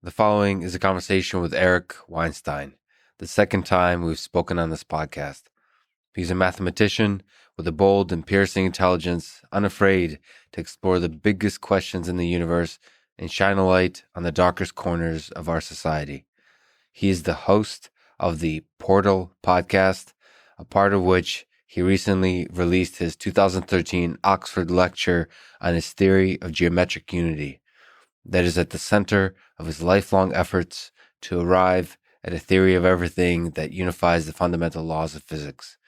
The following is a conversation with Eric Weinstein, the second time we've spoken on this podcast. He's a mathematician with a bold and piercing intelligence, unafraid to explore the biggest questions in the universe and shine a light on the darkest corners of our society. He is the host of the Portal podcast, a part of which he recently released his 2013 Oxford lecture on his theory of geometric unity that is at the center of his lifelong efforts to arrive at a theory of everything that unifies the fundamental laws of physics.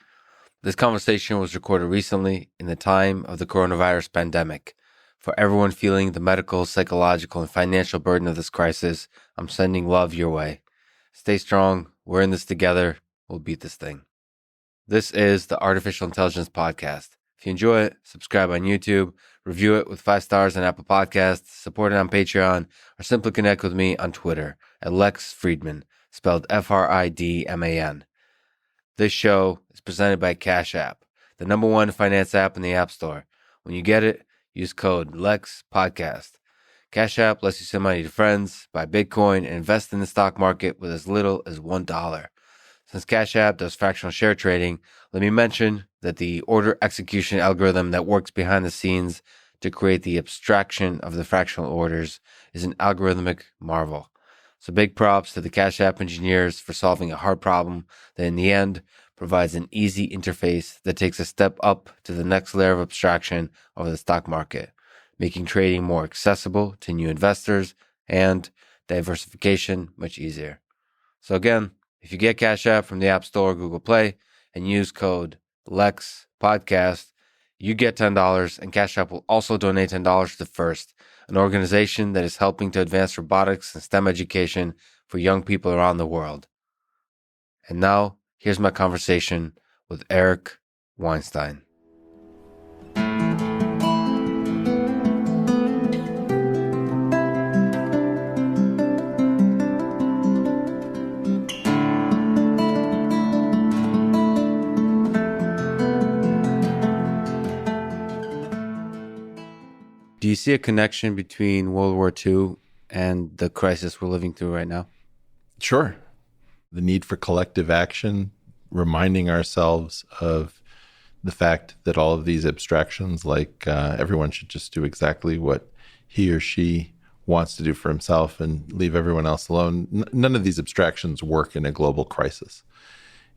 This conversation was recorded recently in the time of the coronavirus pandemic. For everyone feeling the medical, psychological, and financial burden of this crisis, I'm sending love your way. Stay strong. We're in this together. We'll beat this thing. This is the Artificial Intelligence Podcast. If you enjoy it, subscribe on YouTube, review it with 5 stars on Apple Podcasts, support it on Patreon, or simply connect with me on Twitter at Lex Friedman, spelled Fridman. This show is presented by Cash App, the #1 finance app in the App Store. When you get it, use code LEXPODCAST. Cash App lets you send money to friends, buy Bitcoin, and invest in the stock market with as little as $1. Since Cash App does fractional share trading, let me mention that the order execution algorithm that works behind the scenes to create the abstraction of the fractional orders is an algorithmic marvel. So big props to the Cash App engineers for solving a hard problem that in the end provides an easy interface that takes a step up to the next layer of abstraction over the stock market, making trading more accessible to new investors and diversification much easier. So again, if you get Cash App from the App Store or Google Play and use code LEXPODCAST, you get $10, and Cash App will also donate $10 to FIRST, an organization that is helping to advance robotics and STEM education for young people around the world. And now, here's my conversation with Eric Weinstein. Do you see a connection between World War II and the crisis we're living through right now? Sure. The need for collective action, reminding ourselves of the fact that all of these abstractions, like everyone should just do exactly what he or she wants to do for himself and leave everyone else alone. None of these abstractions work in a global crisis.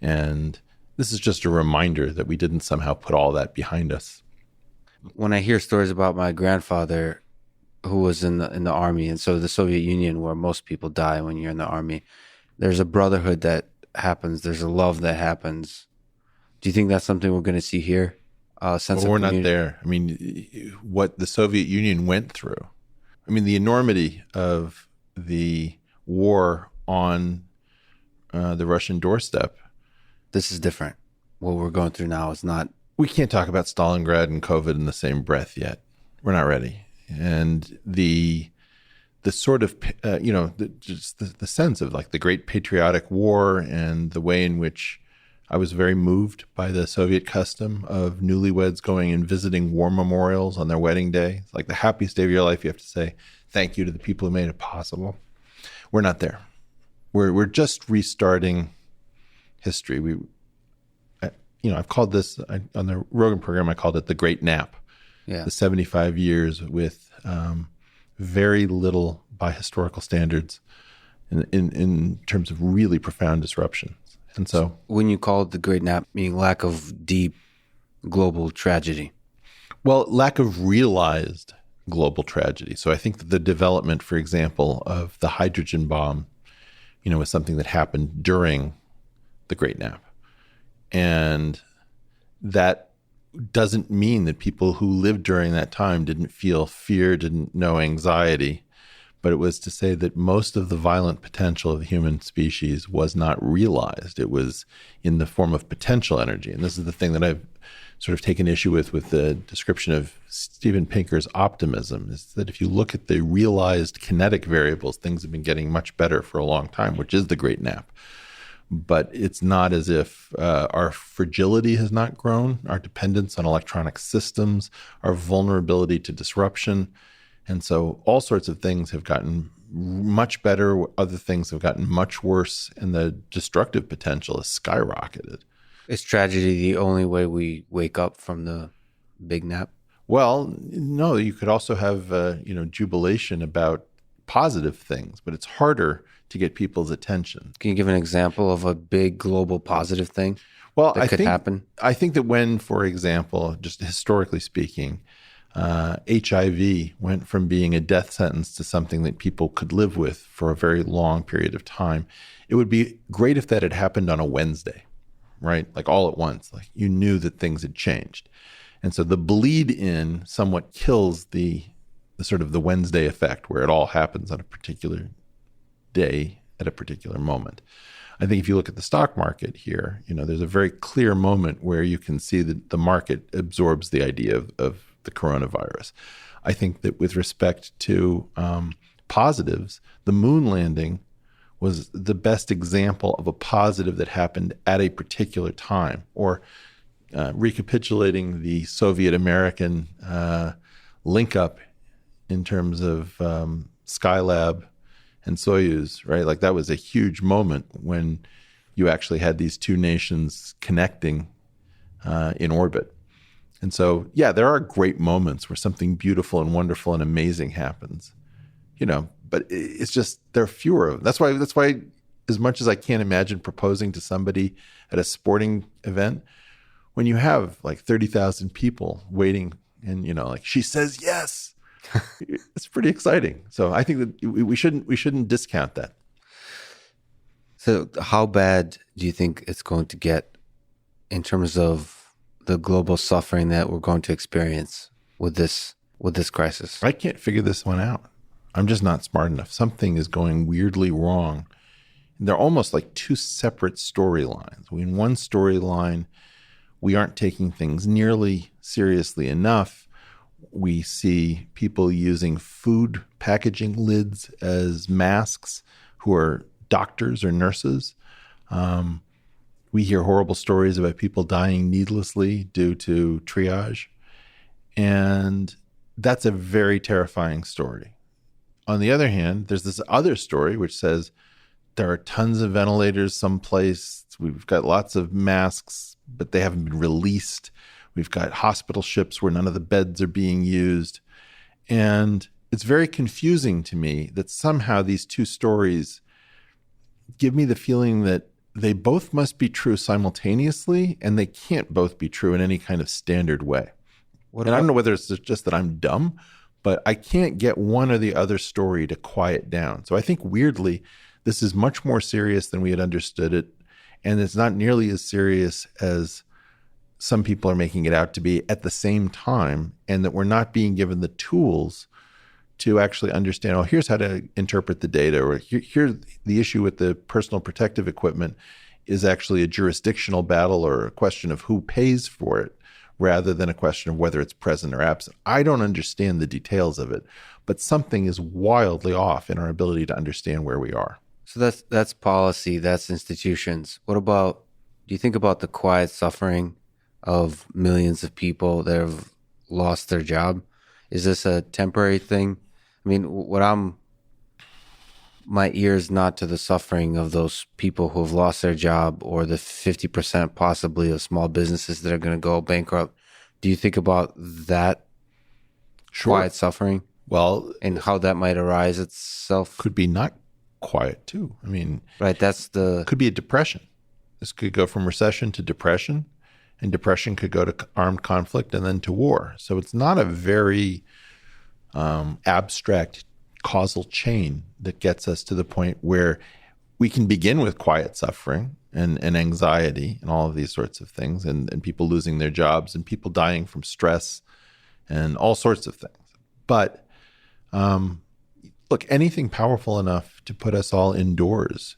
And this is just a reminder that we didn't somehow put all that behind us. When I hear stories about my grandfather who was in the army, and so the Soviet Union, where most people die when you're in the army, there's a brotherhood that happens. There's a love that happens. Do you think that's something we're going to see here? We're not there. I mean, what the Soviet Union went through, I mean, the enormity of the war on the Russian doorstep. This is different. What we're going through now is not. We can't talk about Stalingrad and COVID in the same breath yet. We're not ready. And the sort of, just the sense of like the great patriotic war and the way in which I was very moved by the Soviet custom of newlyweds going and visiting war memorials on their wedding day. It's like the happiest day of your life. You have to say thank you to the people who made it possible. We're not there. We're just restarting history. I've called this, on the Rogan program, I called it the Great Nap. Yeah. The 75 years with very little, by historical standards, in terms of really profound disruptions. And so when you call it the Great Nap, meaning lack of deep global tragedy? Well, lack of realized global tragedy. So I think that the development, for example, of the hydrogen bomb, was something that happened during the Great Nap. And that doesn't mean that people who lived during that time didn't feel fear, didn't know anxiety, but it was to say that most of the violent potential of the human species was not realized. It was in the form of potential energy. And this is the thing that I've sort of taken issue with the description of Steven Pinker's optimism, is that if you look at the realized kinetic variables, things have been getting much better for a long time, which is the Great Nap. But it's not as if our fragility has not grown, our dependence on electronic systems, our vulnerability to disruption. And so all sorts of things have gotten much better. Other things have gotten much worse, and the destructive potential has skyrocketed. Is tragedy the only way we wake up from the big nap? Well, no, you could also have, jubilation about positive things, but it's harder to get people's attention. Can you give an example of a big global positive thing that could happen? I think that when, for example, just historically speaking, HIV went from being a death sentence to something that people could live with for a very long period of time, it would be great if that had happened on a Wednesday, right? Like all at once, like you knew that things had changed. And so the bleed in somewhat kills the sort of the Wednesday effect where it all happens on a particular day at a particular moment. I think if you look at the stock market here, there's a very clear moment where you can see that the market absorbs the idea of the coronavirus. I think that with respect to positives, the moon landing was the best example of a positive that happened at a particular time, or recapitulating the Soviet-American link-up in terms of Skylab and Soyuz, right? Like that was a huge moment when you actually had these two nations connecting in orbit. And so, yeah, there are great moments where something beautiful and wonderful and amazing happens, but it's just there are fewer of them. That's why as much as I can't imagine proposing to somebody at a sporting event, when you have like 30,000 people waiting and, like she says yes, it's pretty exciting. So I think that we shouldn't discount that. So how bad do you think it's going to get in terms of the global suffering that we're going to experience with this crisis? I can't figure this one out. I'm just not smart enough. Something is going weirdly wrong. They're almost like two separate storylines. In one storyline, we aren't taking things nearly seriously enough. We see people using food packaging lids as masks who are doctors or nurses. We hear horrible stories about people dying needlessly due to triage. And that's a very terrifying story. On the other hand, there's this other story which says there are tons of ventilators someplace. We've got lots of masks, but they haven't been released. We've got hospital ships where none of the beds are being used. And it's very confusing to me that somehow these two stories give me the feeling that they both must be true simultaneously, and they can't both be true in any kind of standard way. I don't know whether it's just that I'm dumb, but I can't get one or the other story to quiet down. So I think weirdly, this is much more serious than we had understood it. And it's not nearly as serious as some people are making it out to be at the same time, and that we're not being given the tools to actually understand, oh, here's how to interpret the data, or here's the issue with the personal protective equipment is actually a jurisdictional battle or a question of who pays for it rather than a question of whether it's present or absent. I don't understand the details of it, but something is wildly off in our ability to understand where we are. So that's policy, that's institutions. What about, do you think about the quiet suffering of millions of people that have lost their job? Is this a temporary thing? I mean, my ears nod to the suffering of those people who have lost their job, or the 50% possibly of small businesses that are going to go bankrupt. Do you think about that quiet suffering? Well, and how that might arise itself? Could be not quiet too. I mean, right. Could be a depression. This could go from recession to depression, and depression could go to armed conflict and then to war. So it's not a very abstract causal chain that gets us to the point where we can begin with quiet suffering and anxiety and all of these sorts of things, and people losing their jobs and people dying from stress and all sorts of things. But look, anything powerful enough to put us all indoors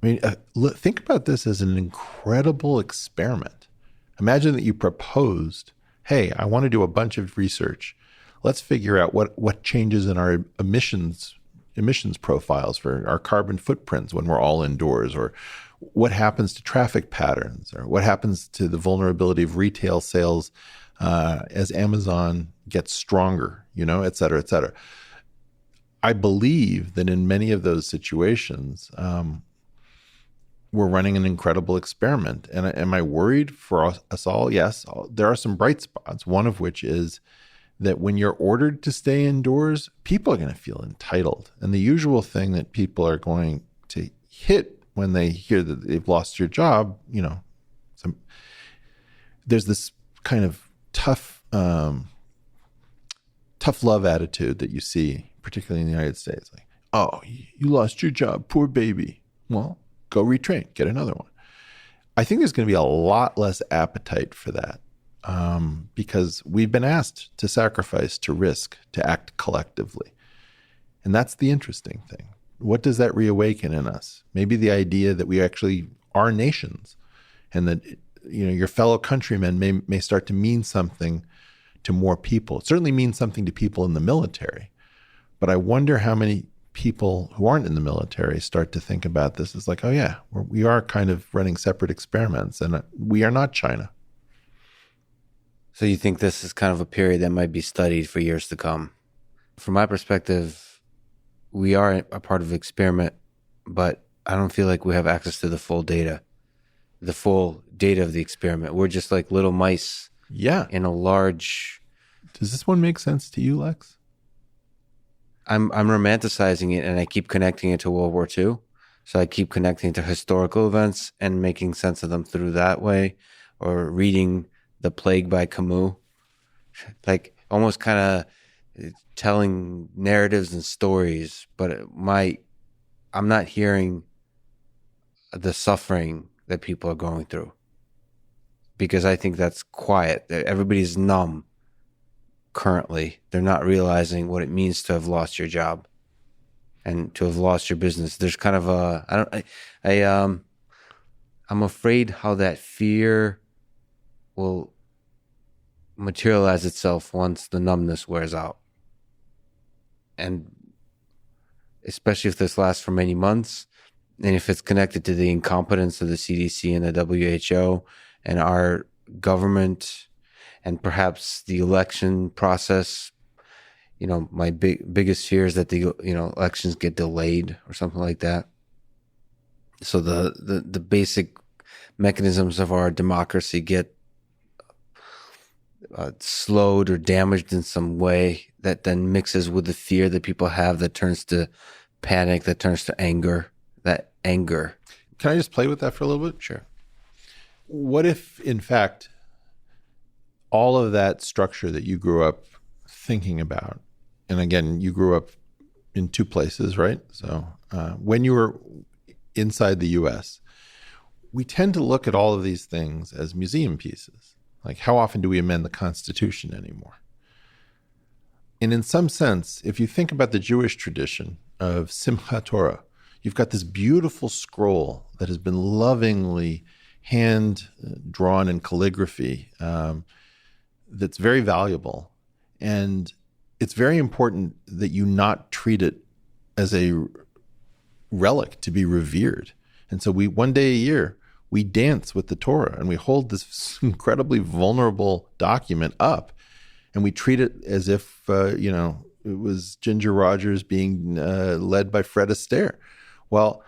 think about this as an incredible experiment. Imagine that you proposed, hey, I want to do a bunch of research. Let's figure out what changes in our emissions profiles for our carbon footprints when we're all indoors, or what happens to traffic patterns, or what happens to the vulnerability of retail sales as Amazon gets stronger, et cetera, et cetera. I believe that in many of those situations, we're running an incredible experiment. And am I worried for us all? Yes, there are some bright spots, one of which is that when you're ordered to stay indoors, people are going to feel entitled. And the usual thing that people are going to hit when they hear that they've lost your job, there's this kind of tough love attitude that you see, particularly in the United States. Like, oh, you lost your job, poor baby. Well, go retrain, get another one. I think there's going to be a lot less appetite for that because we've been asked to sacrifice, to risk, to act collectively. And that's the interesting thing. What does that reawaken in us? Maybe the idea that we actually are nations and that your fellow countrymen may start to mean something to more people. It certainly means something to people in the military. But I wonder how many people who aren't in the military start to think about this as like, oh yeah, we are kind of running separate experiments and we are not China. So you think this is kind of a period that might be studied for years to come? From my perspective, we are a part of the experiment, but I don't feel like we have access to the full data of the experiment. We're just like little mice in a large... Does this one make sense to you, Lex? I'm romanticizing it, and I keep connecting it to World War II. So I keep connecting to historical events and making sense of them through that way, or reading The Plague by Camus, like almost kind of telling narratives and stories. But I'm not hearing the suffering that people are going through, because I think that's quiet. Everybody's numb. Currently, they're not realizing what it means to have lost your job and to have lost your business. There's kind of I'm afraid how that fear will materialize itself once the numbness wears out. And especially if this lasts for many months, and if it's connected to the incompetence of the CDC and the WHO and our government, and perhaps the election process. My biggest fear is that the elections get delayed or something like that. So the basic mechanisms of our democracy get slowed or damaged in some way that then mixes with the fear that people have, that turns to panic, that turns to anger. That anger. Can I just play with that for a little bit? Sure. What if, in fact, all of that structure that you grew up thinking about, and again, you grew up in two places, right? So when you were inside the US, we tend to look at all of these things as museum pieces. Like, how often do we amend the Constitution anymore? And in some sense, if you think about the Jewish tradition of Simchat Torah, you've got this beautiful scroll that has been lovingly hand drawn in calligraphy that's very valuable. And it's very important that you not treat it as a relic to be revered. And so one day a year, we dance with the Torah and we hold this incredibly vulnerable document up and we treat it as if, it was Ginger Rogers being led by Fred Astaire. Well,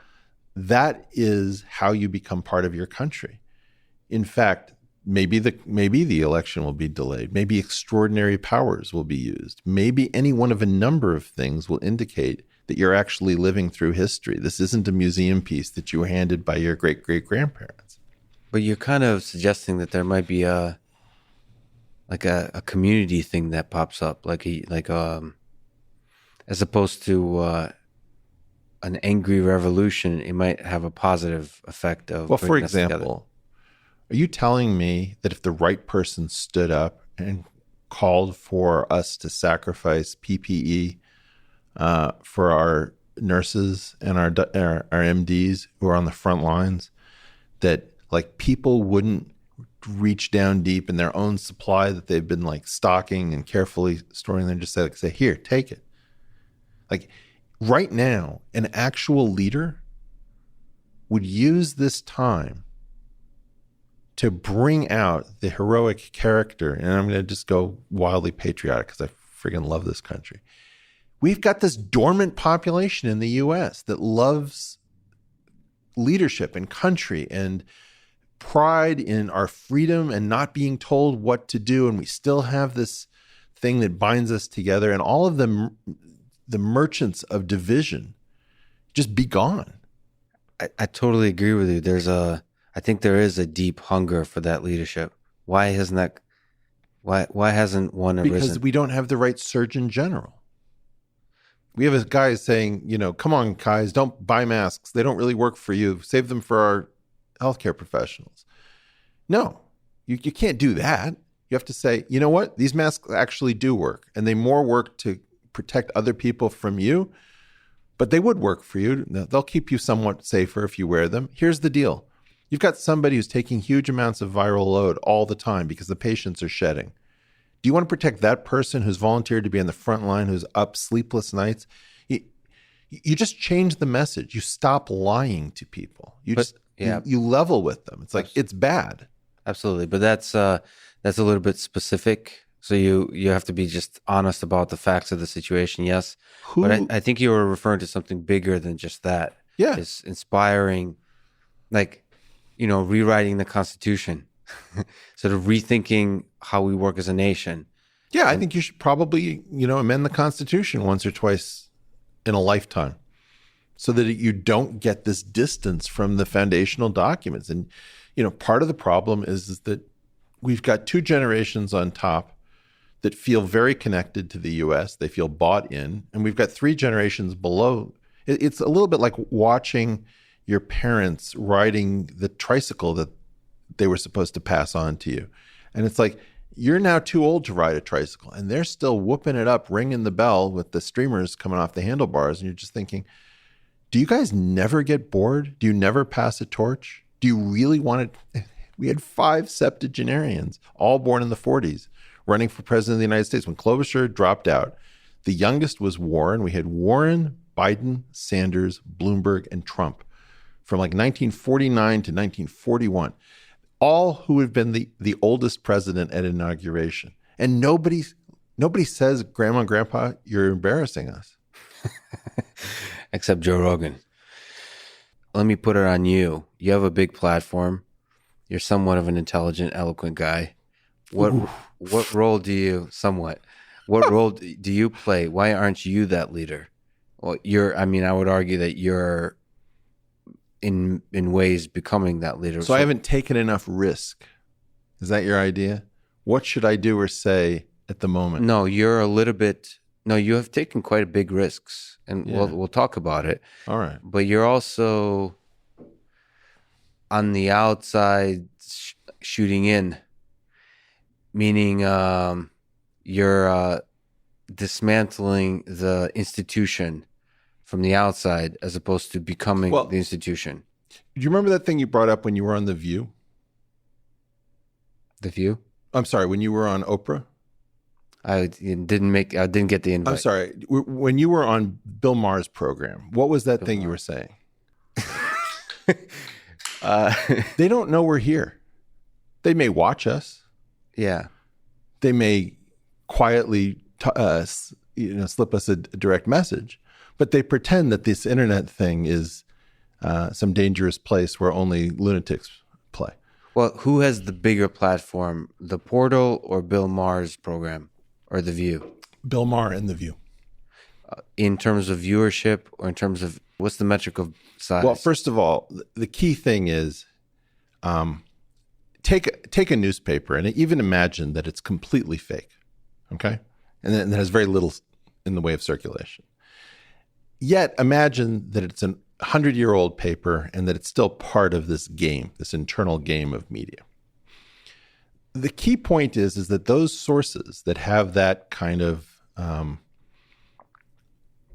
that is how you become part of your country. In fact, maybe the election will be delayed. Maybe extraordinary powers will be used. Maybe any one of a number of things will indicate that you're actually living through history. This isn't a museum piece that you were handed by your great-great-grandparents. But you're kind of suggesting that there might be a community thing that pops up, as opposed to an angry revolution. It might have a positive effect of. Well, for example, are you telling me that if the right person stood up and called for us to sacrifice PPE for our nurses and our MDs who are on the front lines, that like people wouldn't reach down deep in their own supply that they've been like stocking and carefully storing there and just say, here, take it. Like right now, an actual leader would use this time to bring out the heroic character. And I'm going to just go wildly patriotic because I freaking love this country. We've got this dormant population in the US that loves leadership and country and pride in our freedom and not being told what to do. And we still have this thing that binds us together, and all of the merchants of division just be gone. I totally agree with you. I think there is a deep hunger for that leadership. Why hasn't one arisen? Because we don't have the right Surgeon General. We have a guy saying, come on, guys, don't buy masks. They don't really work for you. Save them for our healthcare professionals. No, you can't do that. You have to say, you know what? These masks actually do work, and they more work to protect other people from you, but they would work for you. They'll keep you somewhat safer if you wear them. Here's the deal. You've got somebody who's taking huge amounts of viral load all the time because the patients are shedding. Do you want to protect that person who's volunteered to be on the front line, who's up sleepless nights? You just change the message. You stop lying to people. You level with them. It's like, it's bad. Absolutely. But that's a little bit specific. So you have to be just honest about the facts of the situation. Yes. But I think you were referring to something bigger than just that. Yeah. It's inspiring, rewriting the Constitution, sort of rethinking how we work as a nation. Yeah, I think you should probably, amend the Constitution once or twice in a lifetime so that you don't get this distance from the foundational documents. And, part of the problem is that we've got two generations on top that feel very connected to the U.S. They feel bought in. And we've got three generations below. It's a little bit like watching your parents riding the tricycle that they were supposed to pass on to you. And it's like, you're now too old to ride a tricycle, and they're still whooping it up, ringing the bell with the streamers coming off the handlebars. And you're just thinking, do you guys never get bored? Do you never pass a torch? Do you really want it? We had 5 septuagenarians, all born in the 40s, running for president of the United States. When Klobuchar dropped out, the youngest was Warren. We had Warren, Biden, Sanders, Bloomberg, and Trump from like 1949 to 1941. All who have been the oldest president at inauguration. And nobody says, Grandma and Grandpa, you're embarrassing us. Except Joe Rogan. Let me put it on you. You have a big platform. You're somewhat of an intelligent, eloquent guy. What role do you play? Why aren't you that leader? Well, I would argue that you're in ways becoming that leader. So I haven't taken enough risk. Is that your idea? What should I do or say at the moment? No, you have taken quite a big risks, and we'll talk about it. All right. But you're also on the outside shooting in, meaning you're dismantling the institution from the outside as opposed to becoming the institution. Do you remember that thing you brought up when you were on The View? The View? I'm sorry, when you were on Oprah? I didn't get the invite. I'm sorry. When you were on Bill Maher's program, what was that thing you were saying? They don't know we're here. They may watch us. Yeah. They may quietly slip us a direct message, but they pretend that this internet thing is some dangerous place where only lunatics play. Well, who has the bigger platform, The Portal or Bill Maher's program or The View? Bill Maher and The View. In terms of viewership or in terms of what's the metric of size? Well, first of all, the key thing is take a newspaper and even imagine that it's completely fake, okay? And that has very little in the way of circulation. Yet imagine that it's a 100-year-old paper and that it's still part of this game, this internal game of media. The key point is that those sources that have that kind of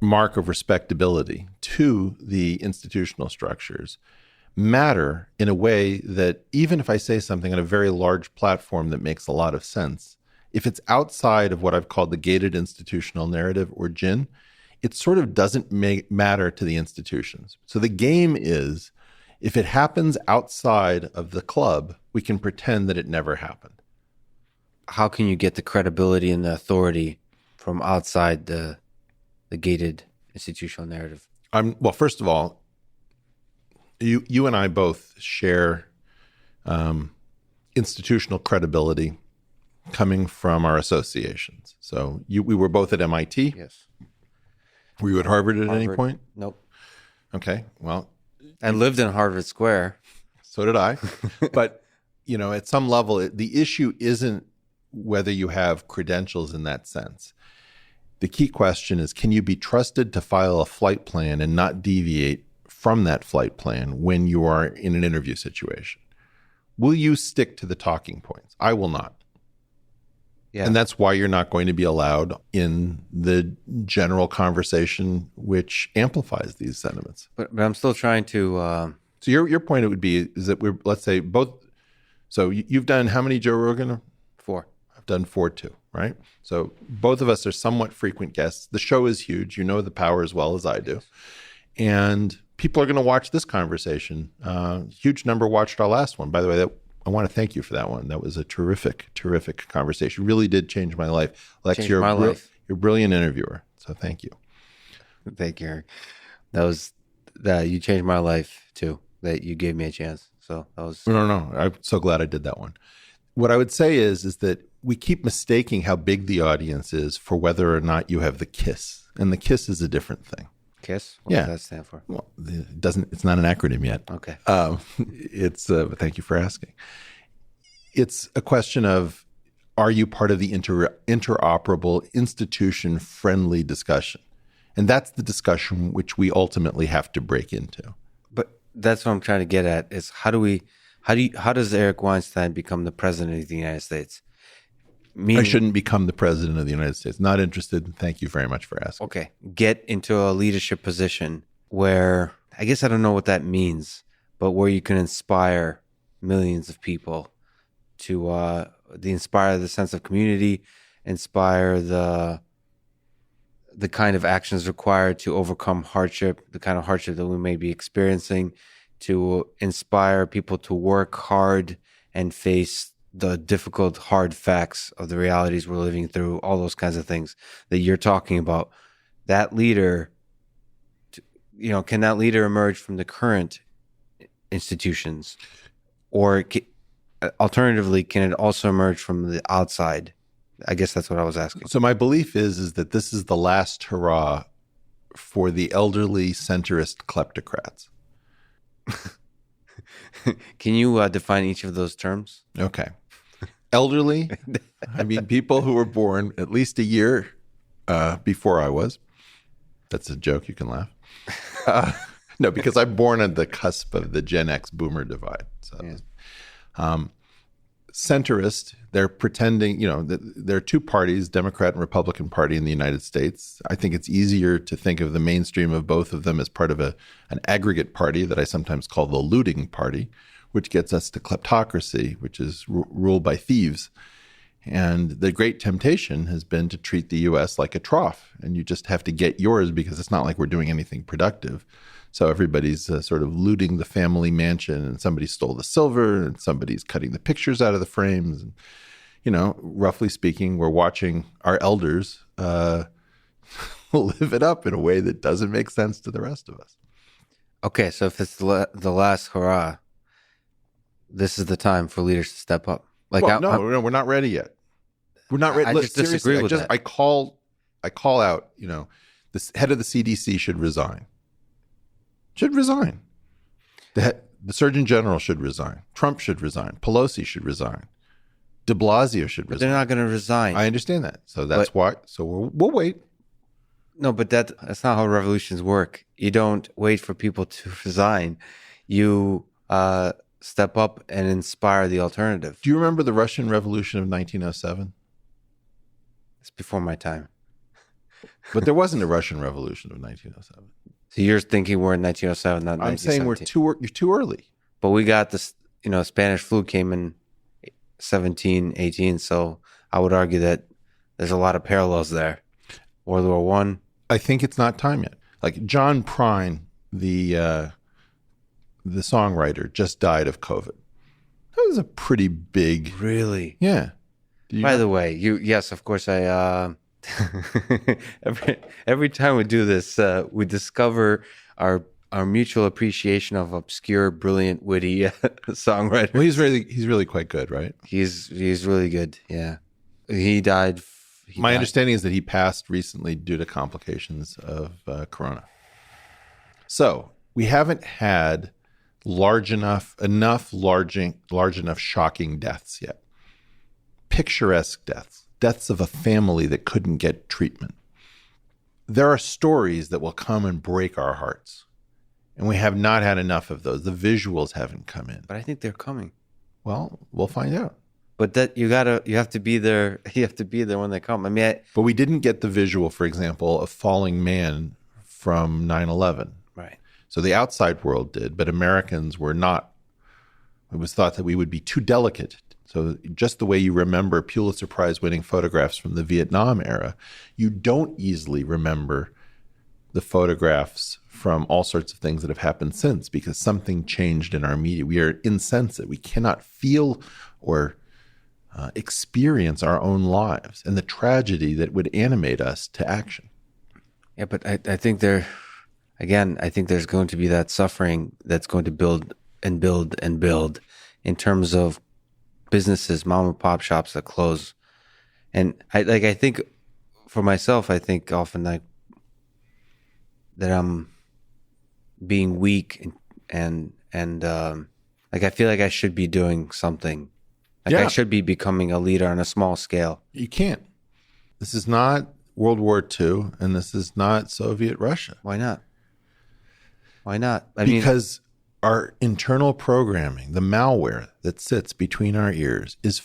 mark of respectability to the institutional structures matter in a way that even if I say something on a very large platform that makes a lot of sense, if it's outside of what I've called the gated institutional narrative or GIN, it sort of doesn't matter to the institutions. So the game is, if it happens outside of the club, we can pretend that it never happened. How can you get the credibility and the authority from outside the the gated institutional narrative? Well, first of all, you and I both share institutional credibility coming from our associations. So we were both at MIT. Yes. Were you at Harvard at any point? Nope. Okay. Well, I lived in Harvard Square. so did I. But, at some level, the issue isn't whether you have credentials in that sense. The key question is, can you be trusted to file a flight plan and not deviate from that flight plan when you are in an interview situation? Will you stick to the talking points? I will not. Yeah. And that's why you're not going to be allowed in the general conversation, which amplifies these sentiments. But I'm still trying to... So your point would be is that let's say both. So you've done how many Joe Rogan? 4. I've done 4 too, right? So both of us are somewhat frequent guests. The show is huge. You know the power as well as I do. And people are going to watch this conversation. Huge number watched our last one. By the way, I want to thank you for that one. That was a terrific, terrific conversation. Really did change my life. Lex, you're a brilliant interviewer. So thank you. Thank you, Eric. You changed my life too, that you gave me a chance. So that was... No. I'm so glad I did that one. What I would say is that we keep mistaking how big the audience is for whether or not you have the KISS. And the KISS is a different thing. KISS? What does that stand for? Well, it's not an acronym yet. Okay. Thank you for asking. It's a question of, are you part of the interoperable, institution-friendly discussion? And that's the discussion which we ultimately have to break into. But that's what I'm trying to get at is how does Eric Weinstein become the president of the United States? I shouldn't become the president of the United States. Not interested. Thank you very much for asking. Okay. Get into a leadership position where, I guess I don't know what that means, but where you can inspire millions of people to inspire the sense of community, inspire the kind of actions required to overcome hardship, the kind of hardship that we may be experiencing, to inspire people to work hard and face the difficult, hard facts of the realities we're living through, all those kinds of things that you're talking about. That leader, can that leader emerge from the current institutions? Or alternatively, can it also emerge from the outside? I guess that's what I was asking. So my belief is that this is the last hurrah for the elderly centrist kleptocrats. Can you define each of those terms? Okay. Elderly, I mean people who were born at least a year before I was. That's a joke. You can laugh. No, because I'm born on the cusp of the Gen X boomer divide. So, centrist, they're pretending, there are 2 parties, Democrat and Republican Party in the United States. I think it's easier to think of the mainstream of both of them as part of an aggregate party that I sometimes call the looting party, which gets us to kleptocracy, which is ruled by thieves. And the great temptation has been to treat the U.S. like a trough, and you just have to get yours because it's not like we're doing anything productive. So everybody's sort of looting the family mansion, and somebody stole the silver, and somebody's cutting the pictures out of the frames. And, roughly speaking, we're watching our elders live it up in a way that doesn't make sense to the rest of us. Okay, so if it's the last hurrah, this is the time for leaders to step up. No, we're not ready yet. We're not ready. I just disagree with that. I call out, the head of the CDC should resign. The Surgeon General should resign. Trump should resign. Pelosi should resign. De Blasio should resign. But they're not going to resign. I understand that. So that's why. So we'll wait. No, but that's not how revolutions work. You don't wait for people to resign. You step up and inspire the alternative. Do you remember the Russian Revolution of 1907? It's before my time. But there wasn't a Russian Revolution of 1907. So you're thinking we're in 1907, not 1917. I'm saying you're too early. But we got this, Spanish flu came in 1718. So I would argue that there's a lot of parallels there. World War I. I think it's not time yet. Like John Prine, the songwriter, just died of COVID. That was a pretty big... Really? Yeah. By the way, yes, of course, I every time we do this, we discover our mutual appreciation of obscure, brilliant, witty songwriters. Well, he's really quite good, right? He's really good. Yeah, he died. My understanding is that he passed recently due to complications of corona. So we haven't had large enough shocking deaths yet. Picturesque deaths of a family that couldn't get treatment. There are stories that will come and break our hearts. And we have not had enough of those. The visuals haven't come in. But I think they're coming. Well, we'll find out. But that you have to be there. You have to be there when they come. I mean, but we didn't get the visual, for example, of falling man from 9/11. Right. So the outside world did, but Americans were not. It was thought that we would be too delicate. So just the way you remember Pulitzer Prize winning photographs from the Vietnam era, you don't easily remember the photographs from all sorts of things that have happened since, because something changed in our media. We are insensate. We cannot feel or experience our own lives and the tragedy that would animate us to action. Yeah, but I think I think there's going to be that suffering that's going to build and build and build in terms of businesses, mom and pop shops that close. And I think for myself, I think often that I'm being weak and I feel like I should be doing something. I should be becoming a leader on a small scale. You can't. This is not World War II, and this is not Soviet Russia. Why not? Why not? Because our internal programming, the malware that sits between our ears, is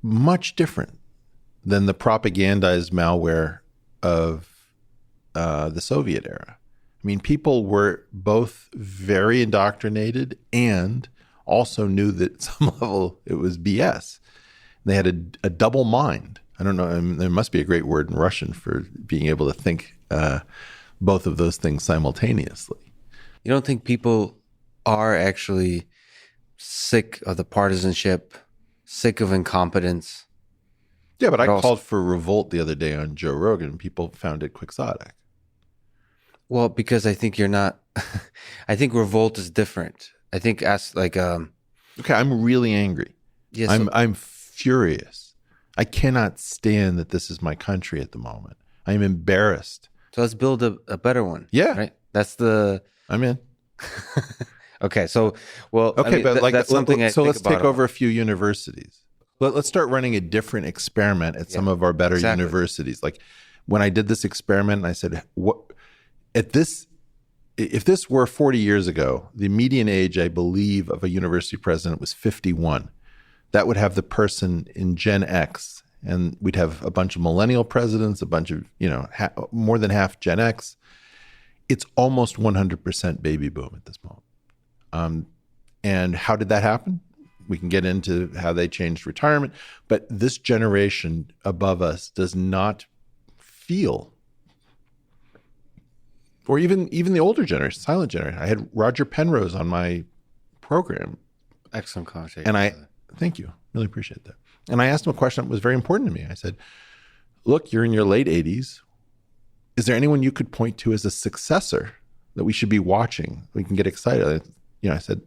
much different than the propagandized malware of the Soviet era. I mean, people were both very indoctrinated and also knew that at some level it was BS. They had a double mind. I don't know. I mean, there must be a great word in Russian for being able to think both of those things simultaneously. You don't think people are actually sick of the partisanship, sick of incompetence? Yeah, but I called for revolt the other day on Joe Rogan, and people found it quixotic. Well, because I think you're not. I think revolt is different. I think okay, I'm really angry. Yes, I'm furious. I cannot stand that this is my country at the moment. I am embarrassed. So let's build a better one. Yeah, right. I'm in. Okay, so that's something. So let's take over a a few universities. Let's start running a different experiment at some of our better universities. Like when I did this experiment, I said, if this were 40 years ago, the median age, I believe, of a university president was 51. That would have the person in Gen X, and we'd have a bunch of millennial presidents, a bunch of, more than half Gen X. It's almost 100% baby boom at this moment. And how did that happen? We can get into how they changed retirement, but this generation above us does not feel, or even the older generation, silent generation. I had Roger Penrose on my program. Excellent conversation. And thank you, really appreciate that. And I asked him a question that was very important to me. I said, look, you're in your late 80s. Is there anyone you could point to as a successor that we should be watching? We can get excited. I said,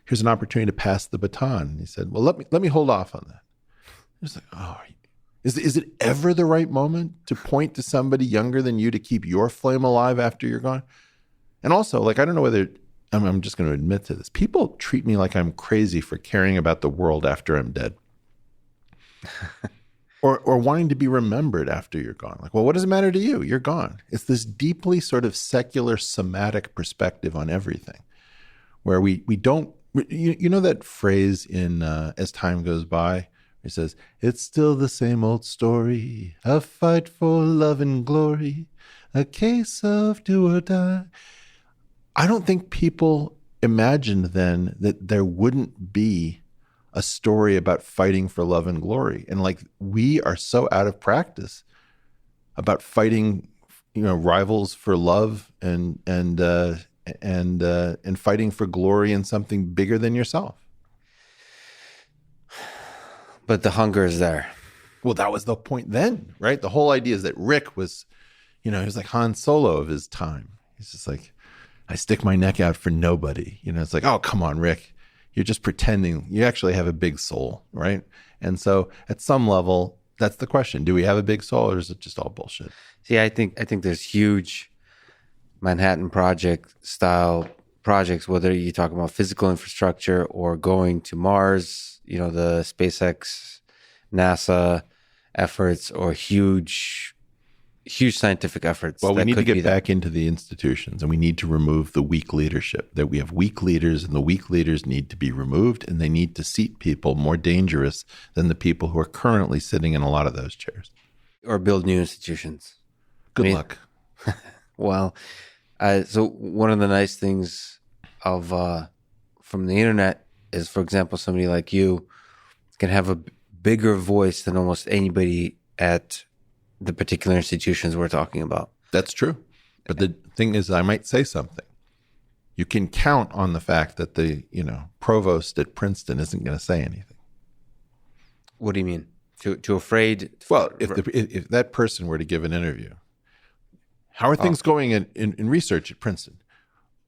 here's an opportunity to pass the baton. And he said, well, let me hold off on that. I was like, oh, is it ever the right moment to point to somebody younger than you to keep your flame alive after you're gone? And also, I don't know whether I'm just going to admit to this. People treat me like I'm crazy for caring about the world after I'm dead. Or wanting to be remembered after you're gone. Like, well, what does it matter to you? You're gone. It's this deeply sort of secular somatic perspective on everything, where we don't, you know that phrase in As Time Goes By? It says, it's still the same old story, a fight for love and glory, a case of do or die. I don't think people imagined then that there wouldn't be a story about fighting for love and glory. And we are so out of practice about fighting, rivals for love and fighting for glory in something bigger than yourself. But the hunger is there. Well, that was the point then, right? The whole idea is that Rick was, he was like Han Solo of his time. He's just like, I stick my neck out for nobody. It's like, oh, come on, Rick. You're just pretending. You actually have a big soul, right? And so at some level, that's the question. Do we have a big soul, or is it just all bullshit? See, I think there's huge Manhattan Project style projects, whether you talk about physical infrastructure or going to Mars, the SpaceX, NASA efforts, or huge scientific efforts. Well, we need to get back into the institutions, and we need to remove the weak leadership. That we have weak leaders, and the weak leaders need to be removed, and they need to seat people more dangerous than the people who are currently sitting in a lot of those chairs. Or build new institutions. Good luck. Well, so one of the nice things of from the internet is, for example, somebody like you can have a bigger voice than almost anybody at the particular institutions we're talking about. That's true. But the thing is, I might say something. You can count on the fact that the, provost at Princeton isn't going to say anything. What do you mean? Too afraid? Well, if that person were to give an interview, how are things going in research at Princeton?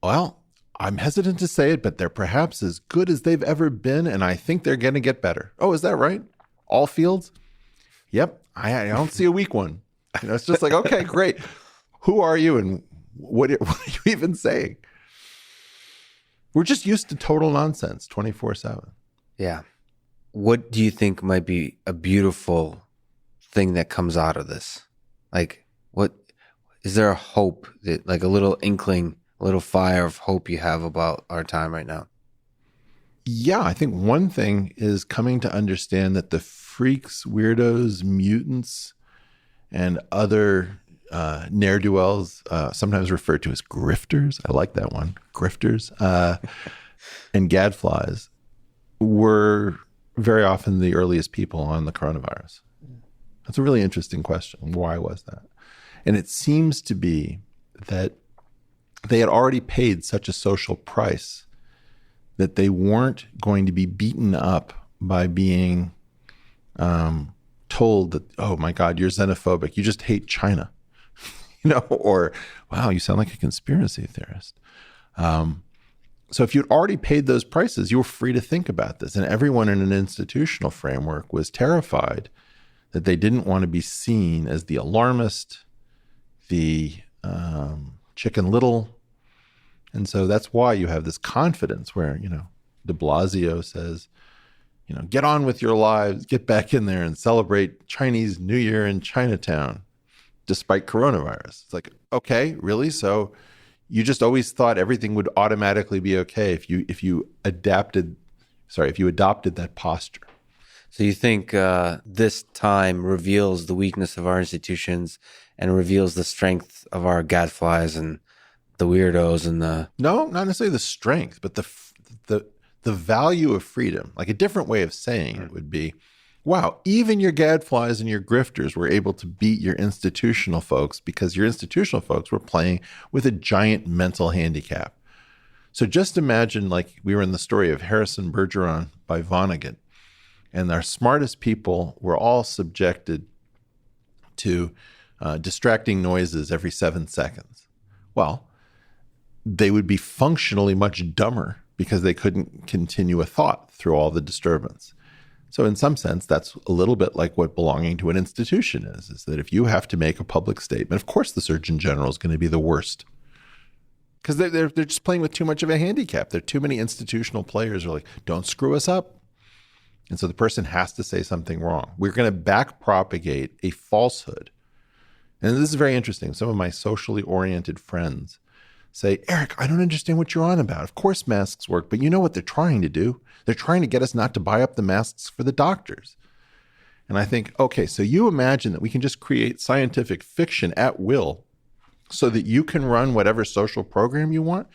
Well, I'm hesitant to say it, but they're perhaps as good as they've ever been, and I think they're going to get better. Oh, is that right? All fields? Yep. I don't see a weak one. It's just like, okay, great. Who are you, and what are you even saying? We're just used to total nonsense 24/7. Yeah. What do you think might be a beautiful thing that comes out of this? Like, what is there a hope that, like a little inkling, a little fire of hope you have about our time right now? Yeah, I think one thing is coming to understand that the freaks, weirdos, mutants, and other ne'er-do-wells, sometimes referred to as grifters. I like that one. Grifters and gadflies were very often the earliest people on the coronavirus. That's a really interesting question. Why was that? And it seems to be that they had already paid such a social price that they weren't going to be beaten up by being told that, oh my God, you're xenophobic. You just hate China, or wow, you sound like a conspiracy theorist. So if you'd already paid those prices, you were free to think about this. And everyone in an institutional framework was terrified that they didn't want to be seen as the alarmist, the Chicken Little. And so that's why you have this confidence where, de Blasio says, get on with your lives, get back in there and celebrate Chinese New Year in Chinatown, despite coronavirus. It's like, okay, really? So you just always thought everything would automatically be okay if you adopted that posture. So you think this time reveals the weakness of our institutions and reveals the strength of our gadflies and the weirdos and the... No, not necessarily the strength, but the value of freedom. Like a different way of saying it would be, wow, even your gadflies and your grifters were able to beat your institutional folks because your institutional folks were playing with a giant mental handicap. So just imagine, like we were in the story of Harrison Bergeron by Vonnegut, and our smartest people were all subjected to distracting noises every 7 seconds. Well, they would be functionally much dumber because they couldn't continue a thought through all the disturbance. So in some sense, that's a little bit like what belonging to an institution is that if you have to make a public statement, of course the Surgeon General is going to be the worst because they're just playing with too much of a handicap. There are too many institutional players who are like, don't screw us up. And so the person has to say something wrong. We're going to back propagate a falsehood. And this is very interesting. Some of my socially oriented friends say, Eric, I don't understand what you're on about. Of course masks work, but you know what they're trying to do? They're trying to get us not to buy up the masks for the doctors. And I think, okay, so you imagine that we can just create scientific fiction at will so that you can run whatever social program you want?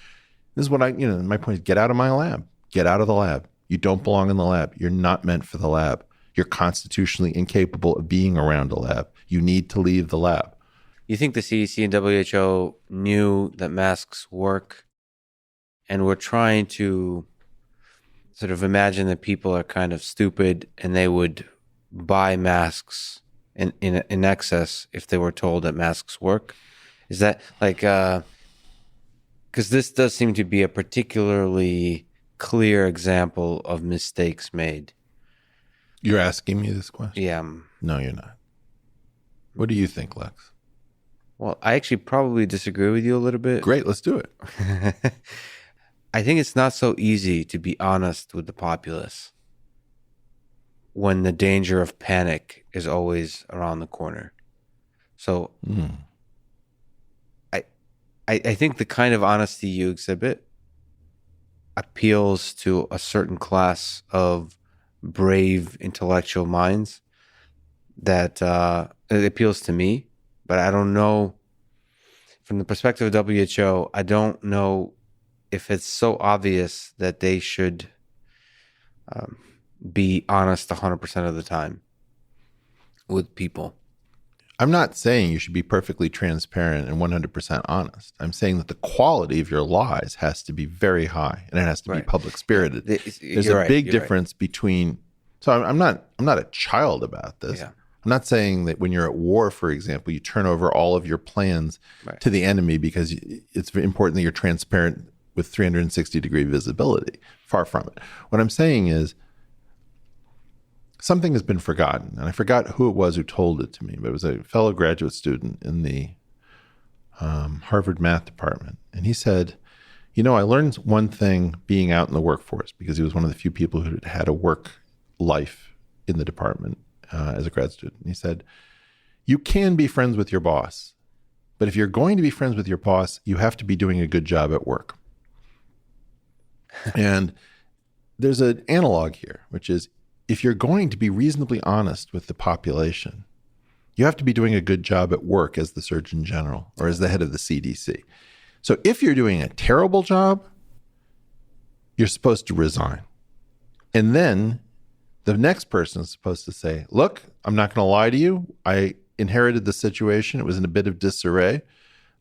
This is what my point is, get out of my lab. Get out of the lab. You don't belong in the lab. You're not meant for the lab. You're constitutionally incapable of being around a lab. You need to leave the lab. You think the CDC and WHO knew that masks work and were trying to sort of imagine that people are kind of stupid and they would buy masks in excess if they were told that masks work? Is that like, because this does seem to be a particularly clear example of mistakes made. You're asking me this question? Yeah. No, you're not. What do you think, Lex? Well, I actually probably disagree with you a little bit. Great, let's do it. I think it's not so easy to be honest with the populace when the danger of panic is always around the corner. So I think the kind of honesty you exhibit appeals to a certain class of brave intellectual minds that it appeals to me, but I don't know from the perspective of WHO, I don't know if it's so obvious that they should be honest 100% of the time with people. I'm not saying you should be perfectly transparent and 100% honest. I'm saying that the quality of your lies has to be very high and it has to be public spirited. There's a big difference between. So I'm not a child about this. Yeah. I'm not saying that when you're at war, for example, you turn over all of your plans to the enemy because it's important that you're transparent with 360-degree visibility. Far from it. What I'm saying is something has been forgotten, and I forgot who it was who told it to me, but it was a fellow graduate student in the Harvard math department. And he said, I learned one thing being out in the workforce, because he was one of the few people who had a work life in the department as a grad student. And he said, you can be friends with your boss, but if you're going to be friends with your boss, you have to be doing a good job at work. And there's an analog here, which is if you're going to be reasonably honest with the population, you have to be doing a good job at work as the Surgeon General or as the head of the CDC. So if you're doing a terrible job, you're supposed to resign. And then the next person is supposed to say, look, I'm not going to lie to you. I inherited the situation. It was in a bit of disarray.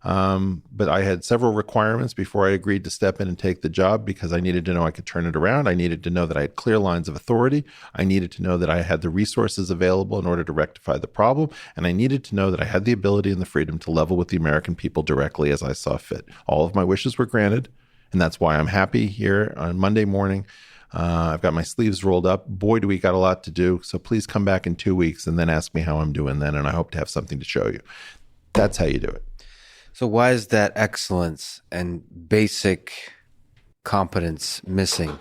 But I had several requirements before I agreed to step in and take the job because I needed to know I could turn it around. I needed to know that I had clear lines of authority. I needed to know that I had the resources available in order to rectify the problem. And I needed to know that I had the ability and the freedom to level with the American people directly as I saw fit. All of my wishes were granted. And that's why I'm happy here on Monday morning. I've got my sleeves rolled up. Boy, do we got a lot to do. So please come back in 2 weeks and then ask me how I'm doing then. And I hope to have something to show you. That's how you do it. So why is that excellence and basic competence missing?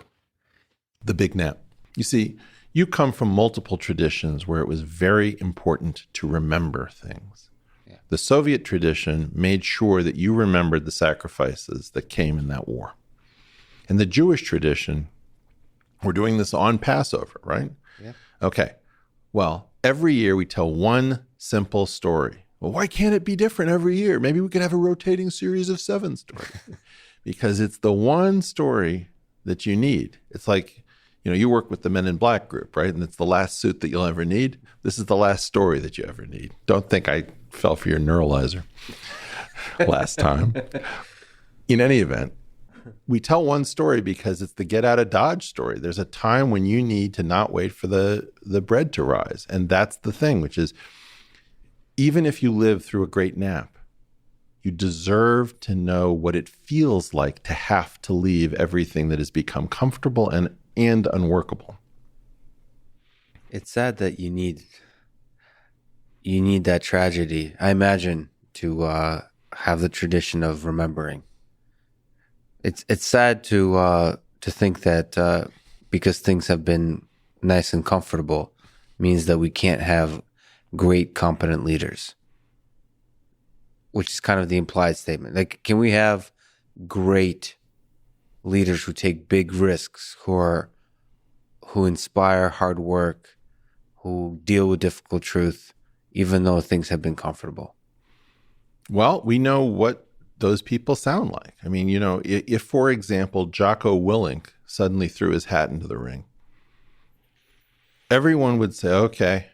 The big nap. You see, you come from multiple traditions where it was very important to remember things. Yeah. The Soviet tradition made sure that you remembered the sacrifices that came in that war. And the Jewish tradition, we're doing this on Passover, right? Yeah. Okay. Well, every year we tell one simple story. Well, why can't it be different every year? Maybe we could have a rotating series of 7 stories. Because it's the one story that you need. It's like, you work with the Men in Black group, right? And it's the last suit that you'll ever need. This is the last story that you ever need. Don't think I fell for your neuralizer last time. In any event, we tell one story because it's the get out of Dodge story. There's a time when you need to not wait for the bread to rise. And that's the thing, which is, even if you live through a great nap, you deserve to know what it feels like to have to leave everything that has become comfortable and unworkable. It's sad that you need that tragedy, I imagine, to have the tradition of remembering. It's sad to think that because things have been nice and comfortable means that we can't have great, competent leaders, which is kind of the implied statement. Like, can we have great leaders who take big risks, who inspire hard work, who deal with difficult truth, even though things have been comfortable? Well, we know what those people sound like. I mean, if, for example, Jocko Willink suddenly threw his hat into the ring, everyone would say, okay,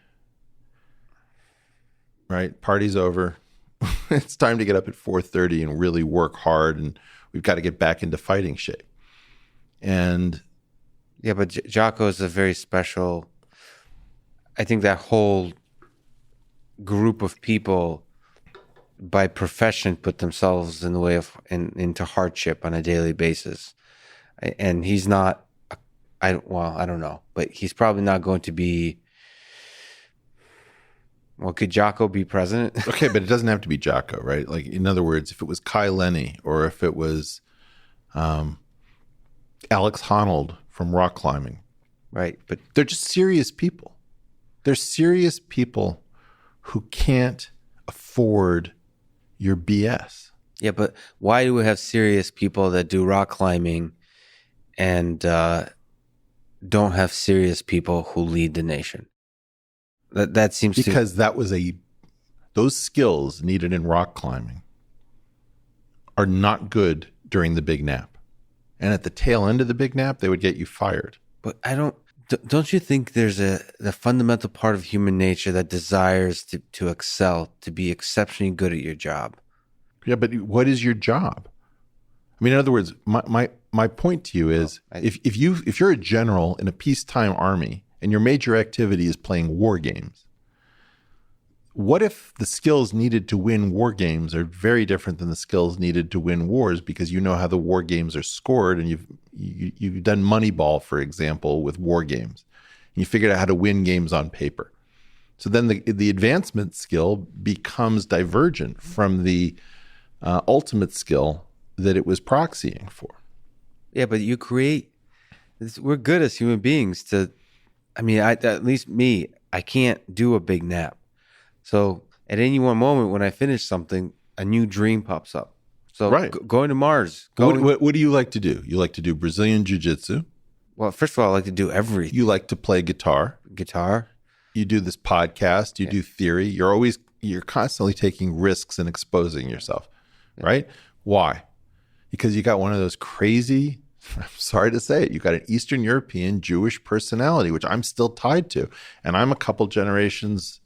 right, party's over. It's time to get up at 4:30 and really work hard, and we've got to get back into fighting shape. And yeah, but Jocko is a very special. I think that whole group of people by profession put themselves in the way of into hardship on a daily basis. And he's not, I don't know, but he's probably not going to be. Well, could Jocko be president? Okay, but it doesn't have to be Jocko, right? Like, in other words, if it was Kai Lenny or if it was Alex Honnold from rock climbing. Right, but they're just serious people. They're serious people who can't afford your BS. Yeah, but why do we have serious people that do rock climbing and don't have serious people who lead the nation? That seems because those skills needed in rock climbing are not good during the big nap. And at the tail end of the big nap, they would get you fired. But don't you think there's the fundamental part of human nature that desires to excel, to be exceptionally good at your job? Yeah, but what is your job? I mean, in other words, my point to you is, if you're a general in a peacetime army and your major activity is playing war games, what if the skills needed to win war games are very different than the skills needed to win wars, because you know how the war games are scored, and you've done Moneyball, for example, with war games, and you figured out how to win games on paper. So then the advancement skill becomes divergent from the ultimate skill that it was proxying for. Yeah, but you create. We're good as human beings to. I mean, at least me, I can't do a big nap. So at any one moment when I finish something, a new dream pops up. So right. Going to Mars. What do you like to do? You like to do Brazilian Jiu-Jitsu? Well, first of all, I like to do everything. You like to play guitar? Guitar. You do this podcast. You do theory. You're constantly taking risks and exposing yourself, right? Why? Because you got one of those crazy, I'm sorry to say it, you got an Eastern European Jewish personality, which I'm still tied to. And I'm a couple generations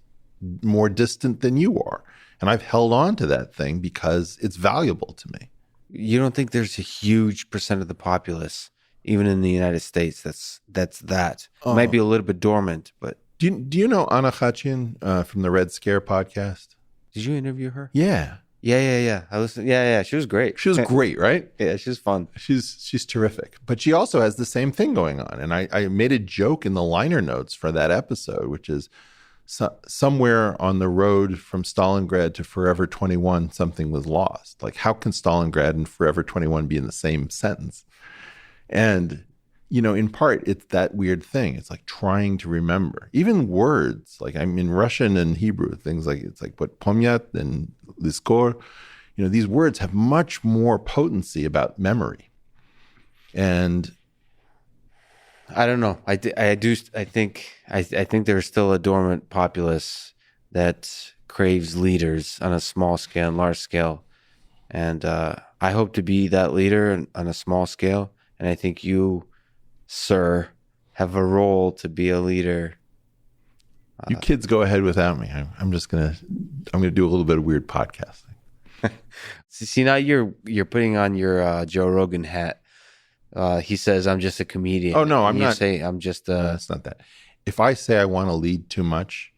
more distant than you are. And I've held on to that thing because it's valuable to me. You don't think there's a huge percent of the populace, even in the United States, that's that? It might be a little bit dormant, but... Do you know Anna Khachian from the Red Scare podcast? Did you interview her? Yeah. Yeah. I listened. Yeah. She was great. She was great, right? Yeah, she was fun. She's terrific. But she also has the same thing going on. And I made a joke in the liner notes for that episode, which is somewhere on the road from Stalingrad to Forever 21, something was lost. Like, how can Stalingrad and Forever 21 be in the same sentence? And, in part, it's that weird thing. It's like trying to remember. Even words, like I'm in Russian and Hebrew, things like, it's like what pomyat and liskor, these words have much more potency about memory. And I don't know. I think there's still a dormant populace that craves leaders on a small scale and large scale. And I hope to be that leader on a small scale. And I think you, sir, have a role to be a leader. You kids go ahead without me. I'm gonna do a little bit of weird podcasting. See, now you're putting on your Joe Rogan hat. He says, I'm just a comedian. Oh, no, I'm not. You say, I'm just No, it's not that. If I say I want to lead too much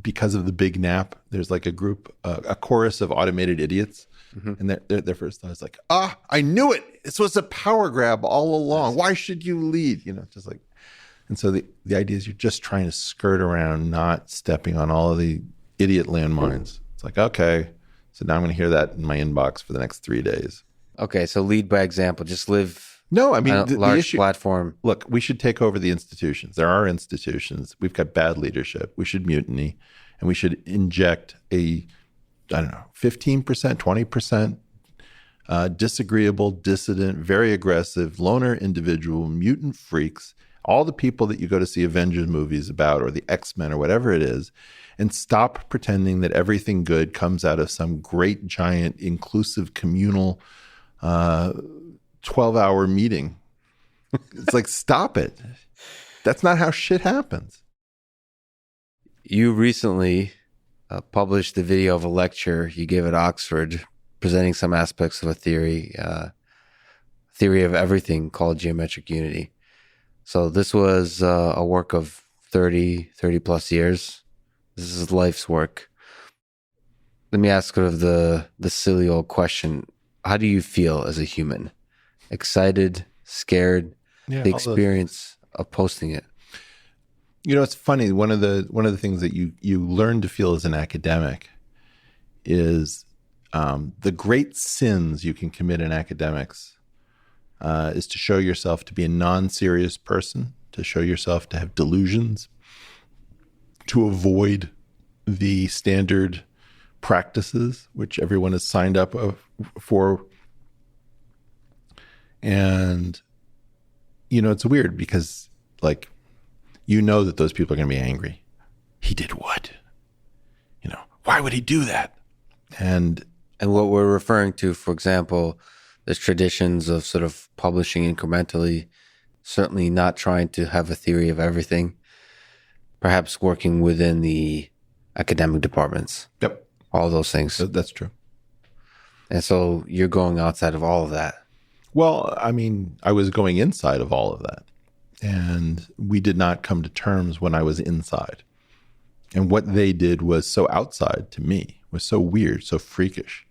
because of the big nap, there's like a group, a chorus of automated idiots. Mm-hmm. And their first thought is like, I knew it. This was a power grab all along. Why should you lead? Just like, and so the idea is you're just trying to skirt around, not stepping on all of the idiot landmines. It's like, okay, so now I'm going to hear that in my inbox for the next 3 days. Okay, so lead by example. Just live. No, I mean, on a large platform. Look, we should take over the institutions. There are institutions. We've got bad leadership. We should mutiny, and we should inject 15%, 20% disagreeable, dissident, very aggressive, loner individual, mutant freaks, all the people that you go to see Avengers movies about, or the X-Men or whatever it is, and stop pretending that everything good comes out of some great, giant, inclusive, communal 12-hour meeting. It's like, stop it. That's not how shit happens. You recently published the video of a lecture you gave at Oxford presenting some aspects of a theory of everything called geometric unity. So this was a work of 30 plus years. This is life's work. Let me ask sort of the silly old question. How do you feel as a human? Excited, scared, Yeah, the all those things. experience of posting it? It's funny. One of the things that you learn to feel as an academic is the great sins you can commit in academics is to show yourself to be a non-serious person, to show yourself to have delusions, to avoid the standard practices which everyone has signed up for. And it's weird because like that those people are going to be angry. He did what? Why would he do that? And what we're referring to, for example, there's traditions of sort of publishing incrementally, certainly not trying to have a theory of everything, perhaps working within the academic departments. Yep. All those things. That's true. And so you're going outside of all of that. Well, I mean, I was going inside of all of that. And we did not come to terms when I was inside. And what they did was so outside to me, was so weird, so freakish.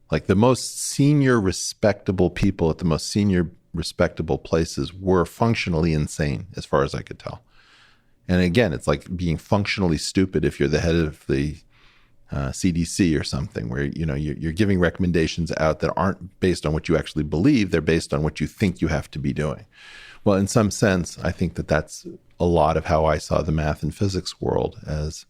Like the most senior respectable people at the most senior respectable places were functionally insane as far as I could tell. And again, it's like being functionally stupid if you're the head of the CDC or something, where you're giving recommendations out that aren't based on what you actually believe. They're based on what you think you have to be doing. Well, in some sense, I think that that's a lot of how I saw the math and physics world. As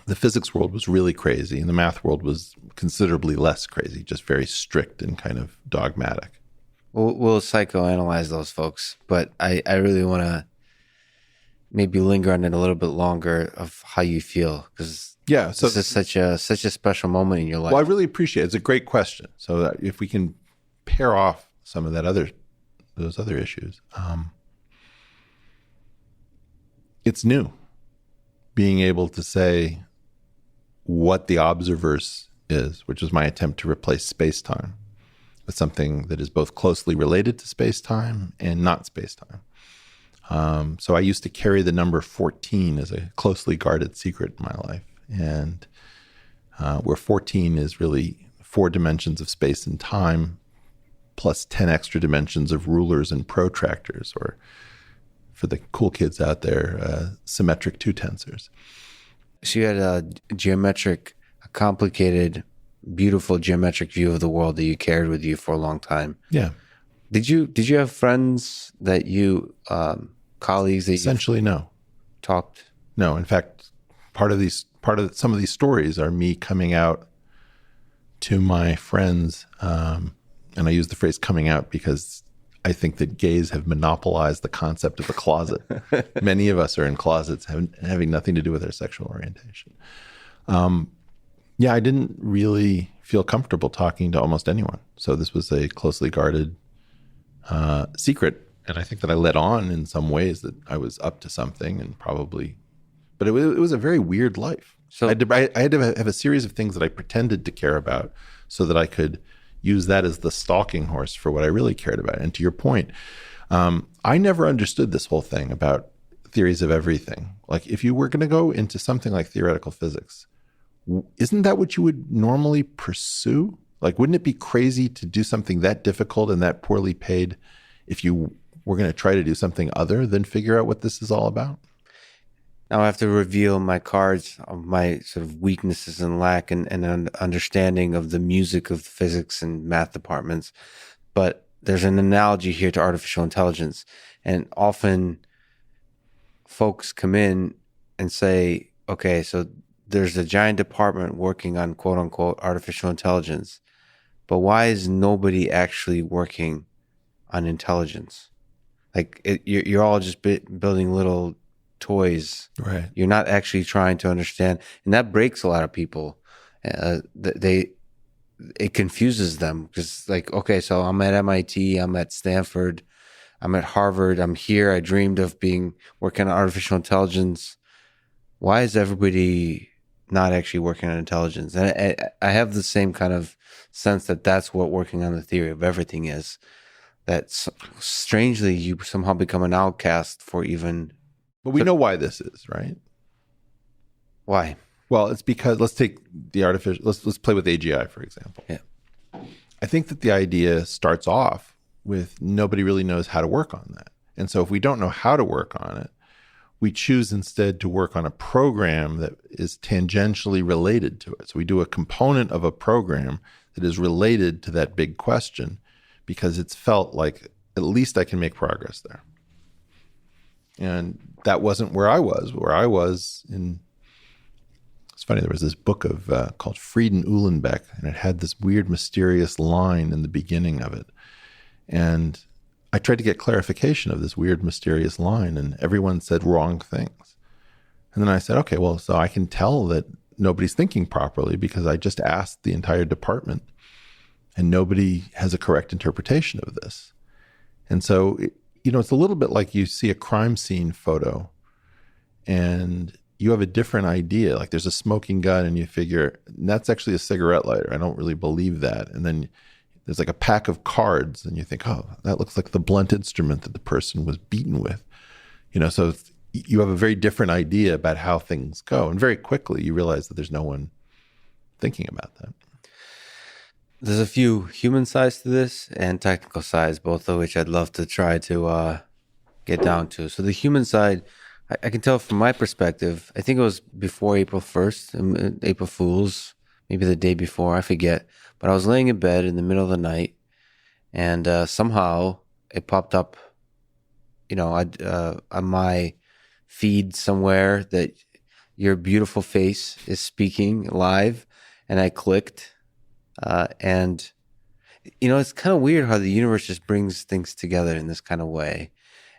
the physics world was really crazy and the math world was considerably less crazy, just very strict and kind of dogmatic. We'll psychoanalyze those folks, but I really want to maybe linger on it a little bit longer of how you feel, because this is such a special moment in your life. Well, I really appreciate it. It's a great question. So that if we can pair off some of those other issues, it's new. Being able to say what the observerse is, which is my attempt to replace space-time with something that is both closely related to space-time and not space-time. So I used to carry the number 14 as a closely guarded secret in my life. And where 14 is really 4 dimensions of space and time, plus 10 extra dimensions of rulers and protractors, or for the cool kids out there, symmetric 2 tensors. So you had a complicated, beautiful geometric view of the world that you carried with you for a long time. Yeah. Did you have friends that you, colleagues that essentially no talked? No, in fact, some of these stories are me coming out to my friends, and I use the phrase coming out because I think that gays have monopolized the concept of a closet. Many of us are in closets having nothing to do with our sexual orientation. I didn't really feel comfortable talking to almost anyone. So this was a closely guarded secret. And I think that I let on in some ways that I was up to something, and probably, but it was a very weird life. So I had to have a series of things that I pretended to care about so that I could use that as the stalking horse for what I really cared about. And to your point, I never understood this whole thing about theories of everything. Like if you were going to go into something like theoretical physics, isn't that what you would normally pursue? Like, wouldn't it be crazy to do something that difficult and that poorly paid if you were going to try to do something other than figure out what this is all about? Now I have to reveal my cards of my sort of weaknesses and lack and an understanding of the music of the physics and math departments. But there's an analogy here to artificial intelligence. And often folks come in and say, okay, so there's a giant department working on quote unquote artificial intelligence, but why is nobody actually working on intelligence? Like you're all just building little toys. Right. You're not actually trying to understand. And that breaks a lot of people. It confuses them because like, okay, so I'm at MIT, I'm at Stanford, I'm at Harvard, I'm here. I dreamed of working on artificial intelligence. Why is everybody not actually working on intelligence? And I have the same kind of sense that that's what working on the theory of everything is. That strangely, you somehow become an outcast for even But we know why this is, right? Why? Well, it's because let's take the artificial. Let's play with AGI, for example. Yeah. I think that the idea starts off with nobody really knows how to work on that. And so if we don't know how to work on it, we choose instead to work on a program that is tangentially related to it. So we do a component of a program that is related to that big question because it's felt like at least I can make progress there. And that wasn't where I was. Where I was in, it's funny, there was this book of called Frieden Uhlenbeck, and it had this weird, mysterious line in the beginning of it. And I tried to get clarification of this weird, mysterious line, and everyone said wrong things. And then I said, okay, well, so I can tell that nobody's thinking properly because I just asked the entire department, and nobody has a correct interpretation of this. And so, it's a little bit like you see a crime scene photo, and you have a different idea. Like there's a smoking gun, and you figure, that's actually a cigarette lighter. I don't really believe that. And then there's like a pack of cards, and you think, oh, that looks like the blunt instrument that the person was beaten with. So you have a very different idea about how things go. And very quickly you realize that there's no one thinking about that. There's a few human sides to this and technical sides, both of which I'd love to try to get down to. So the human side, I can tell from my perspective, I think it was before April 1st, April Fool's, maybe the day before, I forget. But I was laying in bed in the middle of the night, and somehow it popped up, on my feed somewhere that your beautiful face is speaking live, and I clicked. And it's kind of weird how the universe just brings things together in this kind of way.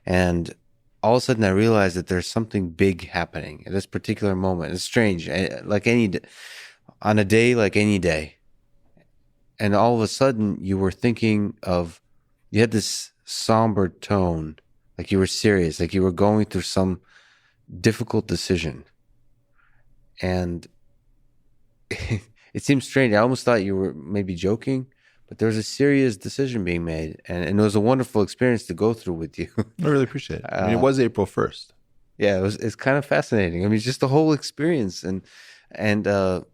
And all of a sudden I realized that there's something big happening at this particular moment. It's strange, on a day like any day. And all of a sudden you were thinking you had this somber tone, like you were serious, like you were going through some difficult decision. And it seems strange. I almost thought you were maybe joking, but there was a serious decision being made. And it was a wonderful experience to go through with you. I really appreciate it. It was April 1st. Yeah, it's kind of fascinating. I mean, just the whole experience. And so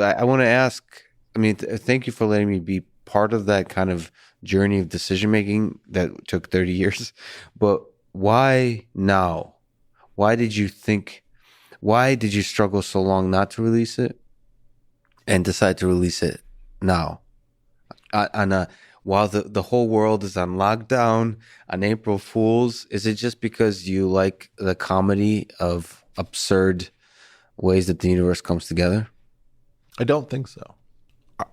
I want to ask, thank you for letting me be part of that kind of journey of decision making that took 30 years. But why now? Why did you struggle so long not to release it and decide to release it now? While the whole world is on lockdown, on April Fool's, is it just because you like the comedy of absurd ways that the universe comes together? I don't think so.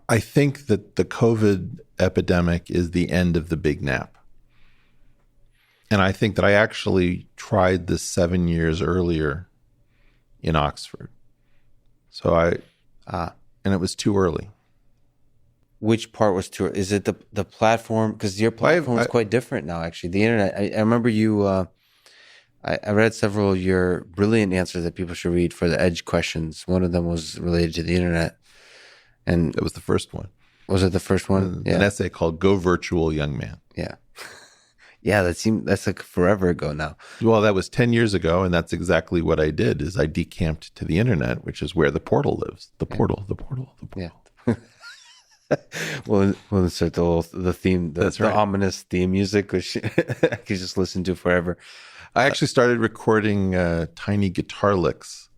I think that the COVID epidemic is the end of the big nap. And I think that I actually tried this 7 years earlier in Oxford. So and it was too early. Which part was too early? Is it the platform? Because your platform is quite different now, actually. The internet, I remember you, I read several of your brilliant answers that people should read for the Edge questions. One of them was related to the internet. And it was the first one. Was it the first one? An essay called Go Virtual, Young Man. Yeah. Yeah, that's like forever ago now. Well, that was 10 years ago, and that's exactly what I did, is I decamped to the internet, which is where the portal lives. The portal. Yeah. We'll insert the theme, the ominous theme music, which I could just listen to forever. I actually started recording tiny guitar licks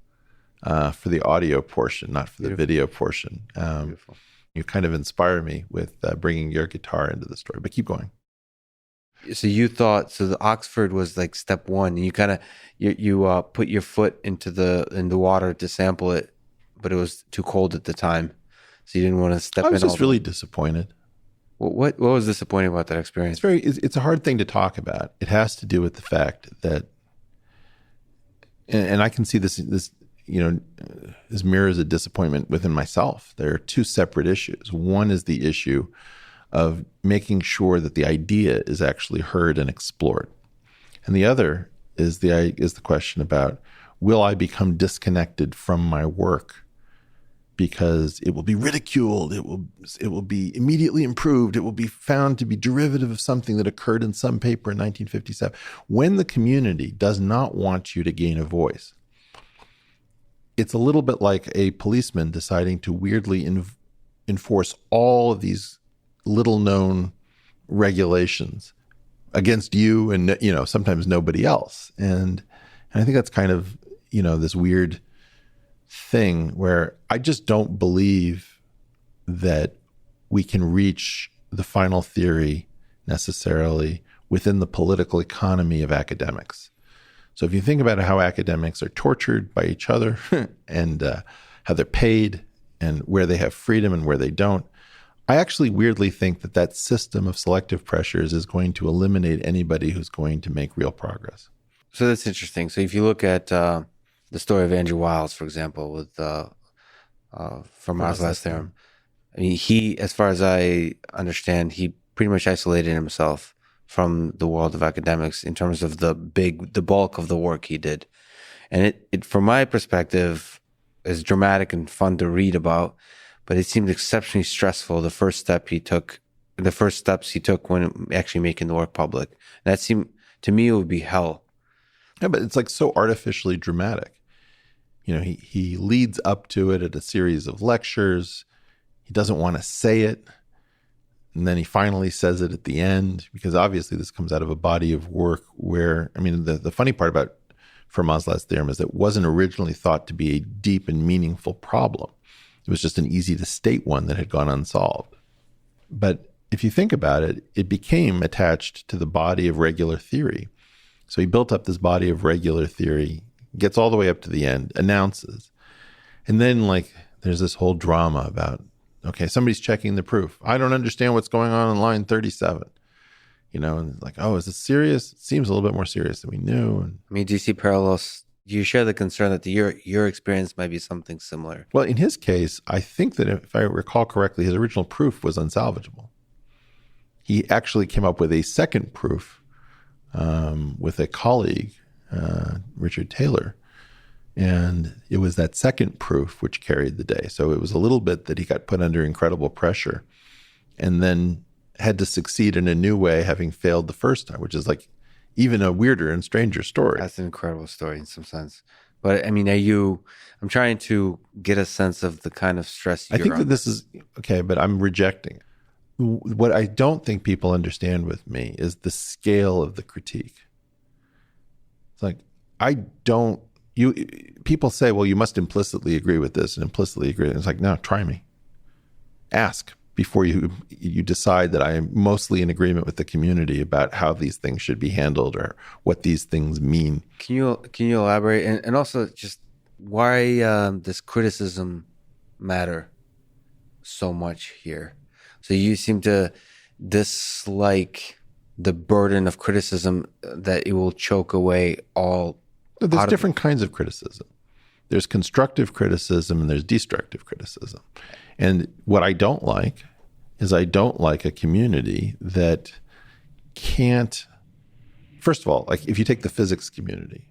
for the audio portion, not for the video portion. You kind of inspire me with bringing your guitar into the story, but keep going. So you thought, the Oxford was like step one, and you kind of you put your foot into the water to sample it, but it was too cold at the time, so you didn't want to step in. I was just really disappointed. What was disappointing about that experience? It's a hard thing to talk about. It has to do with the fact that, and I can see this mirrors a disappointment within myself. There are two separate issues. One is the issue of making sure that the idea is actually heard and explored. And the other is the question about, will I become disconnected from my work because it will be ridiculed. It will be immediately improved. It will be found to be derivative of something that occurred in some paper in 1957. When the community does not want you to gain a voice, it's a little bit like a policeman deciding to weirdly enforce all of these little known regulations against you and, sometimes nobody else. And I think that's kind of, this weird thing where I just don't believe that we can reach the final theory necessarily within the political economy of academics. So if you think about how academics are tortured by each other and how they're paid and where they have freedom and where they don't, I actually weirdly think that system of selective pressures is going to eliminate anybody who's going to make real progress. So that's interesting. So if you look at the story of Andrew Wiles, for example, with Fermat's last theorem, I mean, he, as far as I understand, he pretty much isolated himself from the world of academics in terms of the bulk of the work he did. And it from my perspective, is dramatic and fun to read about, but it seemed exceptionally stressful, the first steps he took when actually making the work public. And that seemed, to me, it would be hell. Yeah, but it's like so artificially dramatic. He leads up to it at a series of lectures. He doesn't want to say it. And then he finally says it at the end, because obviously this comes out of a body of work where, the funny part about Fermat's last theorem is that it wasn't originally thought to be a deep and meaningful problem. It was just an easy to state one that had gone unsolved. But if you think about it, it became attached to the body of regular theory. So he built up this body of regular theory, gets all the way up to the end, announces. And then there's this whole drama about, okay, somebody's checking the proof. I don't understand what's going on line 37. And is this serious? It seems a little bit more serious than we knew. And do you see parallels? Do you share the concern that your experience might be something similar? Well, in his case, I think that if I recall correctly, his original proof was unsalvageable. He actually came up with a second proof with a colleague, Richard Taylor. And it was that second proof which carried the day. So it was a little bit that he got put under incredible pressure and then had to succeed in a new way, having failed the first time, which is even a weirder and stranger story. That's an incredible story in some sense. But I'm trying to get a sense of the kind of stress you're I think under. that this is, okay, but I'm rejecting. What I don't think people understand with me is the scale of the critique. It's people say, well, you must implicitly agree with this and implicitly agree. And it's no, try me. Ask before you decide that I am mostly in agreement with the community about how these things should be handled or what these things mean. Can you elaborate? And also just why does criticism matter so much here? So you seem to dislike the burden of criticism, that it will choke away all. There's different kinds of criticism. There's constructive criticism and there's destructive criticism. And what I don't like is I don't like a community that can't, first of all, if you take the physics community,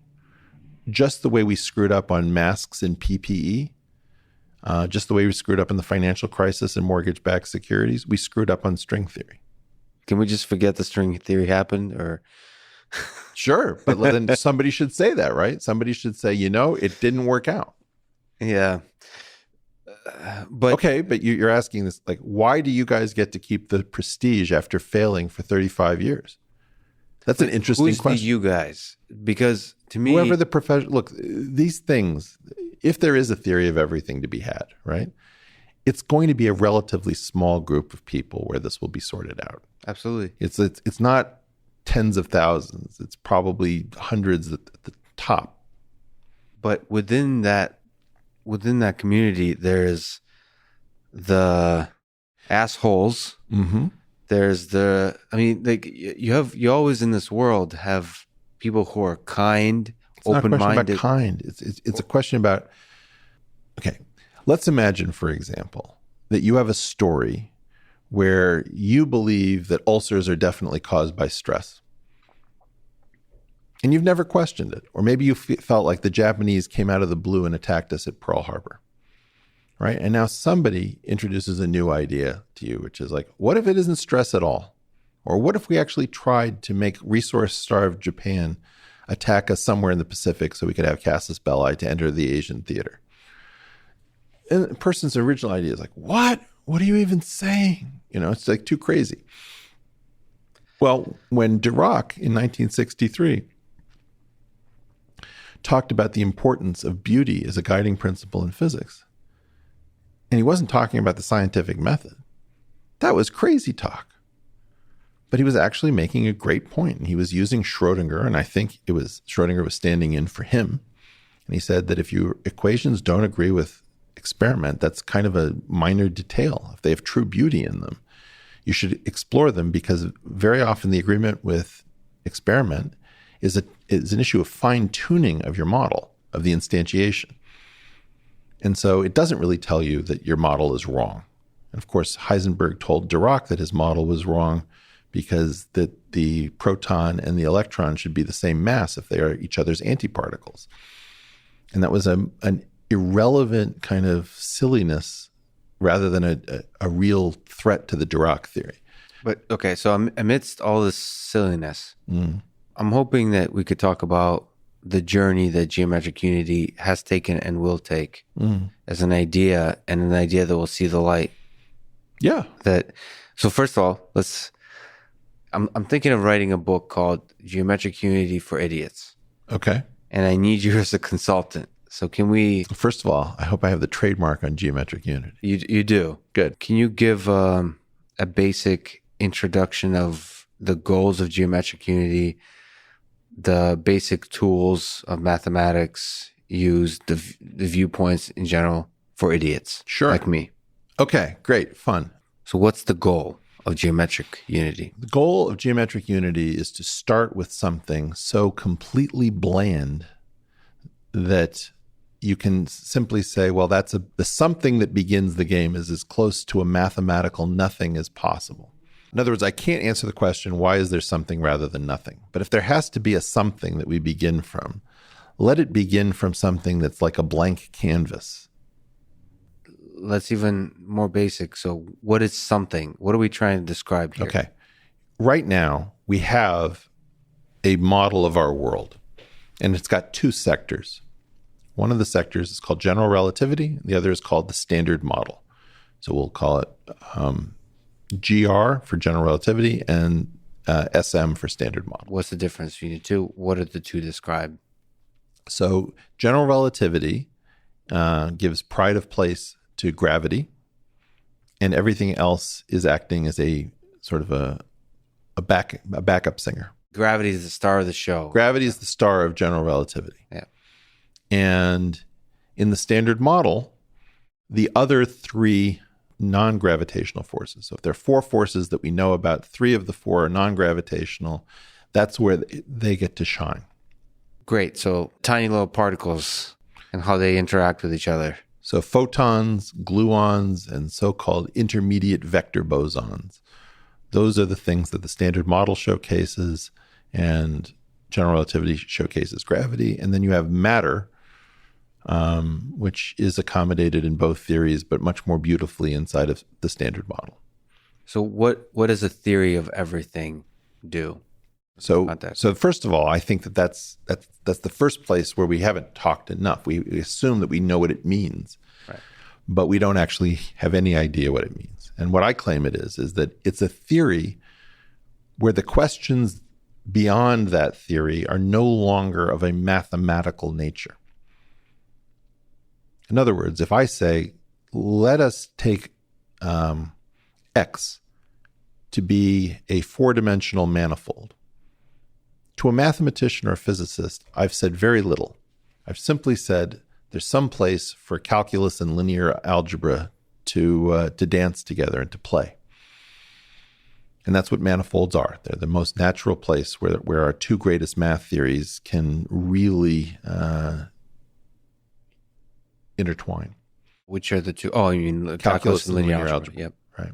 just the way we screwed up on masks and PPE, just the way we screwed up in the financial crisis and mortgage-backed securities, we screwed up on string theory. Can we just forget the string theory happened, or? Sure, but then somebody should say that, right? Somebody should say, it didn't work out. Yeah. But okay, but you're asking this, why do you guys get to keep the prestige after failing for 35 years? That's an interesting question. Who's the you guys? Because to me, whoever the profession, look, these things, if there is a theory of everything to be had, right? It's going to be a relatively small group of people where this will be sorted out. Absolutely. It's not tens of thousands. It's probably hundreds at the top. But within that community, there's the assholes. Mm-hmm. There's you always in this world have people who are kind, open-minded. It's not a question about kind. It's a question about, okay, let's imagine, for example, that you have a story where you believe that ulcers are definitely caused by stress. And you've never questioned it. Or maybe you felt like the Japanese came out of the blue and attacked us at Pearl Harbor. right? And now somebody introduces a new idea to you, which is like, what if it isn't stress at all? Or what if we actually tried to make resource-starved Japan attack us somewhere in the Pacific so we could have casus belli to enter the Asian theater? And the person's original idea is like, what? What are you even saying? It's like too crazy. Well, when Dirac in 1963 talked about the importance of beauty as a guiding principle in physics, and he wasn't talking about the scientific method, that was crazy talk. But he was actually making a great point. And he was using Schrodinger, and I think it was Schrodinger was standing in for him. And he said that if your equations don't agree with experiment, that's kind of a minor detail. If they have true beauty in them, you should explore them, because very often the agreement with experiment is an issue of fine-tuning of your model, of the instantiation. And so it doesn't really tell you that your model is wrong. And of course, Heisenberg told Dirac that his model was wrong because that the proton and the electron should be the same mass if they are each other's antiparticles. And that was an irrelevant kind of silliness rather than a real threat to the Dirac theory. But okay, so amidst all this silliness, I'm hoping that we could talk about the journey that geometric unity has taken and will take as an idea, and an idea that will see the light. Yeah. So first of all, I'm thinking of writing a book called Geometric Unity for Idiots. Okay. And I need you as a consultant. So can we... First of all, I hope I have the trademark on geometric unity. You do? Good. Can you give a basic introduction of the goals of geometric unity, the basic tools of mathematics used, the viewpoints in general for idiots like me? Okay, great, fun. So what's the goal of geometric unity? The goal of geometric unity is to start with something so completely bland that you can simply say, well, the something that begins the game is as close to a mathematical nothing as possible. In other words, I can't answer the question, why is there something rather than nothing? But if there has to be a something that we begin from, let it begin from something that's like a blank canvas. Let's even more basic. So what is something? What are we trying to describe here? Okay. Right now, we have a model of our world, and it's got two sectors. One of the sectors is called general relativity. The other is called the standard model. So we'll call it GR for general relativity and SM for standard model. What's the difference between the two? What are the two described? So general relativity gives pride of place to gravity, and everything else is acting as a sort of a backup singer. Gravity is the star of the show. Gravity is the star of general relativity. Yeah. And in the standard model, the other three non-gravitational forces. So if there are four forces that we know about, three of the four are non-gravitational. That's where they get to shine. Great. So tiny little particles and how they interact with each other. So photons, gluons, and so-called intermediate vector bosons. Those are the things that the standard model showcases, and general relativity showcases gravity. And then you have matter, which is accommodated in both theories, but much more beautifully inside of the standard model. So what does a theory of everything do? So first of all, I think that's the first place where we haven't talked enough. We assume that we know what it means, right, but we don't actually have any idea what it means. And what I claim it is that it's a theory where the questions beyond that theory are no longer of a mathematical nature. In other words, if I say, let us take X to be a four-dimensional manifold, to a mathematician or a physicist, I've said very little. I've simply said there's some place for calculus and linear algebra to dance together and to play. And that's what manifolds are. They're the most natural place where our two greatest math theories can really intertwine. Which are the two? Oh, you mean calculus and linear algebra. Yep. Right.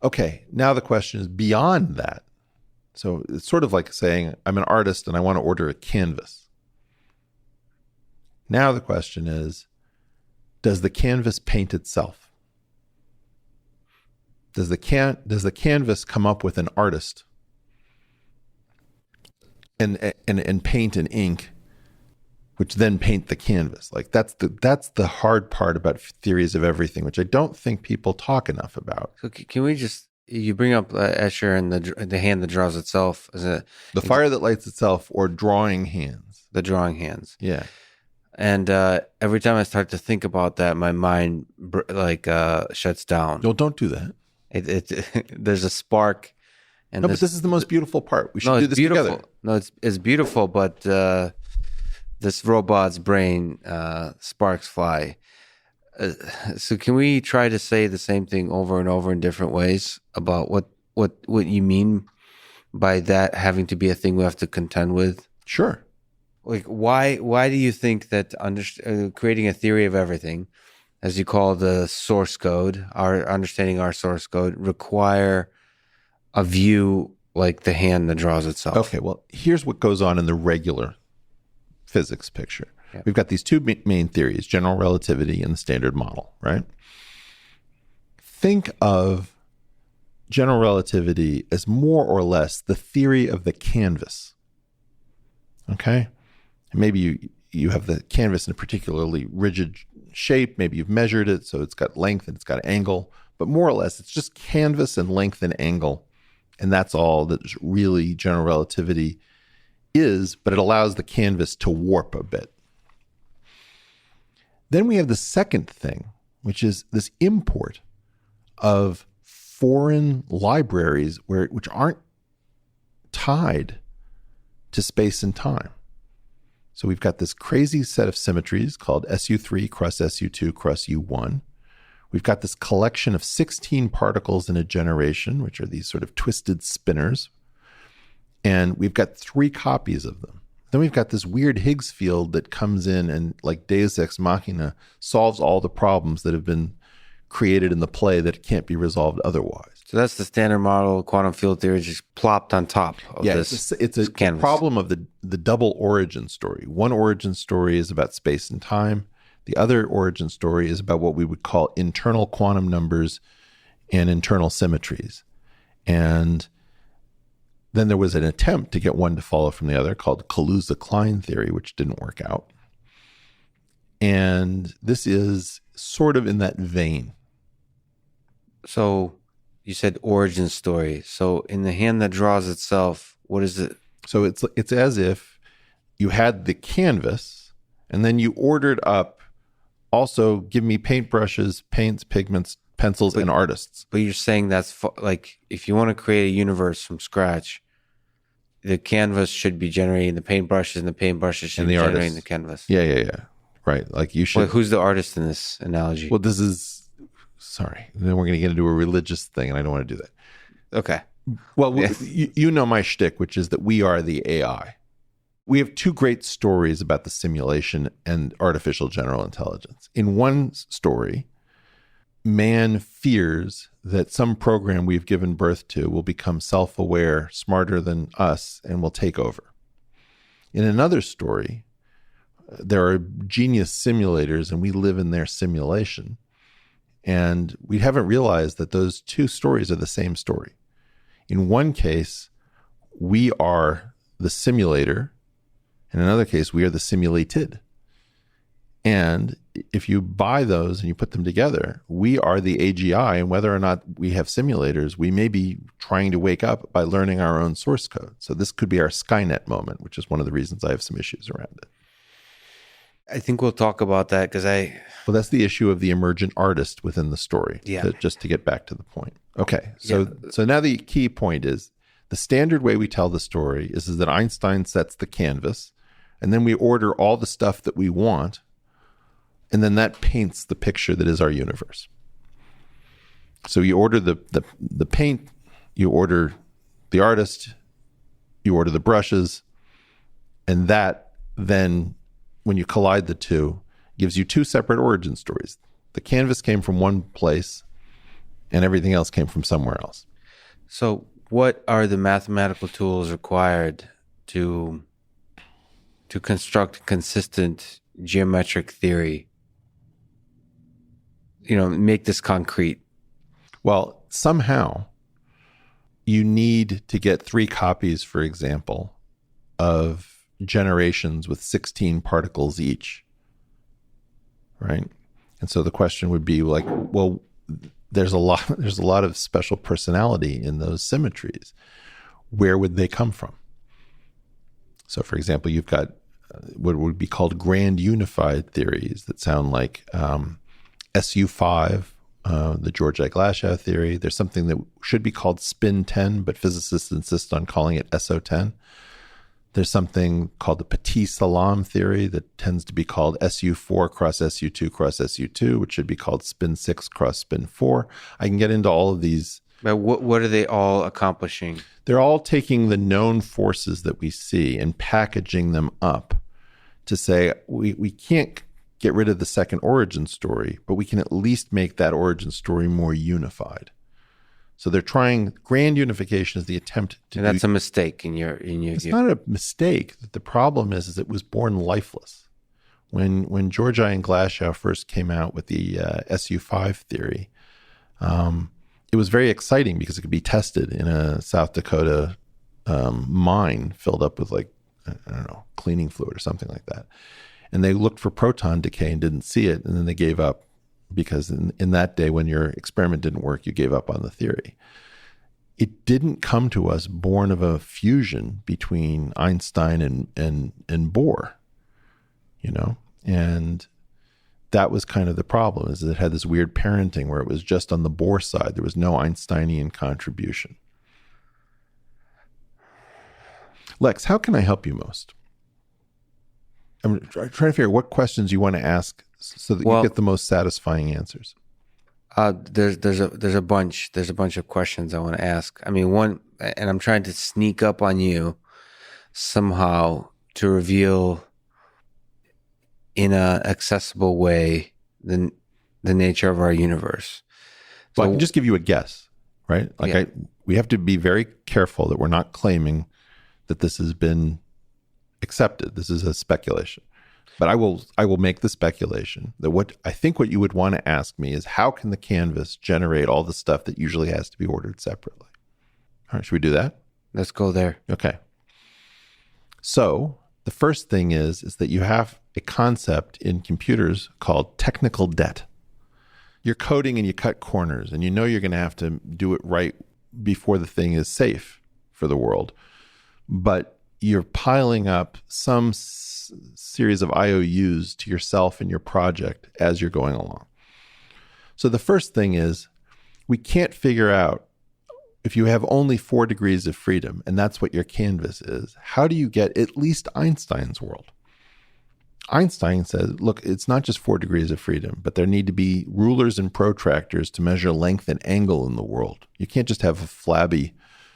Okay, now the question is beyond that. So it's sort of like saying, I'm an artist and I want to order a canvas. Now the question is, does the canvas paint itself? Does the canvas come up with an artist and paint and ink, which then paint the canvas? Like that's the hard part about theories of everything, which I don't think people talk enough about. So can we just, you bring up Escher and the hand that draws itself. The fire that lights itself, or drawing hands. The drawing hands. Yeah. And every time I start to think about that, my mind shuts down. No, don't do that. There's a spark. And but this is the most beautiful part. We should do this beautiful. together. No, it's beautiful, but this robot's brain sparks fly. So can we try to say the same thing over and over in different ways about what you mean by that having to be a thing we have to contend with? Sure. Like why do you think that creating a theory of everything, as you call the source code, understanding our source code, require a view like the hand that draws itself? Okay, well, here's what goes on in the regular physics picture. Yeah. We've got these two main theories, general relativity and the standard model, right? Think of general relativity as more or less the theory of the canvas, okay? Maybe you have the canvas in a particularly rigid shape. Maybe you've measured it, so it's got length and it's got angle. But more or less, it's just canvas and length and angle. And that's all that really general relativity is, but it allows the canvas to warp a bit. Then we have the second thing, which is this import of foreign libraries which aren't tied to space and time. So we've got this crazy set of symmetries called SU3 cross SU2 cross U1. We've got this collection of 16 particles in a generation, which are these sort of twisted spinners. And we've got 3 copies of them. Then we've got this weird Higgs field that comes in and, like Deus Ex Machina, solves all the problems that have been created in the play that can't be resolved otherwise. So that's the standard model. Quantum field theory just plopped on top of this. It's a problem of the double origin story. One origin story is about space and time. The other origin story is about what we would call internal quantum numbers and internal symmetries. And then there was an attempt to get one to follow from the other called Kaluza-Klein theory, which didn't work out. And this is sort of in that vein. So you said origin story. So in the hand that draws itself, what is it? So it's as if you had the canvas and then you ordered up, also give me paintbrushes, paints, pigments, pencils, and artists. But you're saying that's like, if you want to create a universe from scratch, the canvas should be generating the paintbrushes and the paintbrushes should be generating the canvas. Yeah. Right. Like you should. Well, who's the artist in this analogy? Well, this is, sorry. Then we're going to get into a religious thing and I don't want to do that. Okay. Well, you know my shtick, which is that we are the AI. We have 2 great stories about the simulation and artificial general intelligence. In one story, man fears that some program we've given birth to will become self-aware, smarter than us, and will take over. In another story, there are genius simulators and we live in their simulation. And we haven't realized that those 2 stories are the same story. In one case, we are the simulator. In another case, we are the simulated. And if you buy those and you put them together, we are the AGI. And whether or not we have simulators, we may be trying to wake up by learning our own source code. So this could be our Skynet moment, which is one of the reasons I have some issues around it. I think we'll talk about that because Well, that's the issue of the emergent artist within the story. Yeah. Just to get back to the point. Okay. So now the key point is the standard way we tell the story is that Einstein sets the canvas and then we order all the stuff that we want. And then that paints the picture that is our universe. So you order the paint, you order the artist, you order the brushes, and that then, when you collide the 2, gives you 2 separate origin stories. The canvas came from one place, and everything else came from somewhere else. So what are the mathematical tools required to construct consistent geometric theory make this concrete? Well, somehow you need to get 3 copies, for example, of generations with 16 particles each, right? And so the question would be like, well, there's a lot of special personality in those symmetries. Where would they come from? So, for example, you've got what would be called grand unified theories that sound like SU5, the George I. Glashow theory. There's something that should be called spin 10, but physicists insist on calling it SO10. There's something called the Petit Salam theory that tends to be called SU4 cross SU2 cross SU2, which should be called spin 6 cross spin 4. I can get into all of these. But what are they all accomplishing? They're all taking the known forces that we see and packaging them up to say we can't get rid of the second origin story, but we can at least make that origin story more unified. So they're trying, grand unification is the attempt to and that's a mistake in your It's not a mistake. The problem is it was born lifeless. When George I. and Glashow first came out with the SU5 theory, it was very exciting because it could be tested in a South Dakota mine filled up with cleaning fluid or something like that. And they looked for proton decay and didn't see it. And then they gave up because in that day, when your experiment didn't work, you gave up on the theory. It didn't come to us born of a fusion between Einstein and Bohr, and that was kind of the problem, is that it had this weird parenting where it was just on the Bohr side. There was no Einsteinian contribution. Lex, how can I help you most? I'm trying to figure out what questions you want to ask so that you get the most satisfying answers. There's a bunch of questions I want to ask. I mean, one, and I'm trying to sneak up on you somehow to reveal in a accessible way the nature of our universe. Well, I can just give you a guess, right? We have to be very careful that we're not claiming that this has been accepted. This is a speculation. But I will make the speculation that what you would want to ask me is, how can the canvas generate all the stuff that usually has to be ordered separately? All right, should we do that? Let's go there. Okay. So the first thing is that you have a concept in computers called technical debt. You're coding and you cut corners, and you're going to have to do it right before the thing is safe for the world. But you're piling up some series of IOUs to yourself and your project as you're going along. So the first thing is, we can't figure out, if you have only 4 degrees of freedom, and that's what your canvas is, how do you get at least Einstein's world? Einstein says, look, it's not just 4 degrees of freedom, but there need to be rulers and protractors to measure length and angle in the world. You can't just have a flabby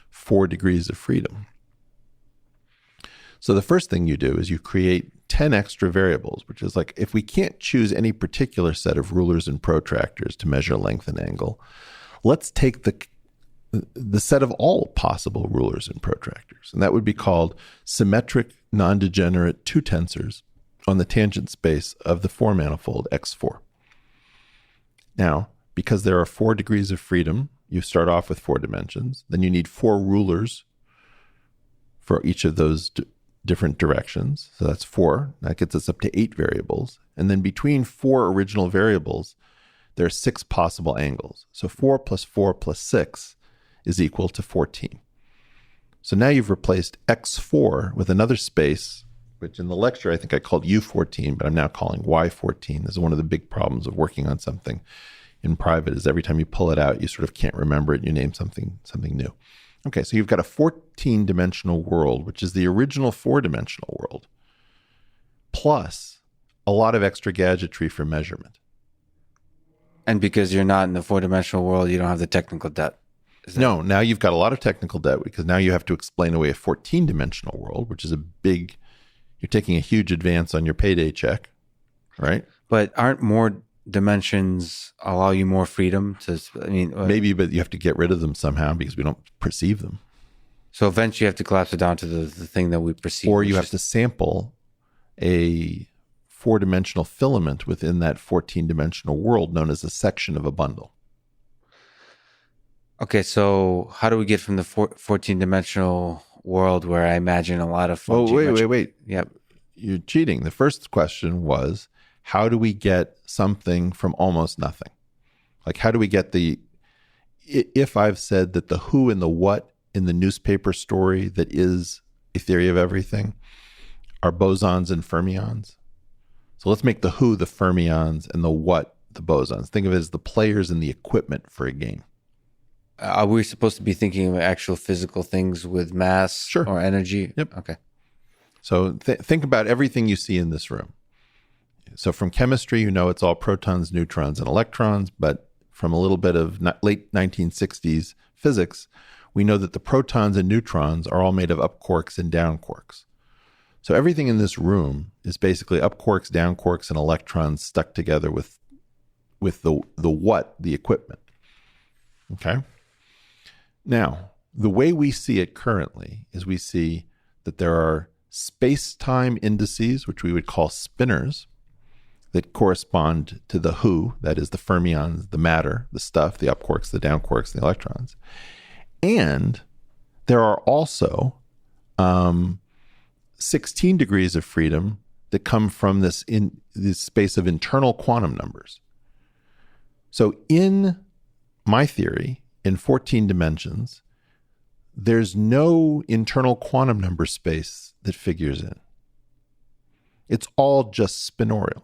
4 degrees of freedom. So the first thing you do is you create 10 extra variables, which is like, if we can't choose any particular set of rulers and protractors to measure length and angle, let's take the set of all possible rulers and protractors. And that would be called symmetric non-degenerate 2 tensors on the tangent space of the 4 manifold X4. Now, because there are 4 degrees of freedom, you start off with 4 dimensions. Then you need 4 rulers for each of those different directions. So that's 4. That gets us up to 8 variables. And then between 4 original variables, there are 6 possible angles. So 4 plus 4 plus 6 is equal to 14. So now you've replaced X4 with another space, which in the lecture I think I called U14, but I'm now calling Y14. This is one of the big problems of working on something in private, is every time you pull it out, you sort of can't remember it. You name something new. Okay, so you've got a 14-dimensional world, which is the original 4-dimensional world, plus a lot of extra gadgetry for measurement. And because you're not in the 4-dimensional world, you don't have the technical debt. No, now you've got a lot of technical debt, because now you have to explain away a 14-dimensional world, which is you're taking a huge advance on your payday check, right? But aren't more dimensions allow you more freedom to, maybe, but you have to get rid of them somehow because we don't perceive them. So eventually you have to collapse it down to the thing that we perceive. Or you have to sample a four-dimensional filament within that 14-dimensional world known as a section of a bundle. Okay, so how do we get from the 14-dimensional world where I imagine a lot of... Well, wait. Yep. You're cheating. The first question was, how do we get something from almost nothing? Like, how do we get if I've said that the who and the what in the newspaper story that is a theory of everything are bosons and fermions. So let's make the who the fermions and the what the bosons. Think of it as the players and the equipment for a game. Are we supposed to be thinking of actual physical things with mass or energy? Yep. Okay. So think about everything you see in this room. So from chemistry, it's all protons, neutrons, and electrons. But from a little bit of late 1960s physics, we know that the protons and neutrons are all made of up quarks and down quarks. So everything in this room is basically up quarks, down quarks, and electrons stuck together with the equipment. Okay? Now, the way we see it currently is we see that there are space-time indices, which we would call spinors, that correspond to the who, that is the fermions, the matter, the stuff, the up quarks, the down quarks, the electrons. And there are also 16 degrees of freedom that come from this space of internal quantum numbers. So in my theory, in 14 dimensions, there's no internal quantum number space that figures in. It's all just spinorial.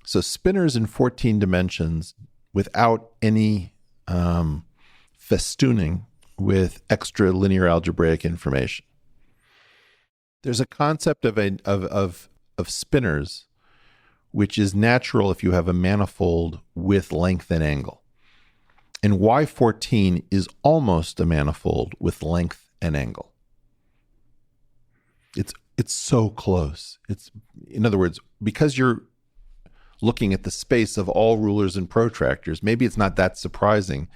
So spinors in 14 dimensions without any festooning with extra linear algebraic information. There's a concept of spinors which is natural if you have a manifold with length and angle. And Y14 is almost a manifold with length and angle. It's so close. In other words, because you're looking at the space of all rulers and protractors, maybe it's not that surprising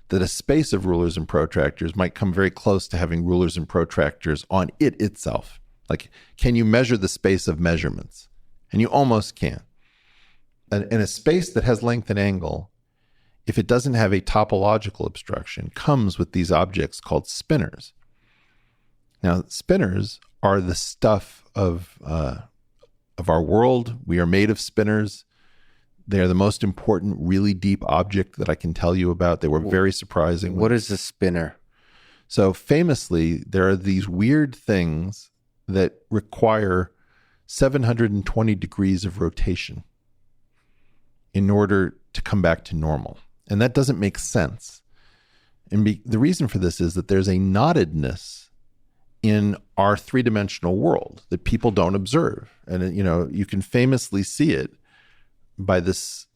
that a space of rulers and protractors might come very close to having rulers and protractors on it itself. Like, can you measure the space of measurements? And you almost can. And a space that has length and angle, if it doesn't have a topological obstruction, comes with these objects called spinors. Now, spinors are the stuff of our world. We are made of spinors. They are the most important, really deep object that I can tell you about. They were very surprising. What is a spinor? So famously, there are these weird things that require 720 degrees of rotation in order to come back to normal. And that doesn't make sense. And the reason for this is that there's a knottedness in our three-dimensional world that people don't observe. And, you can famously see it by this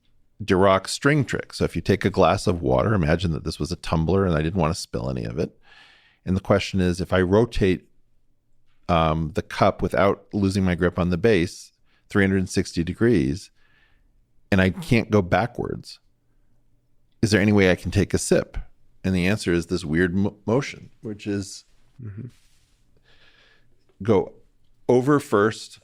Dirac string trick. So if you take a glass of water, imagine that this was a tumbler and I didn't want to spill any of it. And the question is, if I rotate the cup without losing my grip on the base 360 degrees and I can't go backwards, is there any way I can take a sip? And the answer is this weird motion, which is go over first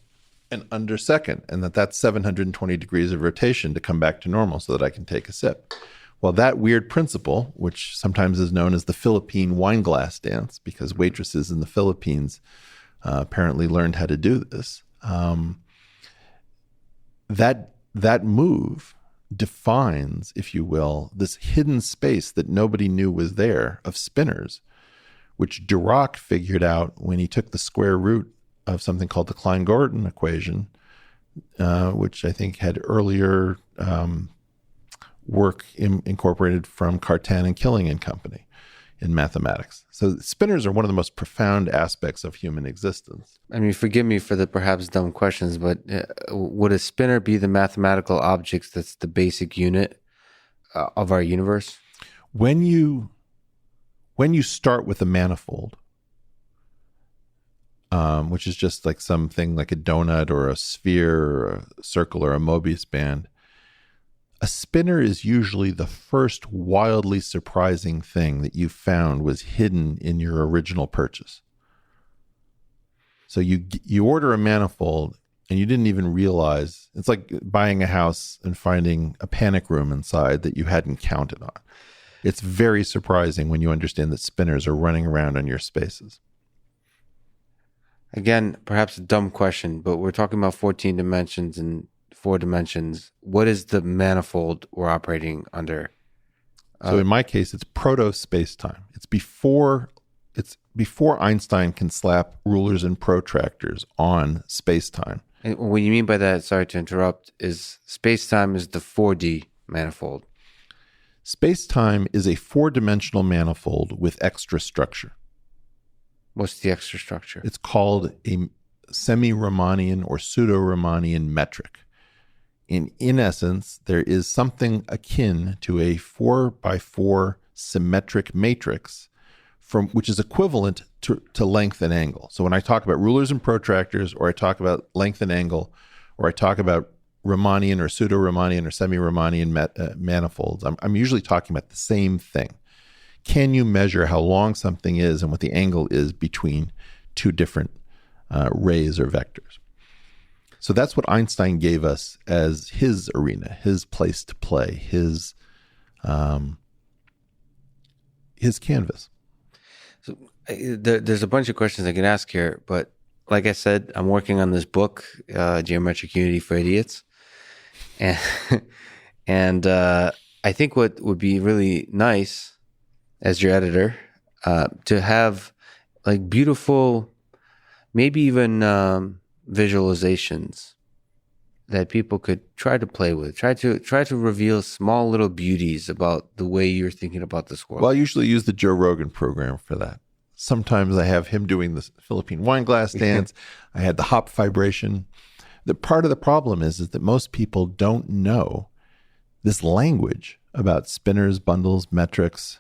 and under second, and that's 720 degrees of rotation to come back to normal so that I can take a sip. Well, that weird principle, which sometimes is known as the Philippine wine glass dance, because waitresses in the Philippines apparently learned how to do this, that move defines, if you will, this hidden space that nobody knew was there of spinors, which Dirac figured out when he took the square root of something called the Klein-Gordon equation, which I think had earlier work incorporated from Cartan and Killing and Company in mathematics. So spinors are one of the most profound aspects of human existence. I mean, forgive me for the perhaps dumb questions, but would a spinor be the mathematical object that's the basic unit of our universe? When you start with a manifold, which is just like something like a donut or a sphere or a circle or a Mobius band, a spinor is usually the first wildly surprising thing that you found was hidden in your original purchase. So you order a manifold and you didn't even realize. It's like buying a house and finding a panic room inside that you hadn't counted on. It's very surprising when you understand that spinors are running around on your spaces. Again, perhaps a dumb question, but we're talking about 14 dimensions and 4 dimensions. What is the manifold we're operating under? So in my case, it's proto-space-time. It's before Einstein can slap rulers and protractors on space-time. And what you mean by that, sorry to interrupt, is space-time is the 4D manifold. Space-time is a 4-dimensional manifold with extra structure. What's the extra structure? It's called a semi-Riemannian or pseudo-Riemannian metric. In essence, there is something akin to a 4x4 symmetric matrix which is equivalent to length and angle. So when I talk about rulers and protractors, or I talk about length and angle, or I talk about Riemannian or pseudo-Riemannian or semi-Riemannian manifolds, I'm usually talking about the same thing. Can you measure how long something is and what the angle is between two different rays or vectors? So that's what Einstein gave us as his arena, his place to play, his canvas. So there's a bunch of questions I can ask here, but like I said, I'm working on this book, Geometric Unity for Idiots, and I think what would be really nice as your editor to have like beautiful, maybe even visualizations that people could try to play with, try to reveal small little beauties about the way you're thinking about this world. Well, I usually use the Joe Rogan program for that. Sometimes I have him doing the Philippine wine glass dance. I had the hop vibration. The part of the problem is that most people don't know this language about spinors, bundles, metrics,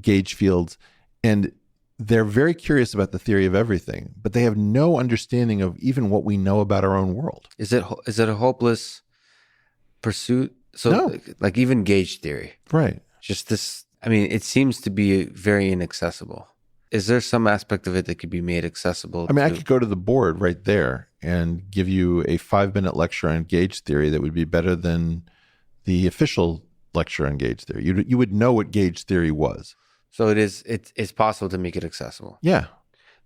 gauge fields, and they're very curious about the theory of everything, but they have no understanding of even what we know about our own world. Is it a hopeless pursuit? So, no. Like even gauge theory, right? Just this. I mean, it seems to be very inaccessible. Is there some aspect of it that could be made accessible? I mean, I could go to the board right there and give you a 5-minute lecture on gauge theory that would be better than the official lecture on gauge theory. You would know what gauge theory was. So it's possible to make it accessible. Yeah.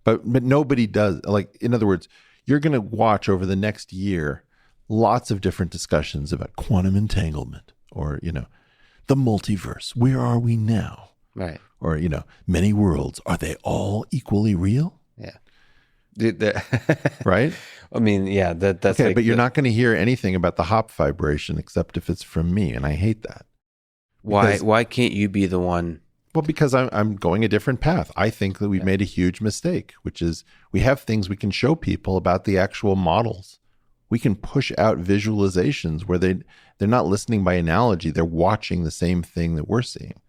But nobody does. Like, in other words, you're going to watch over the next year lots of different discussions about quantum entanglement or, the multiverse. Where are we now? Right. Or, many worlds. Are they all equally real? Yeah. Right? I mean, yeah, that's okay, like but you're not going to hear anything about the hop vibration except if it's from me, and I hate that. Why can't you be the one? Well, because I'm going a different path. I think that we've made a huge mistake, which is we have things we can show people about the actual models. We can push out visualizations where they're not listening by analogy. They're watching the same thing that we're seeing.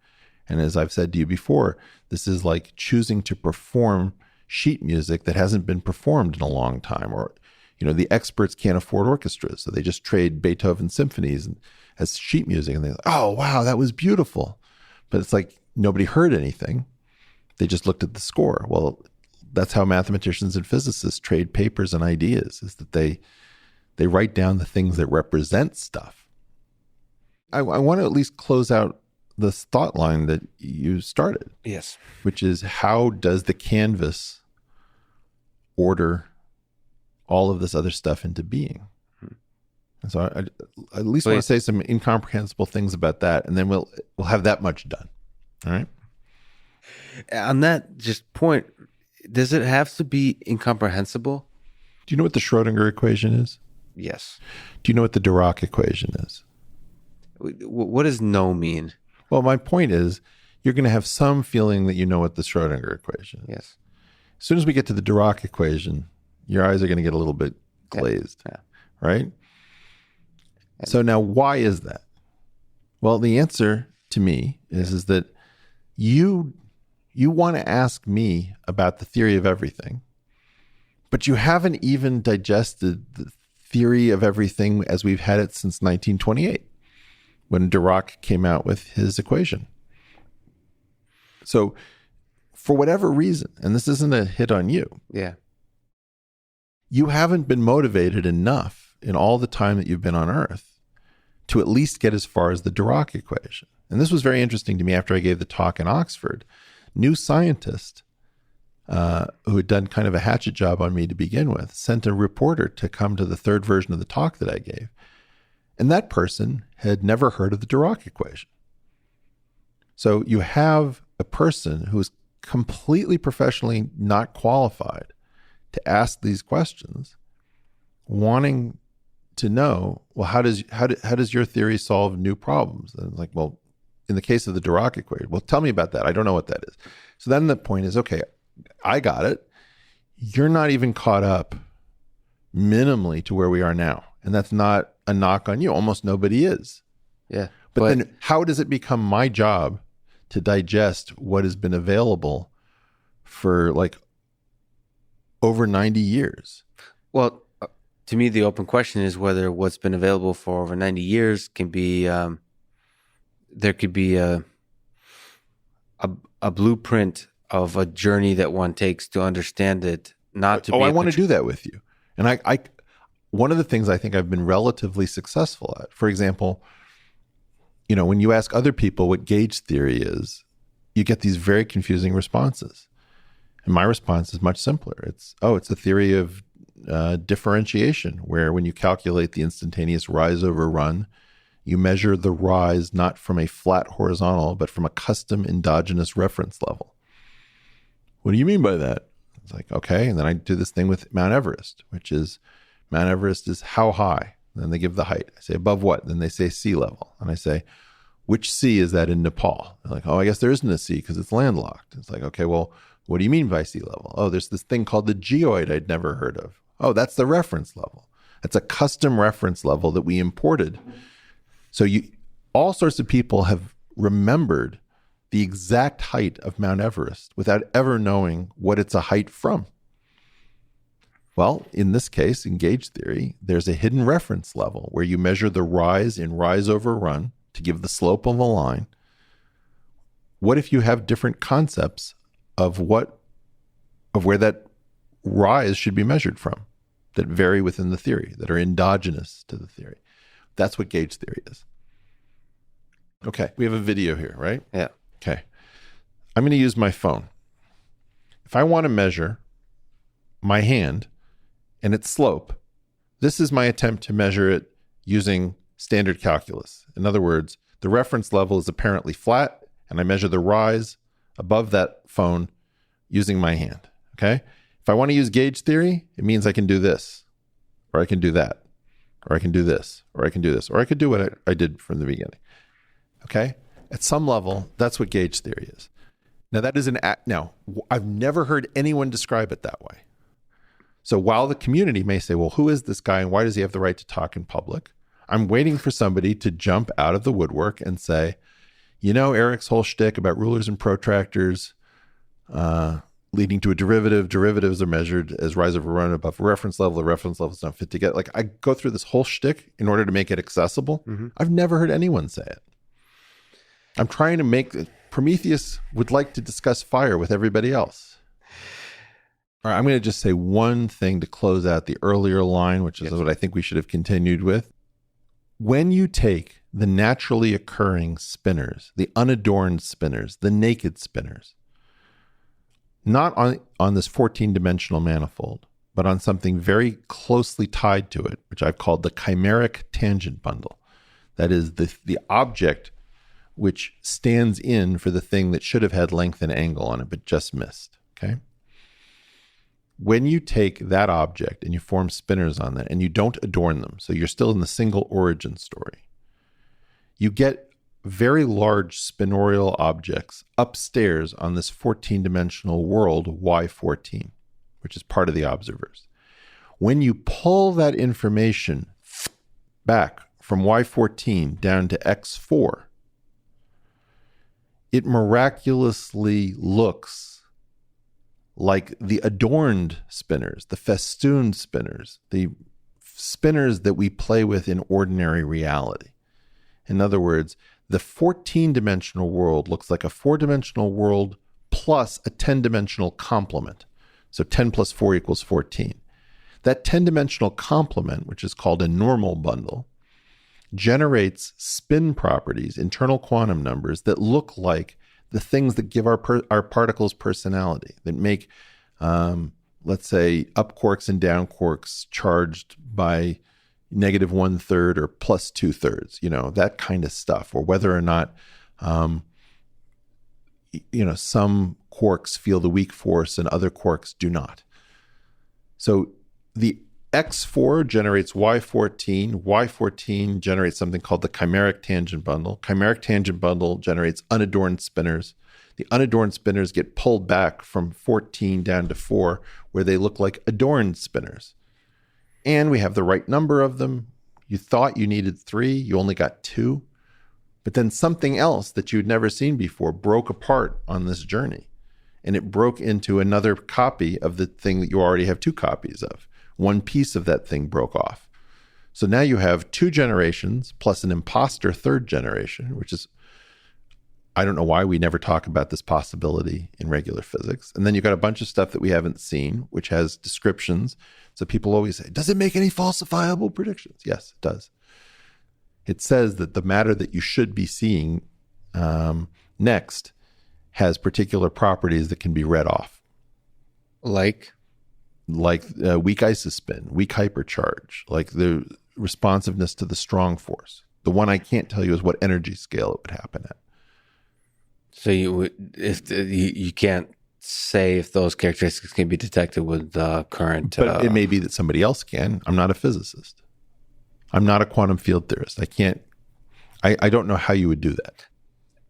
And as I've said to you before, this is like choosing to perform sheet music that hasn't been performed in a long time. Or, the experts can't afford orchestras, so they just trade Beethoven symphonies as sheet music. And they're like, oh, wow, that was beautiful. But it's like, nobody heard anything. They just looked at the score. Well, that's how mathematicians and physicists trade papers and ideas, is that they write down the things that represent stuff. I want to at least close out this thought line that you started. Yes. Which is, how does the canvas order all of this other stuff into being? And so I at least want to say some incomprehensible things about that, and then we'll have that much done. All right. On that just point, does it have to be incomprehensible? Do you know what the Schrodinger equation is? Yes. Do you know what the Dirac equation is? What does no mean? Well, my point is, you're going to have some feeling that you know what the Schrodinger equation is. Yes. As soon as we get to the Dirac equation, your eyes are going to get a little bit glazed, right? So now, why is that? Well, the answer to me is that you want to ask me about the theory of everything, but you haven't even digested the theory of everything as we've had it since 1928, when Dirac came out with his equation. So for whatever reason, and this isn't a hit on you, yeah, you haven't been motivated enough in all the time that you've been on Earth to at least get as far as the Dirac equation. And this was very interesting to me after I gave the talk in Oxford. New scientist who had done kind of a hatchet job on me to begin with sent a reporter to come to the third version of the talk that I gave. And that person had never heard of the Dirac equation. So you have a person who is completely professionally not qualified to ask these questions, wanting to know, well, how does your theory solve new problems? And it's like, well, in the case of the Dirac equation, well, tell me about that. I don't know what that is. So then the point is, okay, I got it. You're not even caught up minimally to where we are now. And that's not a knock on you. Almost nobody is. Yeah. But then how does it become my job to digest what has been available for like over 90 years? Well, to me, the open question is whether what's been available for over 90 years can be, there could be a blueprint of a journey that one takes to understand it, not to be. I want to do that with you. And I one of the things I think I've been relatively successful at, for example, when you ask other people what gauge theory is, you get these very confusing responses. And my response is much simpler. It's a theory of differentiation, where when you calculate the instantaneous rise over run, you measure the rise not from a flat horizontal, but from a custom endogenous reference level. What do you mean by that? It's like, okay. And then I do this thing with Mount Everest, which is Mount Everest is how high? And then they give the height. I say, above what? Then they say sea level. And I say, which sea is that in Nepal? They're like, oh, I guess there isn't a sea because it's landlocked. It's like, okay, well, what do you mean by sea level? Oh, there's this thing called the geoid I'd never heard of. Oh, that's the reference level. That's a custom reference level that we imported. So all sorts of people have remembered the exact height of Mount Everest without ever knowing what it's a height from. Well, in this case, in gauge theory, there's a hidden reference level where you measure the rise in rise over run to give the slope of a line. What if you have different concepts of where that rise should be measured from that vary within the theory, that are endogenous to the theory? That's what gauge theory is. Okay, we have a video here, right? Yeah. Okay. I'm going to use my phone. If I want to measure my hand and its slope, this is my attempt to measure it using standard calculus. In other words, the reference level is apparently flat, and I measure the rise above that phone using my hand. Okay? If I want to use gauge theory, it means I can do this, or I can do that, or I can do this, or I can do this, or I could do what I did from the beginning. Okay? At some level, that's what gauge theory is. Now, that is now, I've never heard anyone describe it that way. So while the community may say, well, who is this guy and why does he have the right to talk in public? I'm waiting for somebody to jump out of the woodwork and say, Eric's whole shtick about rulers and protractors leading to a derivative. Derivatives are measured as rise over run above a reference level. The reference level is not fit together. Like, I go through this whole shtick in order to make it accessible. Mm-hmm. I've never heard anyone say it. I'm trying to make Prometheus would like to discuss fire with everybody else. All right, I'm going to just say one thing to close out the earlier line, which is what I think we should have continued with. When you take the naturally occurring spinners, the unadorned spinners, the naked spinners, not on this 14-dimensional manifold, but on something very closely tied to it, which I've called the chimeric tangent bundle. That is the object which stands in for the thing that should have had length and angle on it, but just missed, okay? When you take that object and you form spinners on that and you don't adorn them, so you're still in the single origin story, you get very large spinorial objects upstairs on this 14-dimensional world Y14, which is part of the observers. When you pull that information back from Y14 down to X4, it miraculously looks like the adorned spinners, the festooned spinners, the spinners that we play with in ordinary reality. In other words, the 14-dimensional world looks like a 4-dimensional world plus a 10-dimensional complement. So 10 plus 4 equals 14. That 10-dimensional complement, which is called a normal bundle, generates spin properties, internal quantum numbers that look like the things that give our particles personality, that make, let's say, up quarks and down quarks charged by negative 1/3 or plus 2/3, that kind of stuff, or whether or not, some quarks feel the weak force and other quarks do not. So the X4 generates Y14. Y14 generates something called the chimeric tangent bundle. Chimeric tangent bundle generates unadorned spinners. The unadorned spinners get pulled back from 14 down to 4, where they look like adorned spinners. And we have the right number of them. You thought you needed 3, you only got 2. But then something else that you'd never seen before broke apart on this journey. And it broke into another copy of the thing that you already have 2 copies of. One piece of that thing broke off. So now you have 2 generations plus an imposter 3rd generation, which is, I don't know why we never talk about this possibility in regular physics. And then you've got a bunch of stuff that we haven't seen, which has descriptions. So people always say, does it make any falsifiable predictions? Yes, it does. It says that the matter that you should be seeing next has particular properties that can be read off. Like weak isospin, weak hypercharge, like the responsiveness to the strong force. The one I can't tell you is what energy scale it would happen at. So you can't say if those characteristics can be detected with the current. But it may be that somebody else can. I'm not a physicist. I'm not a quantum field theorist. I don't know how you would do that.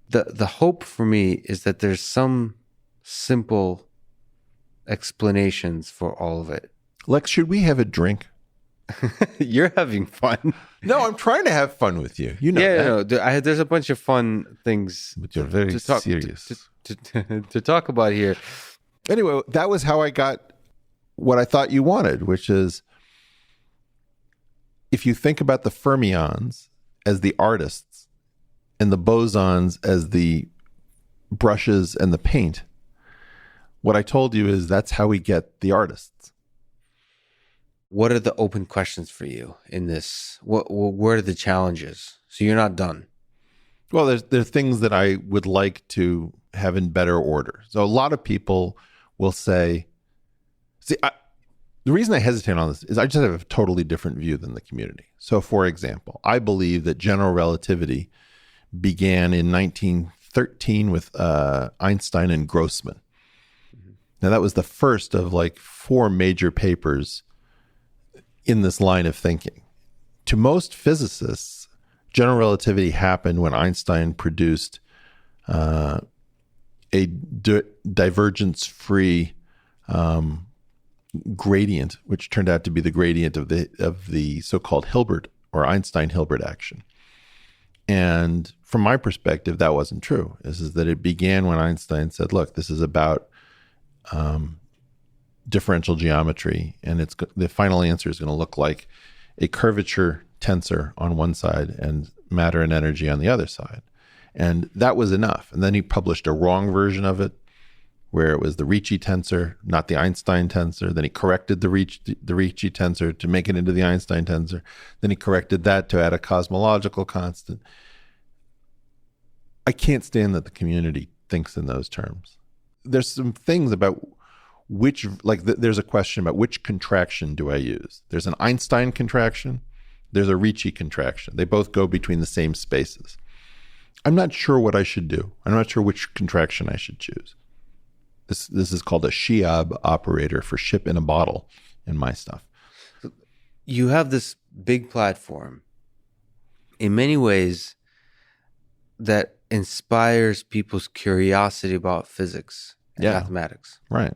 The hope for me is that there's some simple explanations for all of it. Lex, should we have a drink? You're having fun. No, I'm trying to have fun with you. You know that. No, there's a bunch of fun things. But you're very serious. To talk about here. Anyway, that was how I got what I thought you wanted, which is, if you think about the fermions as the artists and the bosons as the brushes and the paint, what I told you is that's how we get the artists. What are the open questions for you in this? What are the challenges? So you're not done. Well, there are things that I would like to have in better order. So a lot of people will say, the reason I hesitate on this is I just have a totally different view than the community. So, for example, I believe that general relativity began in 1913 with Einstein and Grossman. Mm-hmm. Now, that was the first of 4 major papers in this line of thinking. To most physicists, general relativity happened when Einstein produced a divergence-free gradient, which turned out to be the gradient of the so-called Hilbert or Einstein-Hilbert action. And from my perspective, that wasn't true. This is that it began when Einstein said, look, this is about differential geometry, and the final answer is going to look like a curvature tensor on one side and matter and energy on the other side. And that was enough. And then he published a wrong version of it, where it was the Ricci tensor, not the Einstein tensor. Then he corrected the Ricci tensor to make it into the Einstein tensor. Then he corrected that to add a cosmological constant. I can't stand that the community thinks in those terms. There's some things about there's a question about which contraction do I use? There's an Einstein contraction. There's a Ricci contraction. They both go between the same spaces. I'm not sure what I should do. I'm not sure which contraction I should choose. This is called a Sheab operator for ship in a bottle in my stuff. You have this big platform in many ways that inspires people's curiosity about physics and mathematics. Right.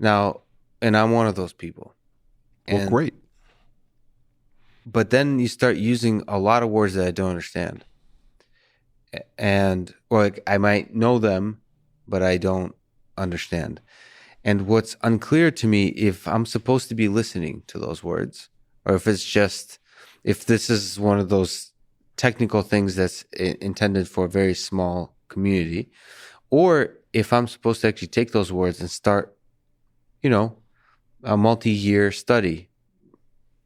Now, and I'm one of those people. Well, great. But then you start using a lot of words that I don't understand. And I might know them, but I don't understand. And what's unclear to me, if I'm supposed to be listening to those words, or if this is one of those technical things that's intended for a very small community, or if I'm supposed to actually take those words and start, a multi-year study,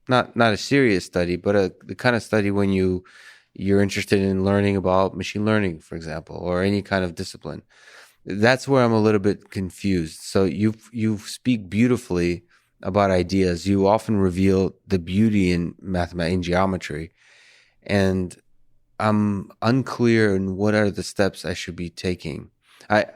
not a serious study, but the kind of study when you're interested in learning about machine learning, for example, or any kind of discipline. That's where I'm a little bit confused. So you speak beautifully about ideas. You often reveal the beauty in mathematics, in geometry, and I'm unclear in what are the steps I should be taking. I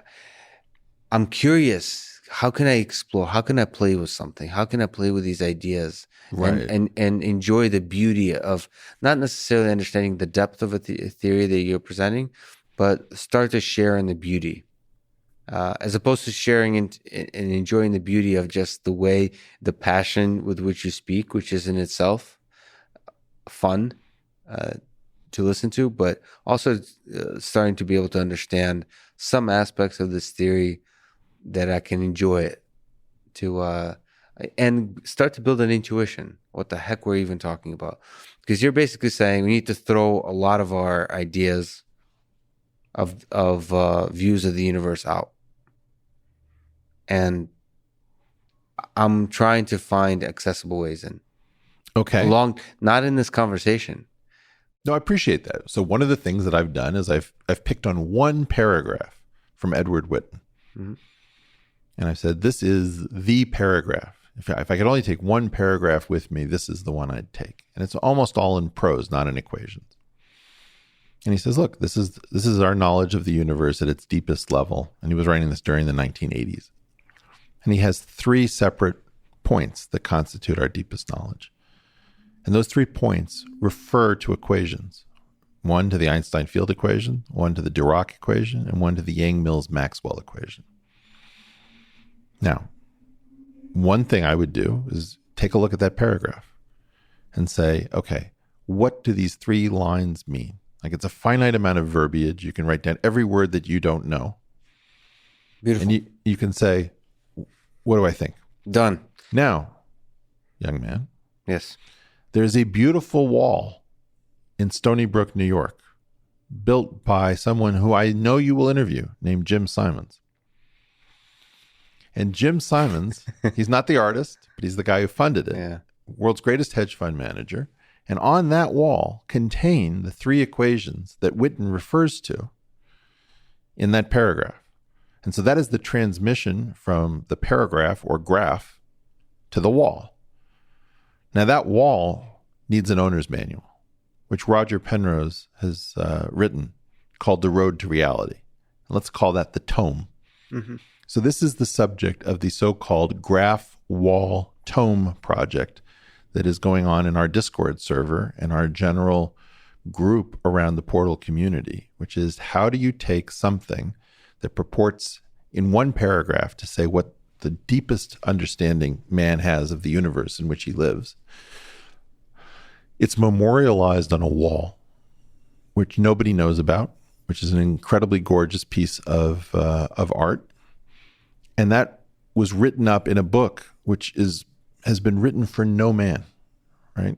I'm curious. How can I explore? How can I play with something? How can I play with these ideas Right. and enjoy the beauty of not necessarily understanding the depth of a theory that you're presenting, but start to share in the beauty, as opposed to sharing and enjoying the beauty of just the way, the passion with which you speak, which is in itself fun uh, to listen to, but also starting to be able to understand some aspects of this theory that I can enjoy it to and start to build an intuition. What the heck we're even talking about? Because you're basically saying we need to throw a lot of our ideas of views of the universe out, and I'm trying to find accessible ways in Okay. along, not in this conversation. No, I appreciate that. So one of the things that I've done is I've picked on one paragraph from Edward Whitten, Mm-hmm. and I've said this is the paragraph. If I could only take one paragraph with me, this is the one I'd take. And it's almost all in prose, not in equations. And he says, look, this is our knowledge of the universe at its deepest level. And he was writing this during the 1980s. And he has three separate points that constitute our deepest knowledge. And those 3 points refer to equations. One to the Einstein field equation, one to the Dirac equation, and one to the Yang-Mills-Maxwell equation. Now, one thing I would do is take a look at that paragraph and say, okay, what do these 3 lines mean? Like, it's a finite amount of verbiage. You can write down every word that you don't know. Beautiful. And you can say, what do I think? Done. Now, young man, Yes. there's a beautiful wall in Stony Brook, New York, built by someone who I know you will interview, named Jim Simons. And Jim Simons, he's not the artist, but he's the guy who funded it. Yeah. World's greatest hedge fund manager. And on that wall contain the 3 equations that Whitten refers to in that paragraph. And so that is the transmission from the paragraph or graph to the wall. Now that wall needs an owner's manual, which Roger Penrose has written, called The Road to Reality. Let's call that the tome. Mm-hmm. So this is the subject of the so-called Graph Wall Tome project that is going on in our Discord server and our general group around the Portal community, which is, how do you take something that purports in one paragraph to say what the deepest understanding man has of the universe in which he lives? It's memorialized on a wall, which nobody knows about, which is an incredibly gorgeous piece of art. And that was written up in a book which has been written for no man, right?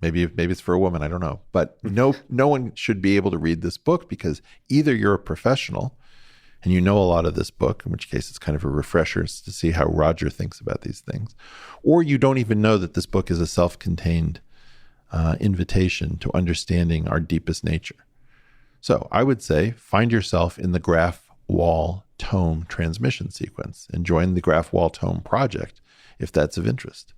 Maybe it's for a woman, I don't know. But no one should be able to read this book, because either you're a professional and you know a lot of this book, in which case it's kind of a refresher to see how Roger thinks about these things, or you don't even know that this book is a self-contained invitation to understanding our deepest nature. So I would say find yourself in the Graph Wall Tome transmission sequence and join the Graph Wall Tome project if that's of interest.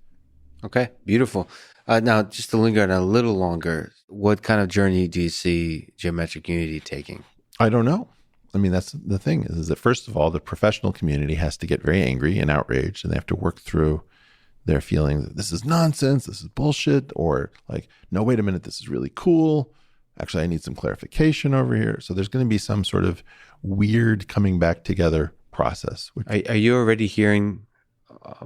Okay, beautiful. Now, just to linger on a little longer, what kind of journey do you see geometric unity taking? I don't know. I mean, that's the thing is that, first of all, the professional community has to get very angry and outraged, and they have to work through their feelings that this is nonsense, this is bullshit, or like, no, wait a minute, this is really cool. Actually, I need some clarification over here. So there's going to be some sort of weird coming back together process. Are you already hearing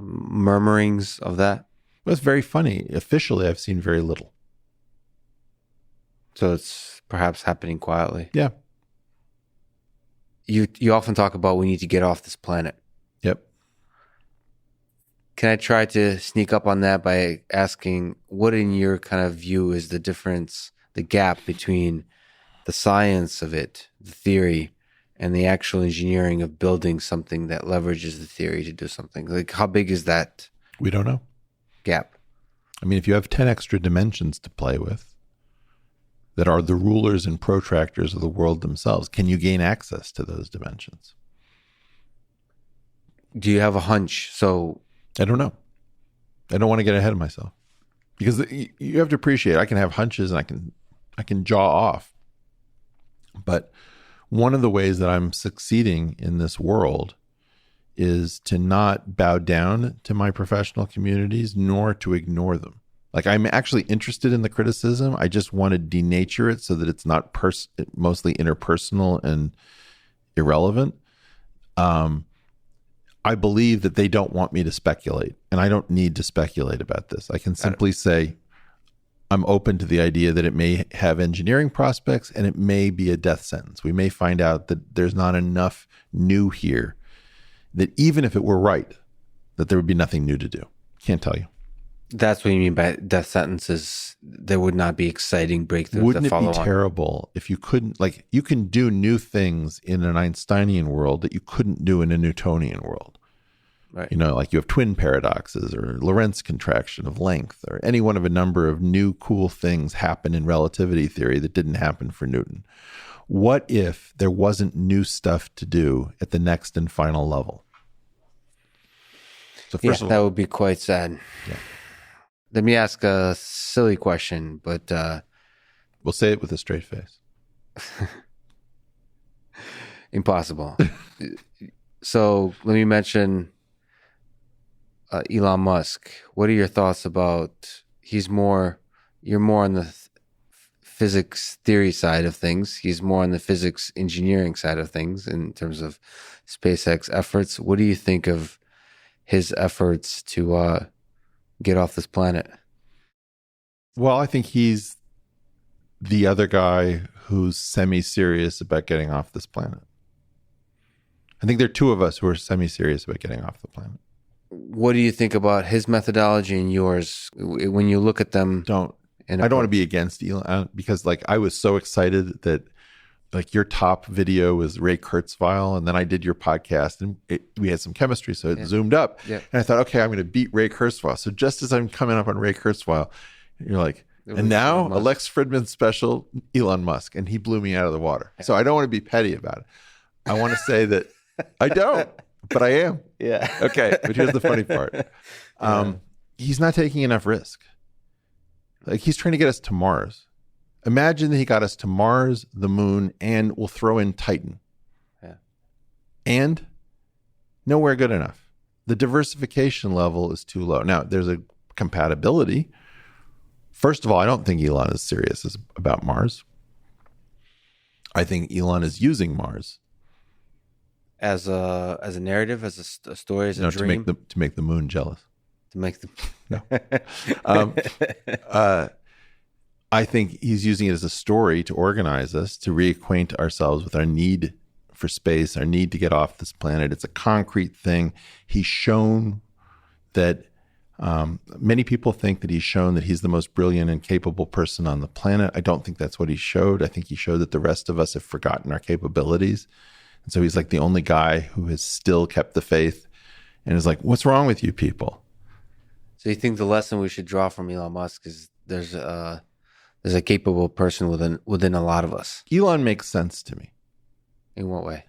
murmurings of that? Well, it's very funny. Officially, I've seen very little. So it's perhaps happening quietly. Yeah. You often talk about we need to get off this planet. Yep. Can I try to sneak up on that by asking, what in your kind of view is the difference, the gap between the science of it, the theory, and the actual engineering of building something that leverages the theory to do something? Like, how big is that We don't know. gap? I mean, if you have 10 extra dimensions to play with that are the rulers and protractors of the world themselves, can you gain access to those dimensions? Do you have a hunch? So I don't know. I don't want to get ahead of myself, because you have to appreciate, I can have hunches and I can jaw off. But one of the ways that I'm succeeding in this world is to not bow down to my professional communities, nor to ignore them. Like, I'm actually interested in the criticism. I just want to denature it so that it's not mostly interpersonal and irrelevant. I believe that they don't want me to speculate, and I don't need to speculate about this. I can simply say I'm open to the idea that it may have engineering prospects and it may be a death sentence. We may find out that there's not enough new here, that even if it were right, that there would be nothing new to do. Can't tell you. That's what you mean by death sentences. There would not be exciting breakthroughs. Wouldn't that it follow be on. terrible if you couldn't, like, you can do new things in an Einsteinian world that you couldn't do in a Newtonian world? Right. You know, like you have twin paradoxes or Lorentz contraction of length, or any one of a number of new cool things happen in relativity theory that didn't happen for Newton. What if there wasn't new stuff to do at the next and final level? So first of all, that would be quite sad. Yeah. Let me ask a silly question, but we'll say it with a straight face. Impossible. So let me mention Elon Musk. What are your thoughts about? You're more on the physics theory side of things. He's more on the physics engineering side of things in terms of SpaceX efforts. What do you think of his efforts to get off this planet? Well, I think he's the other guy who's semi-serious about getting off this planet. I think there are two of us who are semi-serious about getting off the planet. What do you think about his methodology and yours when you look at them? I don't want to be against Elon, because like I was so excited that like your top video was Ray Kurzweil, and then I did your podcast and we had some chemistry, so it zoomed up. Yeah. And I thought, okay, I'm going to beat Ray Kurzweil. So just as I'm coming up on Ray Kurzweil, you're like, and now a Lex Fridman special, Elon Musk, and he blew me out of the water. So I don't want to be petty about it. I want to say that I don't, but I am. Yeah. Okay, but here's the funny part. He's not taking enough risk. Like, he's trying to get us to Mars. Imagine that he got us to Mars, the moon, and we'll throw in Titan. Yeah. And nowhere good enough. The diversification level is too low. Now, there's a compatibility. First of all, I don't think Elon is serious about Mars. I think Elon is using Mars as a narrative, as a story, as a dream, to make the moon jealous. To make the I think he's using it as a story to organize us, to reacquaint ourselves with our need for space, our need to get off this planet. It's a concrete thing. He's shown that many people think that he's shown that he's the most brilliant and capable person on the planet. I don't think that's what he showed. I think he showed that the rest of us have forgotten our capabilities. And so he's like the only guy who has still kept the faith and is like, what's wrong with you people? So you think the lesson we should draw from Elon Musk is there's a capable person within a lot of us? Elon makes sense to me. In what way?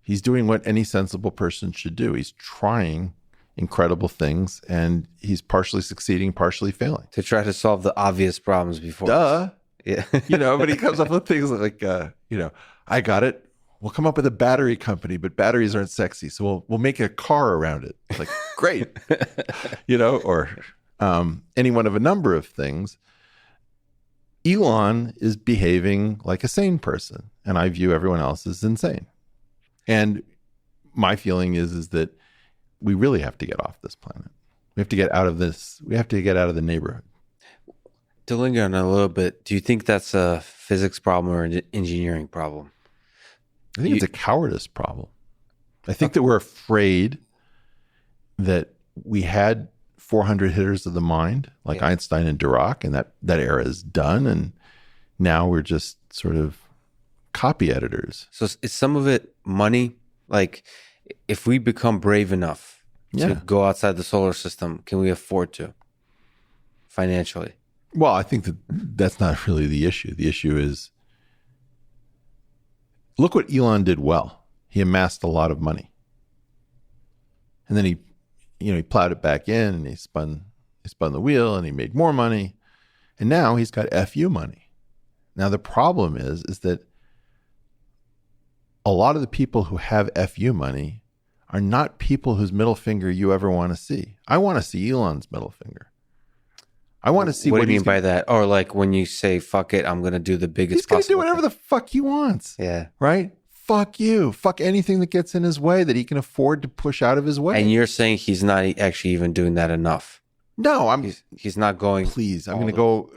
He's doing what any sensible person should do. He's trying incredible things, and he's partially succeeding, partially failing. To try to solve the obvious problems before. Duh. Yeah. But he comes up with things like, I got it. We'll come up with a battery company, but batteries aren't sexy. So we'll make a car around it. It's like, great. Or any one of a number of things. Elon is behaving like a sane person, and I view everyone else as insane. And my feeling is that we really have to get off this planet. We have to get out of this. We have to get out of the neighborhood. To linger on a little bit, do you think that's a physics problem or an engineering problem? I think it's a cowardice problem. I think that we're afraid that we had 400 hitters of the mind, like Einstein and Dirac, and that era is done. And now we're just sort of copy editors. So is some of it money? Like, if we become brave enough to go outside the solar system? Can we afford to financially? Well, I think that's not really the issue. The issue is, look what Elon did well. He amassed a lot of money. And then he plowed it back in, and he spun the wheel, and he made more money. And now he's got FU money. Now the problem is that a lot of the people who have FU money are not people whose middle finger you ever want to see. I want to see Elon's middle finger. I want to see what do you mean by that? Or like when you say, fuck it, I'm going to do the biggest possible. He's going to do whatever the fuck he wants. Yeah. Right? Fuck you. Fuck anything that gets in his way that he can afford to push out of his way. And you're saying he's not actually even doing that enough. No, he's not going. Please, I'm going to go.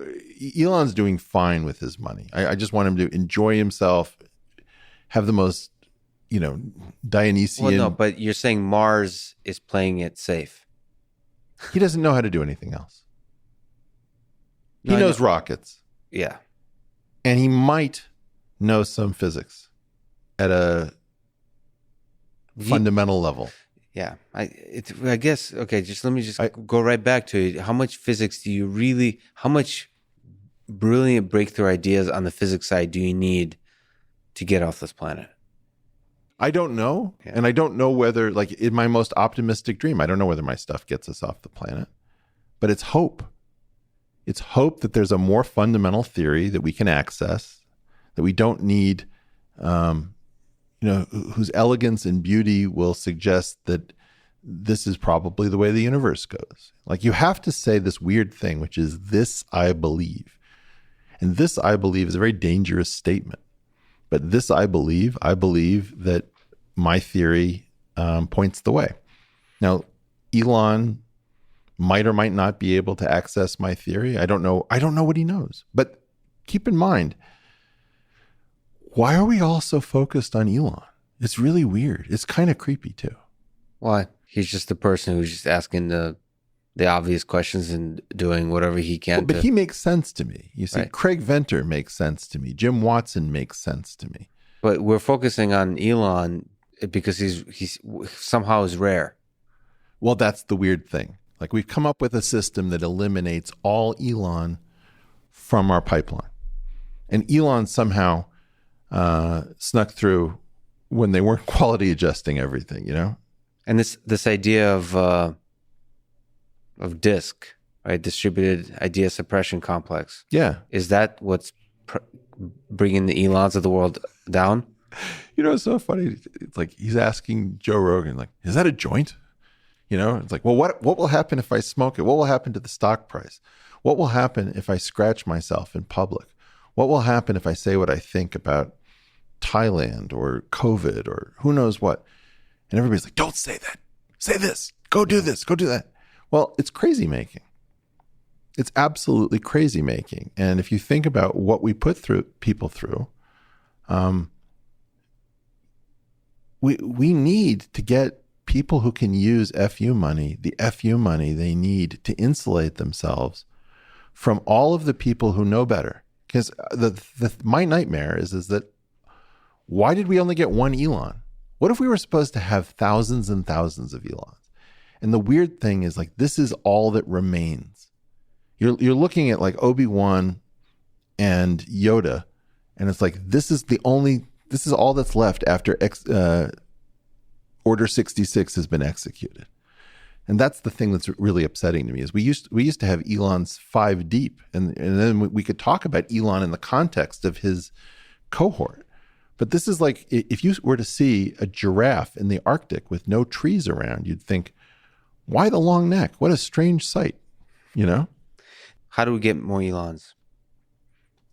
Elon's doing fine with his money. I just want him to enjoy himself, have the most, Dionysian. Well, no, but you're saying Mars is playing it safe. He doesn't know how to do anything else. He knows rockets. Yeah. And he might know some physics at a fundamental level. Yeah. I guess, okay, let me go right back to it. How much physics how much brilliant breakthrough ideas on the physics side do you need to get off this planet? I don't know. Yeah. And I don't know whether, like in my most optimistic dream, I don't know whether my stuff gets us off the planet. But it's hope. It's hope that there's a more fundamental theory that we can access, that we don't need, whose elegance and beauty will suggest that this is probably the way the universe goes. Like you have to say this weird thing, which is this I believe. And this I believe is a very dangerous statement. But this I believe that my theory points the way. Now, Elon might or might not be able to access my theory. I don't know what he knows. But keep in mind, why are we all so focused on Elon? It's really weird. It's kind of creepy too. Why? He's just the person who's just asking the obvious questions and doing whatever he can. But he makes sense to me. You see, right. Craig Venter makes sense to me. Jim Watson makes sense to me. But we're focusing on Elon because he's somehow is rare. Well, that's the weird thing. Like we've come up with a system that eliminates all Elon from our pipeline. And Elon somehow snuck through when they weren't quality adjusting everything, And this idea of DISC, right? Distributed Idea Suppression Complex. Yeah. Is that what's bringing the Elons of the world down? It's so funny. It's like he's asking Joe Rogan, like, is that a joint? It's like, well, what will happen if I smoke it? What will happen to the stock price? What will happen if I scratch myself in public? What will happen if I say what I think about Thailand or COVID or who knows what? And everybody's like, don't say that. Say this. Go do this. Go do that. Well, it's crazy making. It's absolutely crazy making. And if you think about what we put people through, we need to get people who can use FU money, the FU money they need to insulate themselves from all of the people who know better. Because my nightmare is that why did we only get one Elon? What if we were supposed to have thousands and thousands of Elons? And the weird thing is, like, this is all that remains. You're looking at like Obi-Wan and Yoda, and it's like this is all that's left after Order 66 has been executed. And that's the thing that's really upsetting to me is we used to have Elon's 5 deep, and then we could talk about Elon in the context of his cohort. But this is like, if you were to see a giraffe in the Arctic with no trees around, you'd think, why the long neck? What a strange sight, How do we get more Elons?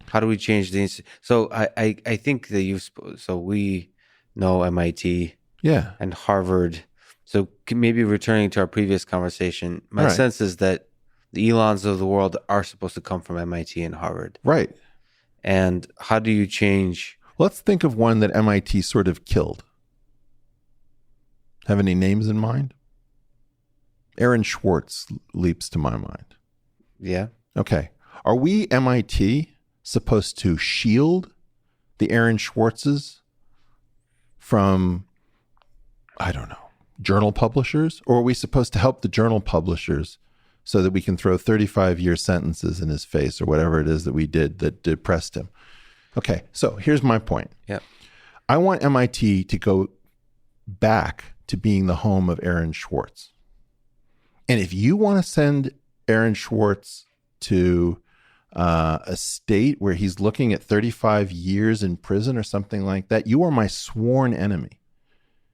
How do we change the... So I think that we know MIT... Yeah. And Harvard. So maybe returning to our previous conversation, my sense is that the Elons of the world are supposed to come from MIT and Harvard. Right. And how do you change? Let's think of one that MIT sort of killed. Have any names in mind? Aaron Swartz leaps to my mind. Yeah. Okay. Are we, MIT, supposed to shield the Aaron Swartzes from... I don't know, journal publishers, or are we supposed to help the journal publishers so that we can throw 35-year sentences in his face or whatever it is that we did that depressed him? Okay, so here's my point. Yeah. I want MIT to go back to being the home of Aaron Swartz. And if you want to send Aaron Swartz to a state where he's looking at 35 years in prison or something like that, you are my sworn enemy.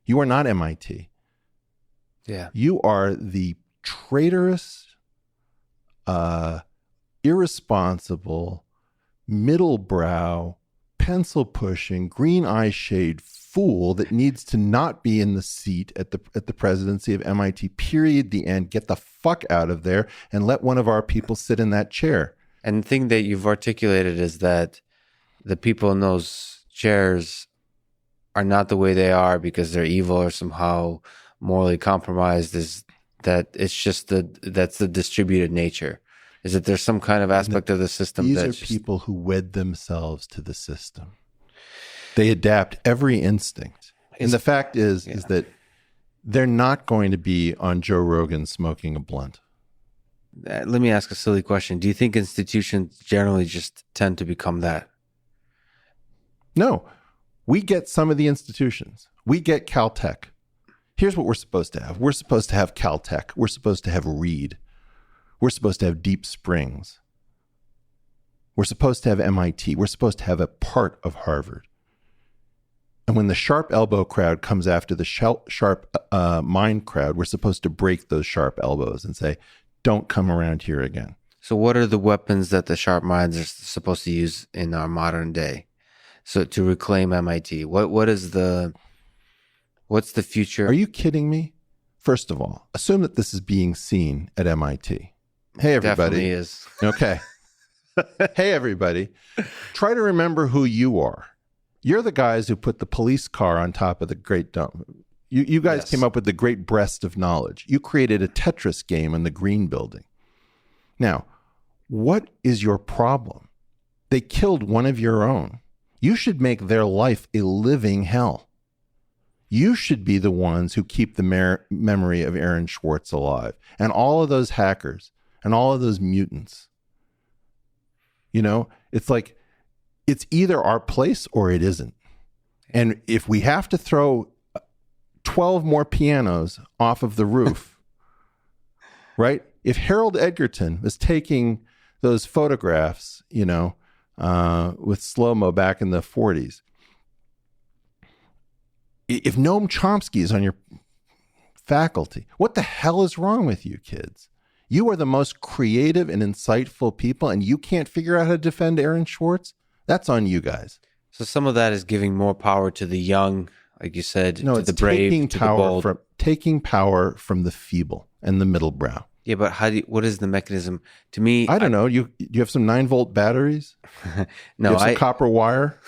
You are not MIT. Yeah. You are the traitorous, irresponsible, middle-brow, pencil-pushing, green eye shade fool that needs to not be in the seat at the presidency of MIT, period, the end. Get the fuck out of there and let one of our people sit in that chair. And the thing that you've articulated is that the people in those chairs are not the way they are because they're evil or somehow morally compromised. Is that it's just that's the distributed nature. Is that there's some kind of aspect of the system these that's are people who wed themselves to the system. They adapt every instinct. And the fact is that they're not going to be on Joe Rogan smoking a blunt. Let me ask a silly question. Do you think institutions generally just tend to become that? No. We get some of the institutions. We get Caltech. Here's what we're supposed to have. We're supposed to have Caltech. We're supposed to have Reed. We're supposed to have Deep Springs. We're supposed to have MIT. We're supposed to have a part of Harvard. And when the sharp elbow crowd comes after the sharp mind crowd, we're supposed to break those sharp elbows and say, don't come around here again. So what are the weapons that the sharp minds are supposed to use in our modern day? So to reclaim MIT, what's the future? Are you kidding me? First of all, assume that this is being seen at MIT. Hey, everybody. Definitely is. Okay. Hey, everybody. Try to remember who you are. You're the guys who put the police car on top of the Great Dome. You guys came up with the great breast of knowledge. You created a Tetris game in the Green Building. Now, what is your problem? They killed one of your own. You should make their life a living hell. You should be the ones who keep the memory of Aaron Swartz alive and all of those hackers and all of those mutants. You know, it's like, it's either our place or it isn't. And if we have to throw 12 more pianos off of the roof, right? If Harold Edgerton was taking those photographs, with slow-mo back in the 40s, if Noam Chomsky is on your faculty, what the hell is wrong with you kids? You are the most creative and insightful people, and you can't figure out how to defend Aaron Swartz? That's on you guys. So some of that is giving more power to the young, like you said, to the brave, to the bold. Taking power from the feeble and the middle brow. Yeah, but what is the mechanism? To me, I don't know. You have some 9-volt batteries? No, you have some copper wire?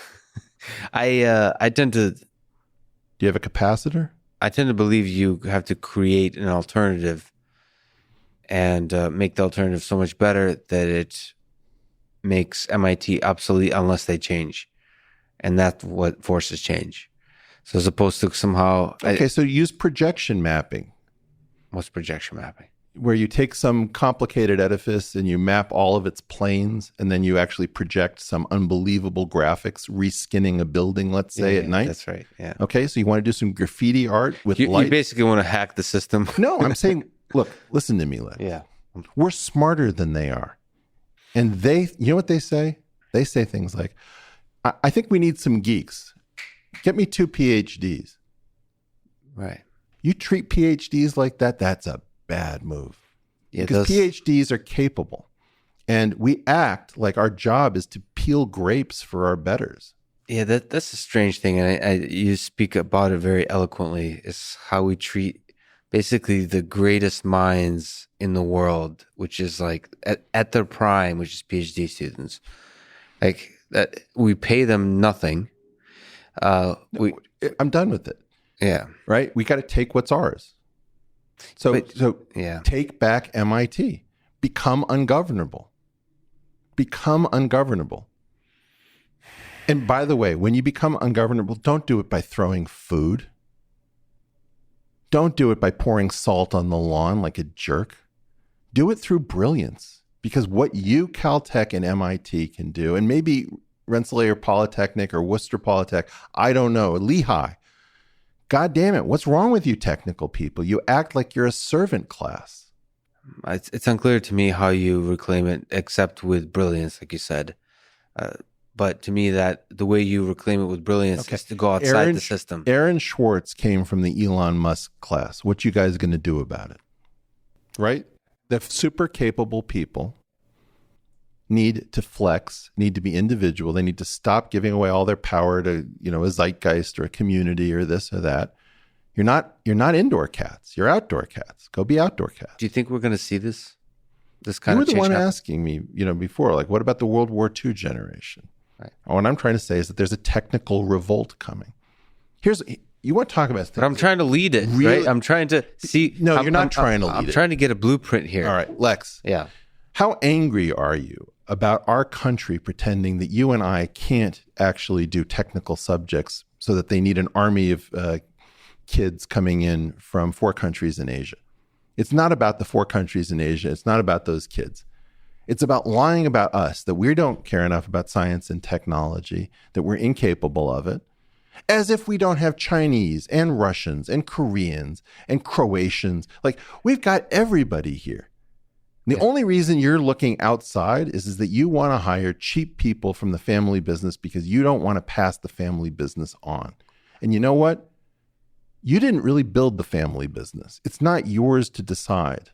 I tend to. Do you have a capacitor? I tend to believe you have to create an alternative and make the alternative so much better that it makes MIT obsolete unless they change. And that's what forces change. So as opposed to somehow... Okay, so use projection mapping. What's projection mapping? Where you take some complicated edifice and you map all of its planes, and then you actually project some unbelievable graphics, reskinning a building, let's say, at night. That's right, yeah. Okay, so you want to do some graffiti art with light? You basically want to hack the system. No, I'm saying, look, listen to me, Len. Yeah. We're smarter than they are. And you know what they say? They say things like, I think we need some geeks. Get me 2 PhDs. Right. You treat PhDs like that, that's a bad move. Yeah, because PhDs are capable. And we act like our job is to peel grapes for our betters. Yeah, that's a strange thing. And you speak about it very eloquently. It's how we treat basically the greatest minds in the world, which is like at their prime, which is PhD students. Like that, we pay them nothing. I'm done with it. Yeah. Right? We got to take what's ours. So take back MIT. Become ungovernable. Become ungovernable. And by the way, when you become ungovernable, don't do it by throwing food. Don't do it by pouring salt on the lawn like a jerk. Do it through brilliance, because what you, Caltech and MIT can do, and maybe Rensselaer Polytechnic or Worcester Polytech, I don't know, Lehigh. God damn it, what's wrong with you technical people? You act like you're a servant class. It's unclear to me how you reclaim it, except with brilliance, like you said. But to me, that the way you reclaim it with brilliance is to go outside the system. Aaron Schwartz came from the Elon Musk class. What you guys going to do about it? Right? The super capable people need to flex, need to be individual. They need to stop giving away all their power to, a zeitgeist or a community or this or that. You're not indoor cats. You're outdoor cats. Go be outdoor cats. Do you think we're going to see this kind of change? You were the one asking me, before, like, what about the World War II generation? Right. What I'm trying to say is that there's a technical revolt coming. You want to talk about things. But I'm trying to lead it, right? I'm trying to see. No, you're not trying to lead it. I'm trying to get a blueprint here. All right, Lex. Yeah. How angry are you about our country pretending that you and I can't actually do technical subjects so that they need an army of kids coming in from 4 countries in Asia? It's not about the 4 countries in Asia. It's not about those kids. It's about lying about us, that we don't care enough about science and technology, that we're incapable of it, as if we don't have Chinese and Russians and Koreans and Croatians. Like, we've got everybody here. The only reason you're looking outside is that you want to hire cheap people from the family business because you don't want to pass the family business on. And you know what? You didn't really build the family business. It's not yours to decide.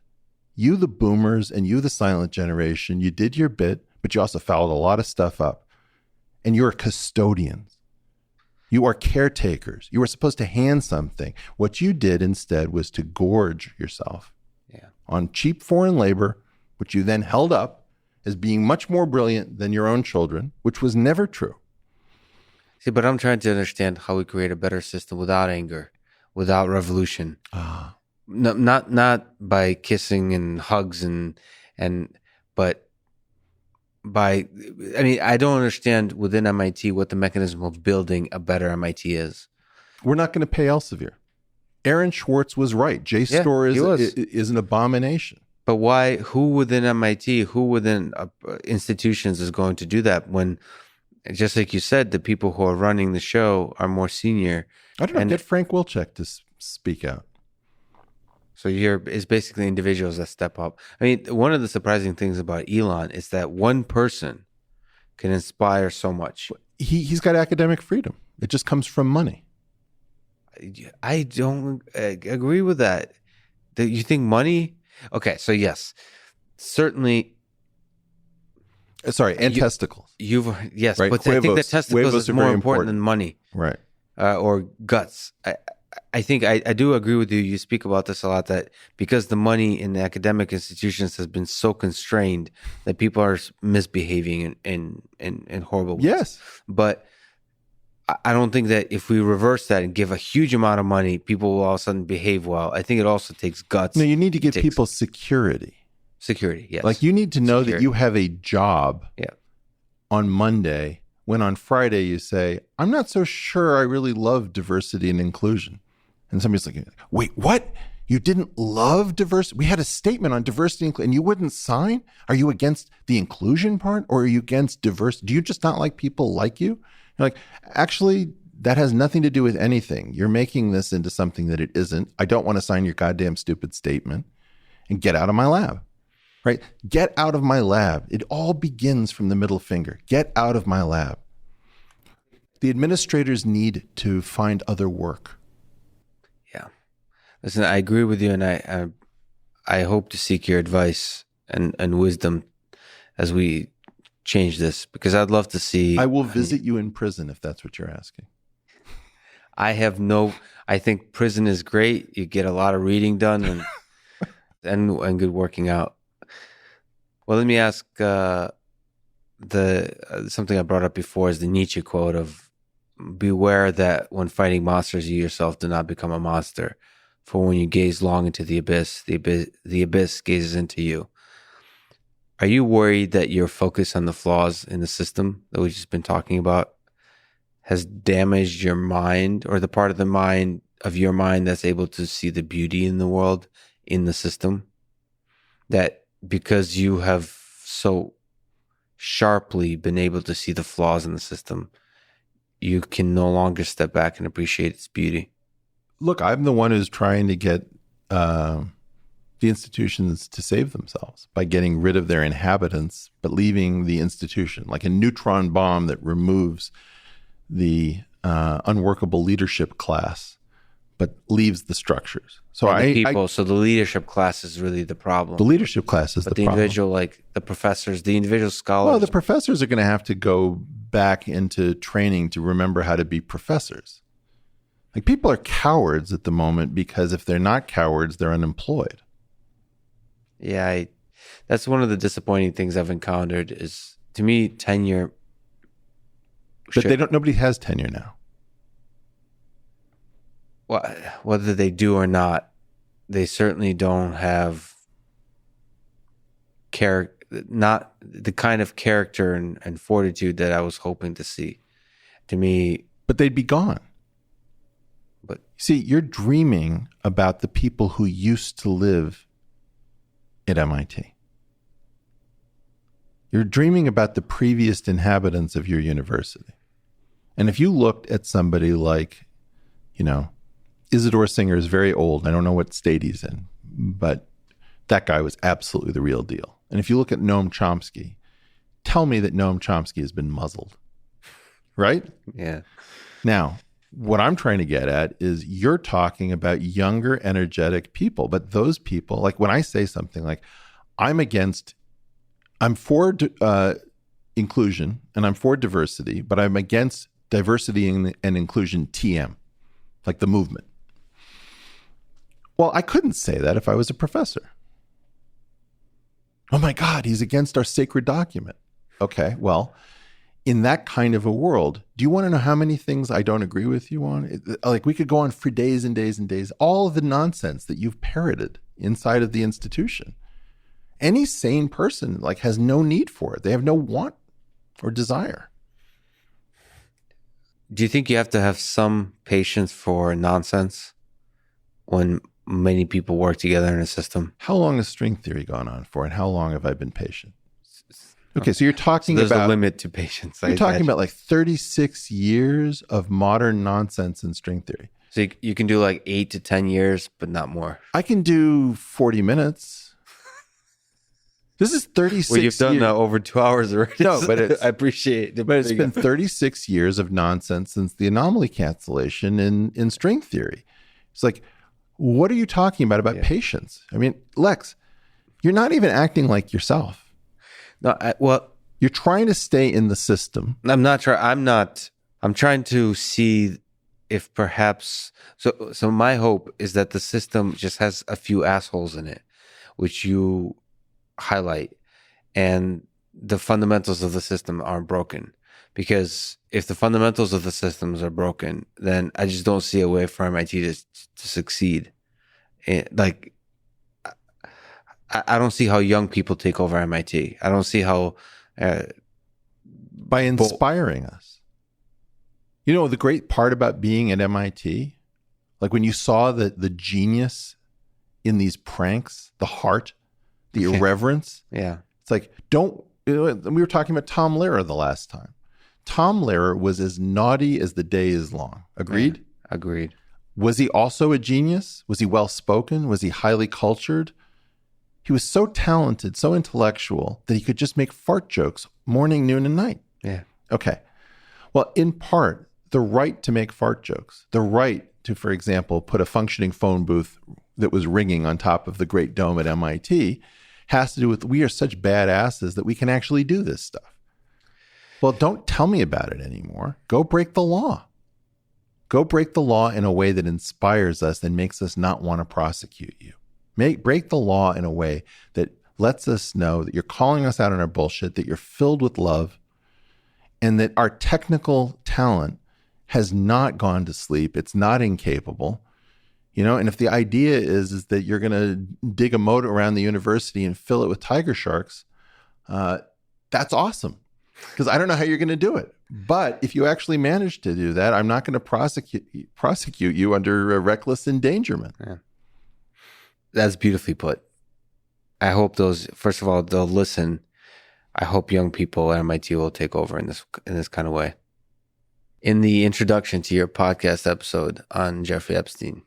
You, the boomers, and you, the silent generation, you did your bit, but you also fouled a lot of stuff up. And you're custodians. You are caretakers. You were supposed to hand something. What you did instead was to gorge yourself on cheap foreign labor, which you then held up as being much more brilliant than your own children, which was never true. See, but I'm trying to understand how we create a better system without anger, without revolution. No, not by kissing and hugs but by, I don't understand within MIT what the mechanism of building a better MIT is. We're not going to pay Elsevier. Aaron Schwartz was right. JSTOR is an abomination. But why? Who within MIT, who within institutions is going to do that when, just like you said, the people who are running the show are more senior? I don't know. Get Frank Wilczek to speak out. So it's basically individuals that step up. One of the surprising things about Elon is that one person can inspire so much. He's got academic freedom. It just comes from money. I don't agree with that. That you think money? Okay, so yes, certainly. Sorry, and testicles. Yes, right? But I think that testicles is more important than money, right? Or guts. I think I do agree with you. You speak about this a lot, that because the money in the academic institutions has been so constrained that people are misbehaving in horrible ways. Yes, but I don't think that if we reverse that and give a huge amount of money, people will all of a sudden behave well. I think it also takes guts. No, you need to give people security. Security, yes. Like, you need to know that you have a job on Monday, when on Friday you say, I'm not so sure I really love diversity and inclusion. And somebody's like, wait, what? You didn't love diversity? We had a statement on diversity and you wouldn't sign? Are you against the inclusion part, or are you against diversity? Do you just not like people like you? You're like, actually, that has nothing to do with anything. You're making this into something that it isn't. I don't want to sign your goddamn stupid statement, and get out of my lab, right? Get out of my lab. It all begins from the middle finger. Get out of my lab. The administrators need to find other work. Yeah. Listen, I agree with you, and I hope to seek your advice and wisdom as we change this, because I'd love to see. I will visit you in prison if that's what you're asking. I think prison is great. You get a lot of reading done and good working out. Well, let me ask something I brought up before is the Nietzsche quote of, beware that when fighting monsters, you yourself do not become a monster. For when you gaze long into the abyss gazes into you. Are you worried that your focus on the flaws in the system that we've just been talking about has damaged your mind, or the part of the mind of your mind that's able to see the beauty in the world, in the system, that because you have so sharply been able to see the flaws in the system, you can no longer step back and appreciate its beauty? Look, I'm the one who's trying to get the institutions to save themselves by getting rid of their inhabitants, but leaving the institution, like a neutron bomb that removes the unworkable leadership class, but leaves the structures. So so the leadership class is really the problem. The leadership class is but the problem. Individual, like the professors, the individual scholars. Well, the professors are going to have to go back into training to remember how to be professors. Like, people are cowards at the moment because if they're not cowards, they're unemployed. Yeah, that's one of the disappointing things I've encountered is, to me, tenure. But nobody has tenure now. Well, whether they do or not, they certainly don't have not the kind of character and fortitude that I was hoping to see. To me, but they'd be gone. But see, you're dreaming about the people who used to live at MIT. You're dreaming about the previous inhabitants of your university. And if you looked at somebody like, Isidore Singer is very old. I don't know what state he's in, but that guy was absolutely the real deal. And if you look at Noam Chomsky, tell me that Noam Chomsky has been muzzled, right? Yeah. Now, what I'm trying to get at is you're talking about younger, energetic people, but those people, like when I say something like, I'm for inclusion and I'm for diversity, but I'm against diversity and inclusion TM, like the movement. Well, I couldn't say that if I was a professor. Oh my God, he's against our sacred document. Okay, well, in that kind of a world, do you want to know how many things I don't agree with you on? Like, we could go on for days and days and days, all of the nonsense that you've parroted inside of the institution. Any sane person has no need for it. They have no want or desire. Do you think you have to have some patience for nonsense when many people work together in a system? How long has string theory gone on for, and how long have I been patient? Okay, so you're talking about... There's a limit to patience. You're talking about 36 years of modern nonsense in string theory. So you can do 8 to 10 years, but not more. I can do 40 minutes. This is 36 Well, you've done that over 2 hours already. No, but I appreciate it. But it's been 36 years of nonsense since the anomaly cancellation in string theory. It's like, what are you talking about patience? I mean, Lex, you're not even acting like yourself. No, you're trying to stay in the system. I'm not. I'm trying to see if perhaps. So my hope is that the system just has a few assholes in it, which you highlight, and the fundamentals of the system aren't broken. Because if the fundamentals of the systems are broken, then I just don't see a way for MIT to succeed. I don't see how young people take over MIT. I don't see how... by inspiring us. The great part about being at MIT, when you saw the genius in these pranks, the heart, the irreverence. Yeah. It's like, we were talking about Tom Lehrer the last time. Tom Lehrer was as naughty as the day is long. Agreed? Yeah, agreed. Was he also a genius? Was he well-spoken? Was he highly cultured? He was so talented, so intellectual, that he could just make fart jokes morning, noon, and night. Yeah. Okay. Well, in part, the right to make fart jokes, the right to, for example, put a functioning phone booth that was ringing on top of the Great Dome at MIT has to do with we are such badasses that we can actually do this stuff. Well, don't tell me about it anymore. Go break the law. Go break the law in a way that inspires us and makes us not want to prosecute you. Break the law in a way that lets us know that you're calling us out on our bullshit, that you're filled with love, and that our technical talent has not gone to sleep. It's not incapable. And if the idea is that you're going to dig a moat around the university and fill it with tiger sharks, that's awesome. because I don't know how you're going to do it. But if you actually manage to do that, I'm not going to prosecute you under reckless endangerment. Yeah. That's beautifully put. I hope first of all, they'll listen. I hope young people at MIT will take over in this kind of way. In the introduction to your podcast episode on Jeffrey Epstein,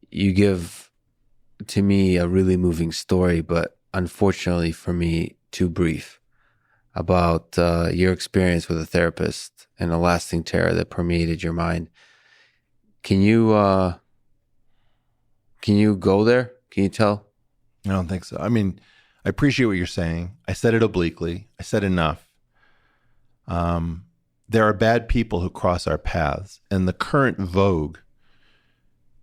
you give to me a really moving story, but unfortunately for me, too brief, about your experience with a therapist and a lasting terror that permeated your mind. Can you go there? Can you tell? I don't think so. I mean, I appreciate what you're saying. I said it obliquely. I said enough. There are bad people who cross our paths, and the current vogue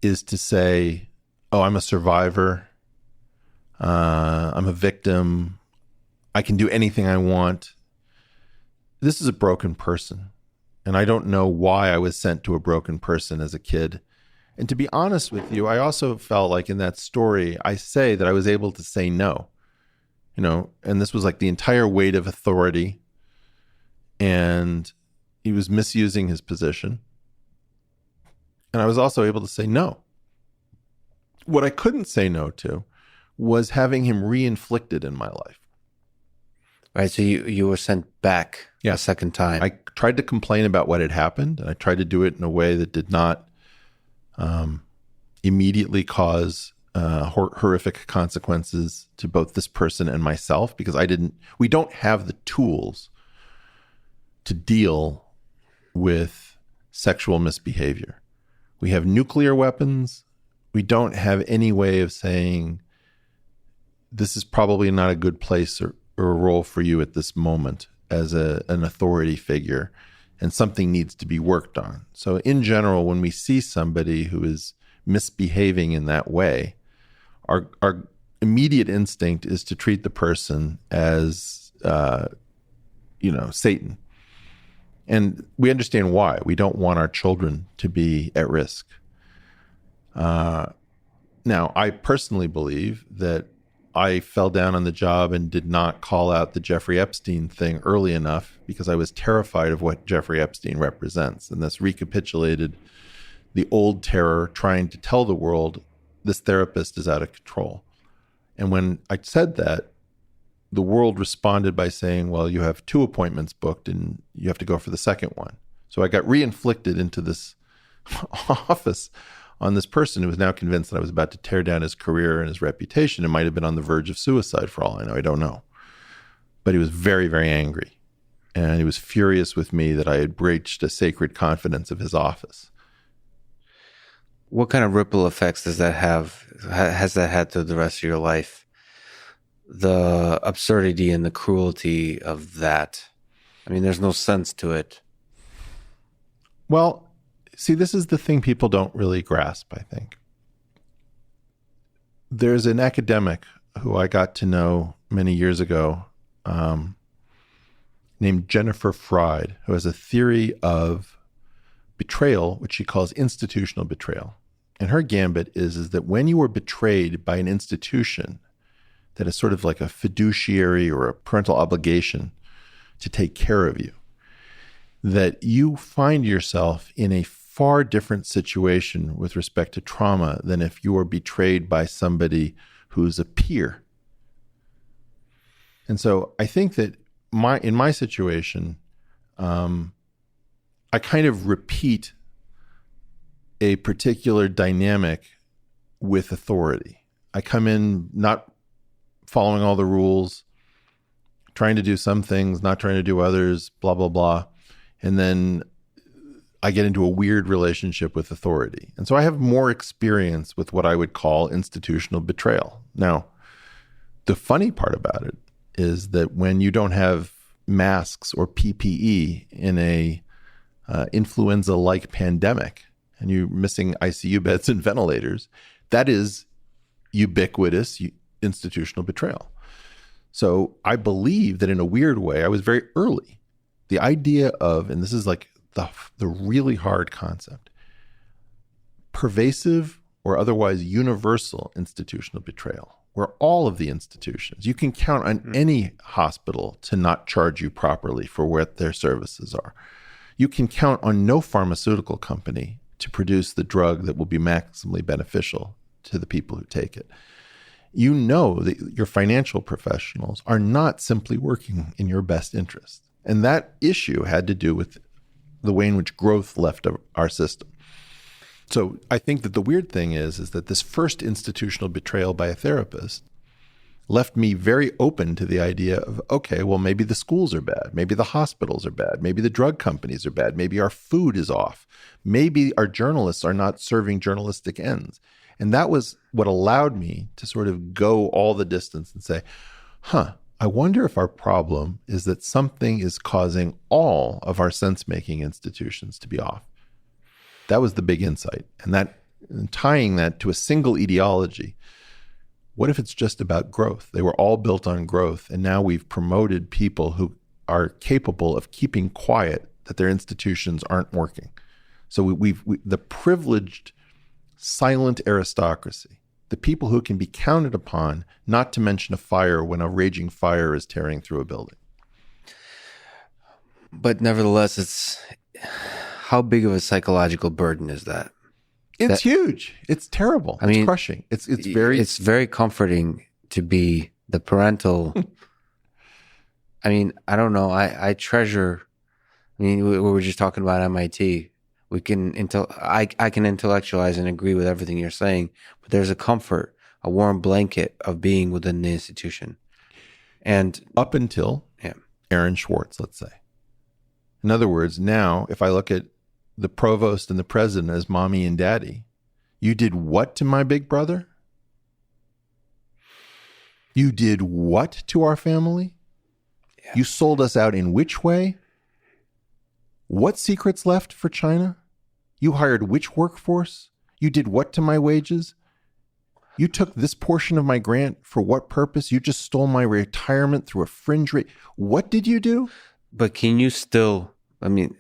is to say, oh, I'm a survivor. I'm a victim. I can do anything I want. This is a broken person. And I don't know why I was sent to a broken person as a kid. And to be honest with you, I also felt like in that story, I say that I was able to say no. And this was like the entire weight of authority. And he was misusing his position. And I was also able to say no. What I couldn't say no to was having him re-inflicted in my life. Right, so you were sent back a second time. I tried to complain about what had happened, and I tried to do it in a way that did not immediately cause horrific consequences to both this person and myself, because we don't have the tools to deal with sexual misbehavior. We have nuclear weapons. We don't have any way of saying, this is probably not a good place or a role for you at this moment as an authority figure, and something needs to be worked on. So in general, when we see somebody who is misbehaving in that way, our immediate instinct is to treat the person as, Satan. And we understand why. We don't want our children to be at risk. Now, I personally believe that I fell down on the job and did not call out the Jeffrey Epstein thing early enough because I was terrified of what Jeffrey Epstein represents. And this recapitulated the old terror, trying to tell the world this therapist is out of control. And when I said that, the world responded by saying, well, you have 2 appointments booked and you have to go for the second one. So I got re-inflicted into this office on this person who was now convinced that I was about to tear down his career and his reputation. It might have been on the verge of suicide for all I know. I don't know. But he was very, very angry. And he was furious with me that I had breached a sacred confidence of his office. What kind of ripple effects does that have? Has that had through the rest of your life? The absurdity and the cruelty of that. I mean, there's no sense to it. Well, see, this is the thing people don't really grasp, I think. There's an academic who I got to know many years ago named Jennifer Fried, who has a theory of betrayal, which she calls institutional betrayal. And her gambit is that when you are betrayed by an institution that is sort of like a fiduciary or a parental obligation to take care of you, that you find yourself in a far different situation with respect to trauma than if you are betrayed by somebody who's a peer. And so I think that in my situation, I kind of repeat a particular dynamic with authority. I come in not following all the rules, trying to do some things, not trying to do others, blah, blah, blah. And then I get into a weird relationship with authority. And so I have more experience with what I would call institutional betrayal. Now, the funny part about it is that when you don't have masks or PPE in a influenza-like pandemic and you're missing ICU beds and ventilators, that is ubiquitous institutional betrayal. So I believe that in a weird way, I was very early. The idea of, and this is like the really hard concept, pervasive or otherwise universal institutional betrayal, where all of the institutions, you can count on any hospital to not charge you properly for what their services are. You can count on no pharmaceutical company to produce the drug that will be maximally beneficial to the people who take it. You know that your financial professionals are not simply working in your best interest. And that issue had to do with the way in which growth left our system. So I think that the weird thing is that this first institutional betrayal by a therapist left me very open to the idea of, okay, well, maybe the schools are bad. Maybe the hospitals are bad. Maybe the drug companies are bad. Maybe our food is off. Maybe our journalists are not serving journalistic ends. And that was what allowed me to sort of go all the distance and say, I wonder if our problem is that something is causing all of our sense-making institutions to be off. That was the big insight. And tying that to a single ideology, what if it's just about growth? They were all built on growth, and now we've promoted people who are capable of keeping quiet that their institutions aren't working. So we've the privileged, silent aristocracy, the people who can be counted upon not to mention a fire when a raging fire is tearing through a building. But nevertheless, how big of a psychological burden is that? It's huge. It's terrible. It's crushing. It's very comforting to be the parental. I don't know. I treasure. We were just talking about MIT. I can intellectualize and agree with everything you're saying, but there's a comfort, a warm blanket of being within the institution. And up until Aaron Schwartz, let's say. In other words, now if I look at the provost and the president as mommy and daddy, you did what to my big brother? You did what to our family? Yeah. You sold us out in which way? What secrets left for China? You hired which workforce? You did what to my wages? You took this portion of my grant for what purpose? You just stole my retirement through a fringe rate. What did you do? But can you still, the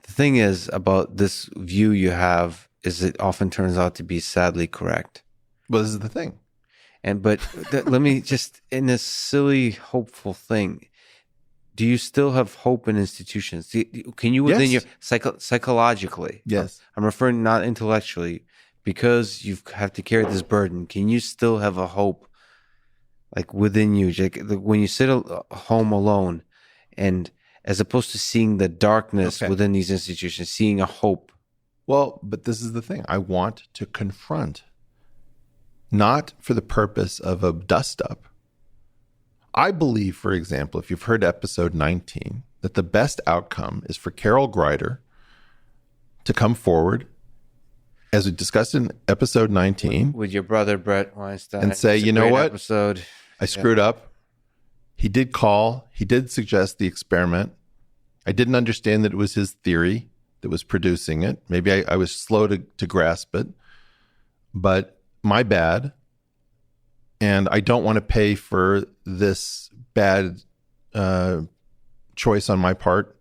thing is about this view you have is it often turns out to be sadly correct. Well, this is the thing. Let me just, in this silly, hopeful thing, do you still have hope in institutions? Can you, within your psychologically? Yes. I'm referring not intellectually, because you have to carry this burden. Can you still have a hope, like within you, when you sit home alone, and as opposed to seeing the darkness within these institutions, seeing a hope? Well, but this is the thing. I want to confront, not for the purpose of a dust-up. I believe, for example, if you've heard episode 19, that the best outcome is for Carol Greider to come forward, as we discussed in episode 19. With your brother, Brett Weinstein. And say, you know what? I screwed up. He did call. He did suggest the experiment. I didn't understand that it was his theory that was producing it. Maybe I was slow to grasp it. But my bad. And I don't want to pay for this bad choice on my part,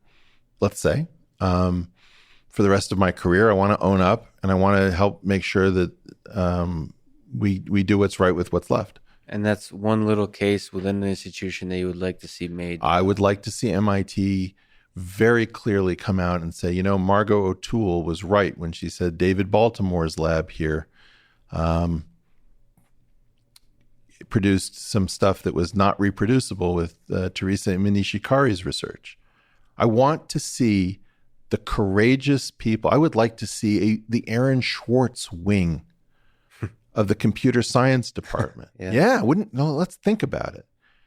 let's say. For the rest of my career, I want to own up, and I want to help make sure that we do what's right with what's left. And that's one little case within the institution that you would like to see made. I would like to see MIT very clearly come out and say, Margot O'Toole was right when she said David Baltimore's lab here produced some stuff that was not reproducible with Teresa Minishikari's research. I want to see the courageous people. I would like to see the Aaron Schwartz wing of the computer science department. Let's think about it.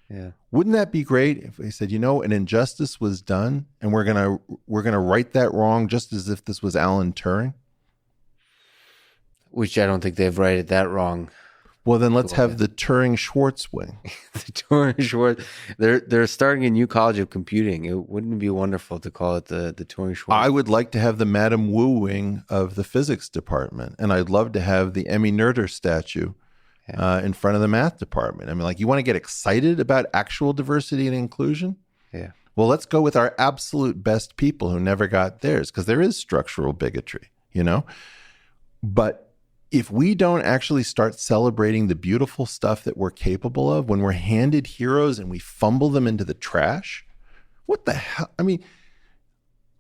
Yeah. Wouldn't that be great if they said, an injustice was done and we're gonna right that wrong just as if this was Alan Turing? Which I don't think they've righted that wrong. Well, then let's have the Turing-Schwartz wing. The Turing-Schwartz. They're starting a new college of computing. It wouldn't be wonderful to call it the Turing-Schwartz? I would like to have the Madame Wu wing of the physics department, and I'd love to have the Emmy Noether statue in front of the math department. You want to get excited about actual diversity and inclusion? Yeah. Well, let's go with our absolute best people who never got theirs, because there is structural bigotry, But if we don't actually start celebrating the beautiful stuff that we're capable of, when we're handed heroes and we fumble them into the trash, what the hell? I mean,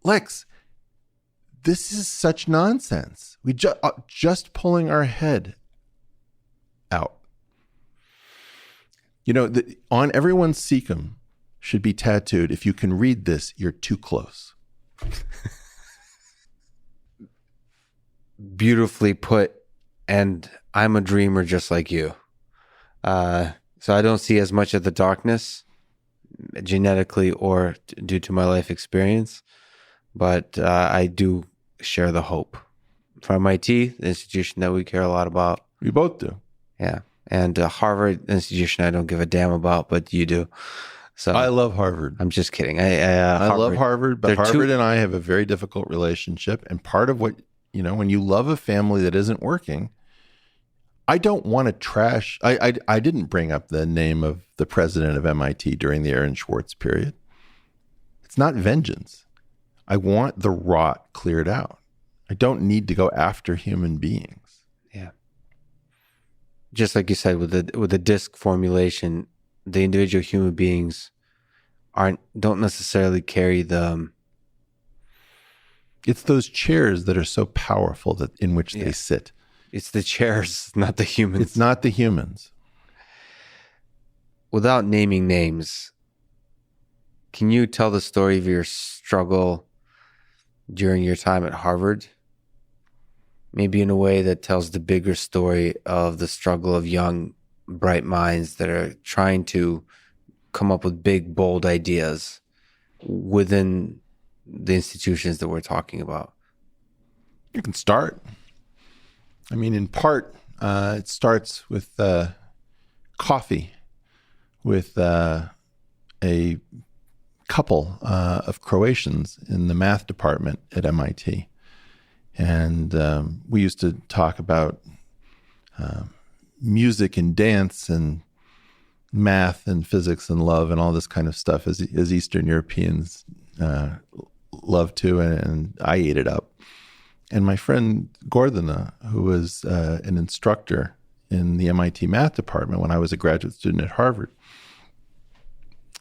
Lex, this is such nonsense. We just pulling our head out. You know, on everyone's cecum should be tattooed, if you can read this, you're too close. Beautifully put. And I'm a dreamer just like you. So I don't see as much of the darkness genetically or due to my life experience. But I do share the hope. For MIT, the institution that we care a lot about. We both do. Yeah. And Harvard, institution I don't give a damn about, but you do. So I love Harvard. I'm just kidding. I love Harvard, but Harvard and I have a very difficult relationship. And part of what, you know, when you love a family that isn't working, I don't want to trash. I didn't bring up the name of the president of MIT during the Aaron Swartz period. It's not vengeance. I want the rot cleared out. I don't need to go after human beings. Yeah. Just like you said, with the disk formulation, the individual human beings don't necessarily carry the. It's those chairs that are so powerful that in which they sit. It's the chairs, not the humans. It's not the humans. Without naming names, can you tell the story of your struggle during your time at Harvard? Maybe in a way that tells the bigger story of the struggle of young, bright minds that are trying to come up with big, bold ideas within the institutions that we're talking about. You can start. I mean, in part, it starts with coffee with a couple of Croatians in the math department at MIT. And we used to talk about music and dance and math and physics and love and all this kind of stuff as Eastern Europeans love to, and I ate it up. And my friend Gordana, who was an instructor in the MIT math department when I was a graduate student at Harvard,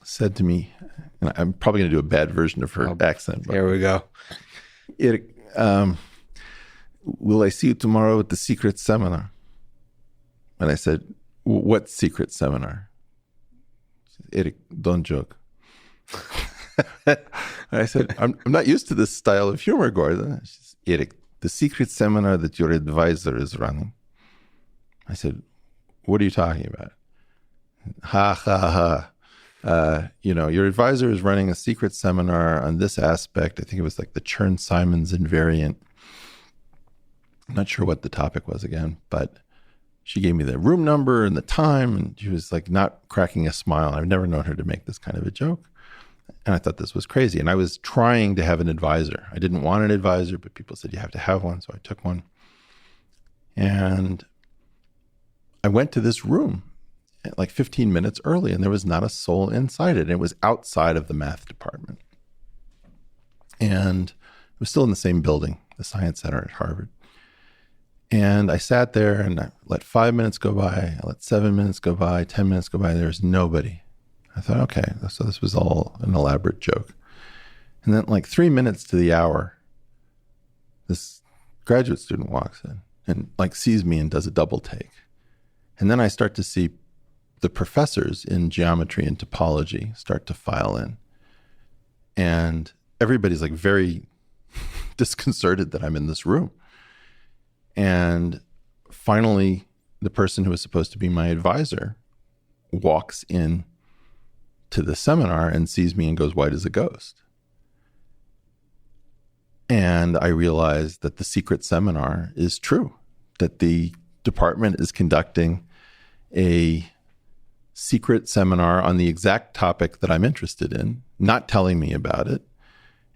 said to me, and I'm probably going to do a bad version of her accent. But here we go. Eric, will I see you tomorrow at the secret seminar? And I said, what secret seminar? Eric, don't joke. I said, I'm not used to this style of humor, Gordon. She says, Eric, the secret seminar that your advisor is running. I said, what are you talking about? Ha, ha, ha. Your advisor is running a secret seminar on this aspect. I think it was like the Chern-Simons invariant. I'm not sure what the topic was again, but she gave me the room number and the time, and she was like not cracking a smile. I've never known her to make this kind of a joke. And I thought this was crazy. And I was trying to have an advisor. I didn't want an advisor, but people said you have to have one. So I took one. And I went to this room at like 15 minutes early, and there was not a soul inside it. And it was outside of the math department. And it was still in the same building, the Science Center at Harvard. And I sat there and I let 5 minutes go by. I let 7 minutes go by, 10 minutes go by. There was nobody. I thought, okay, so this was all an elaborate joke. And then like 3 minutes to the hour, this graduate student walks in and like sees me and does a double take. And then I start to see the professors in geometry and topology start to file in. And everybody's like very disconcerted that I'm in this room. And finally, the person who was supposed to be my advisor walks in to the seminar and sees me and goes white as a ghost. And I realized that the secret seminar is true, that the department is conducting a secret seminar on the exact topic that I'm interested in, not telling me about it,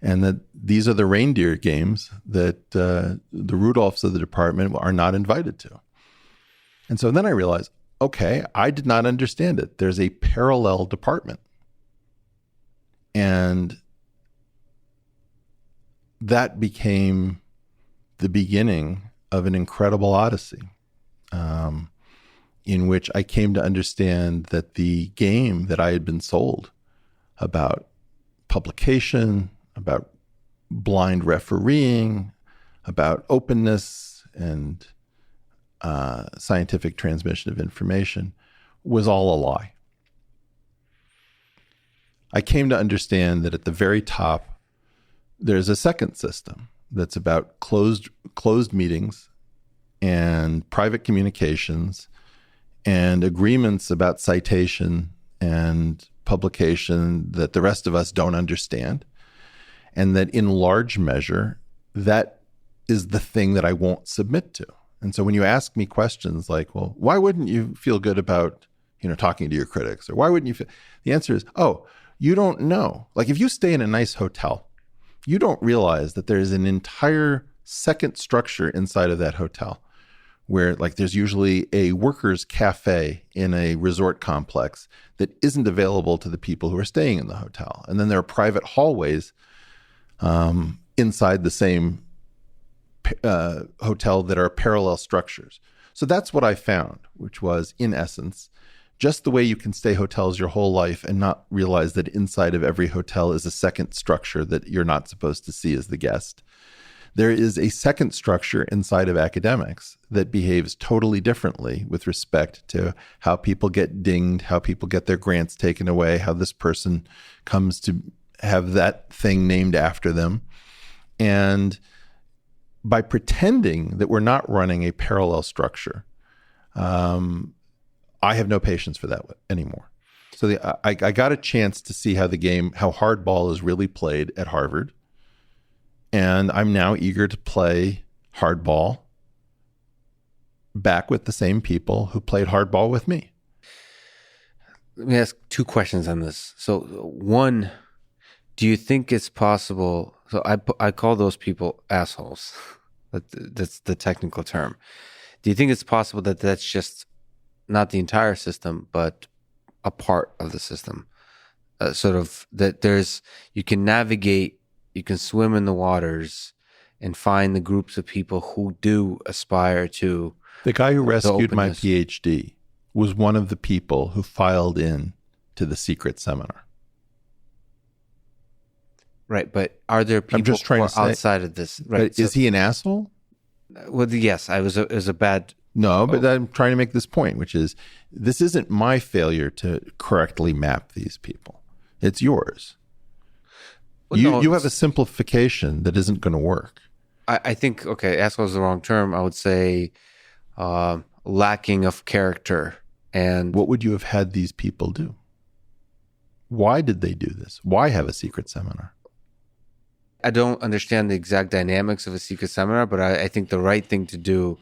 and that these are the reindeer games that the Rudolphs of the department are not invited to. And so then I realized, okay, I did not understand it. There's a parallel department. And that became the beginning of an incredible odyssey, in which I came to understand that the game that I had been sold about publication, about blind refereeing, about openness and scientific transmission of information was all a lie. I came to understand that at the very top, there's a second system that's about closed meetings and private communications and agreements about citation and publication that the rest of us don't understand. And that in large measure, that is the thing that I won't submit to. And so when you ask me questions like, well, why wouldn't you feel good about, talking to your critics? Or why wouldn't you feel? The answer is, oh, you don't know. Like if you stay in a nice hotel, you don't realize that there's an entire second structure inside of that hotel where like there's usually a workers' cafe in a resort complex that isn't available to the people who are staying in the hotel. And then there are private hallways inside the same hotel that are parallel structures. So that's what I found, which was, in essence, just the way you can stay hotels your whole life and not realize that inside of every hotel is a second structure that you're not supposed to see as the guest. There is a second structure inside of academics that behaves totally differently with respect to how people get dinged, how people get their grants taken away, how this person comes to have that thing named after them. And by pretending that we're not running a parallel structure, I have no patience for that anymore. So I got a chance to see how hardball is really played at Harvard. And I'm now eager to play hardball back with the same people who played hardball with me. Let me ask two questions on this. So one, do you think it's possible? So I call those people assholes. That's the technical term. Do you think it's possible that that's just not the entire system, but a part of the system? Sort of that you can navigate, you can swim in the waters and find the groups of people who do aspire to. The guy who rescued my PhD was one of the people who filed in to the secret seminar. Right, but are there people who are outside of this? Right, is he an asshole? Well, yes, it was a bad. No, but I'm trying to make this point, which is this isn't my failure to correctly map these people. It's yours. Well, you have a simplification that isn't going to work. I think, asshole is the wrong term. I would say lacking of character. And what would you have had these people do? Why did they do this? Why have a secret seminar? I don't understand the exact dynamics of a secret seminar, but I think the right thing to do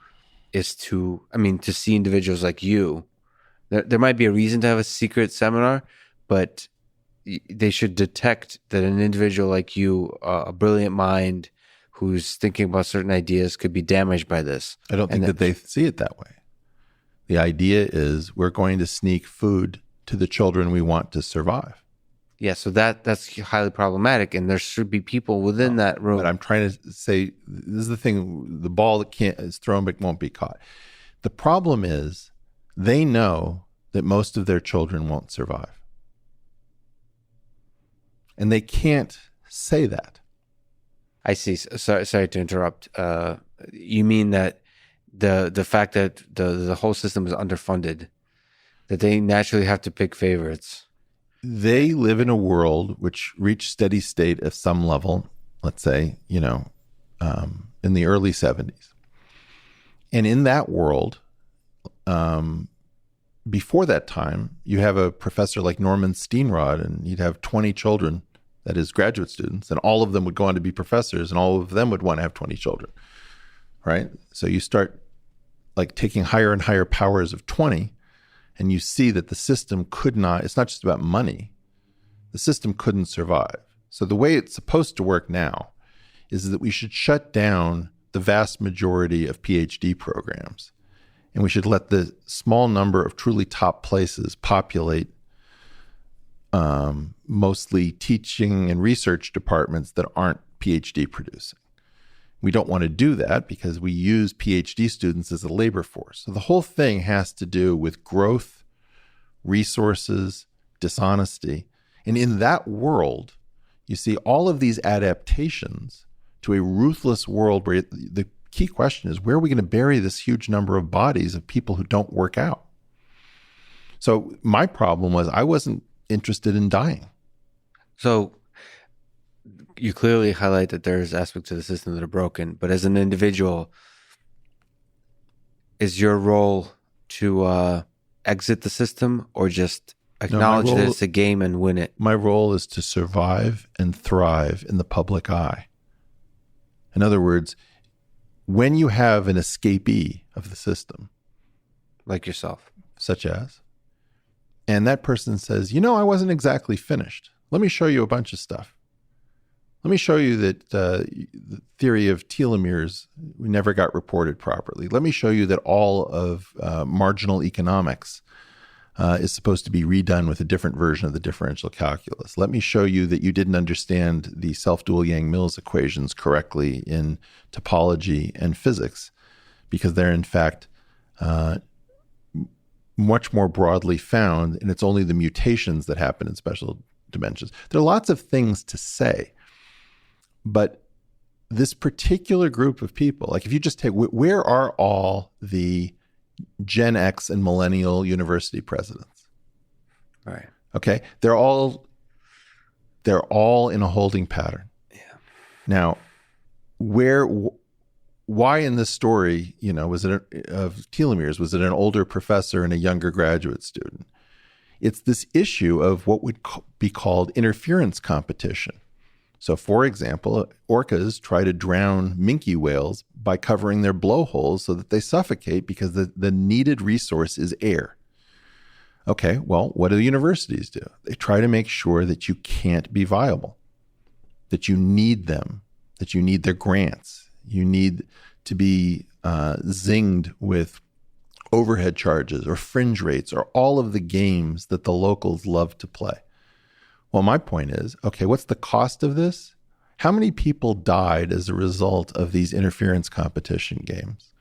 is to see individuals like you. There might be a reason to have a secret seminar, but they should detect that an individual like you, a brilliant mind who's thinking about certain ideas, could be damaged by this. I don't think that they see it that way. The idea is we're going to sneak food to the children we want to survive. Yeah, so that's highly problematic, and there should be people within that room. But I'm trying to say, this is the thing, the ball that is thrown but won't be caught. The problem is they know that most of their children won't survive. And they can't say that. I see. Sorry to interrupt. You mean that the fact that the whole system is underfunded, that they naturally have to pick favorites? They live in a world which reached steady state at some level, let's say, in the early 70s. And in that world, before that time, you have a professor like Norman Steenrod, and you'd have 20 children, that is graduate students, and all of them would go on to be professors, and all of them would want to have 20 children, right? So you start like taking higher and higher powers of 20, and you see that the system could not, it's not just about money, the system couldn't survive. So the way it's supposed to work now is that we should shut down the vast majority of PhD programs, and we should let the small number of truly top places populate mostly teaching and research departments that aren't PhD producing. We don't want to do that because we use PhD students as a labor force. So the whole thing has to do with growth, resources, dishonesty. And in that world, you see all of these adaptations to a ruthless world where the key question is, where are we going to bury this huge number of bodies of people who don't work out? So my problem was I wasn't interested in dying. So you clearly highlight that there's aspects of the system that are broken, but as an individual, is your role to exit the system or just acknowledge that it's a game and win it? My role is to survive and thrive in the public eye. In other words, when you have an escapee of the system, like yourself, such as, and that person says, I wasn't exactly finished. Let me show you a bunch of stuff. Let me show you that the theory of telomeres never got reported properly. Let me show you that all of marginal economics is supposed to be redone with a different version of the differential calculus. Let me show you that you didn't understand the self-dual Yang-Mills equations correctly in topology and physics, because they're in fact much more broadly found, and it's only the mutations that happen in special dimensions. There are lots of things to say, but this particular group of people, like if you just take, where are all the Gen X and millennial university presidents? Right. Okay. They're all in a holding pattern. Yeah. Now, why in this story, was it of telomeres? Was it an older professor and a younger graduate student? It's this issue of what would be called interference competition. So, for example, orcas try to drown minke whales by covering their blowholes so that they suffocate because the needed resource is air. Okay, well, what do the universities do? They try to make sure that you can't be viable, that you need them, that you need their grants. You need to be zinged with overhead charges or fringe rates or all of the games that the locals love to play. Well, my point is, okay, what's the cost of this? How many people died as a result of these interference competition games?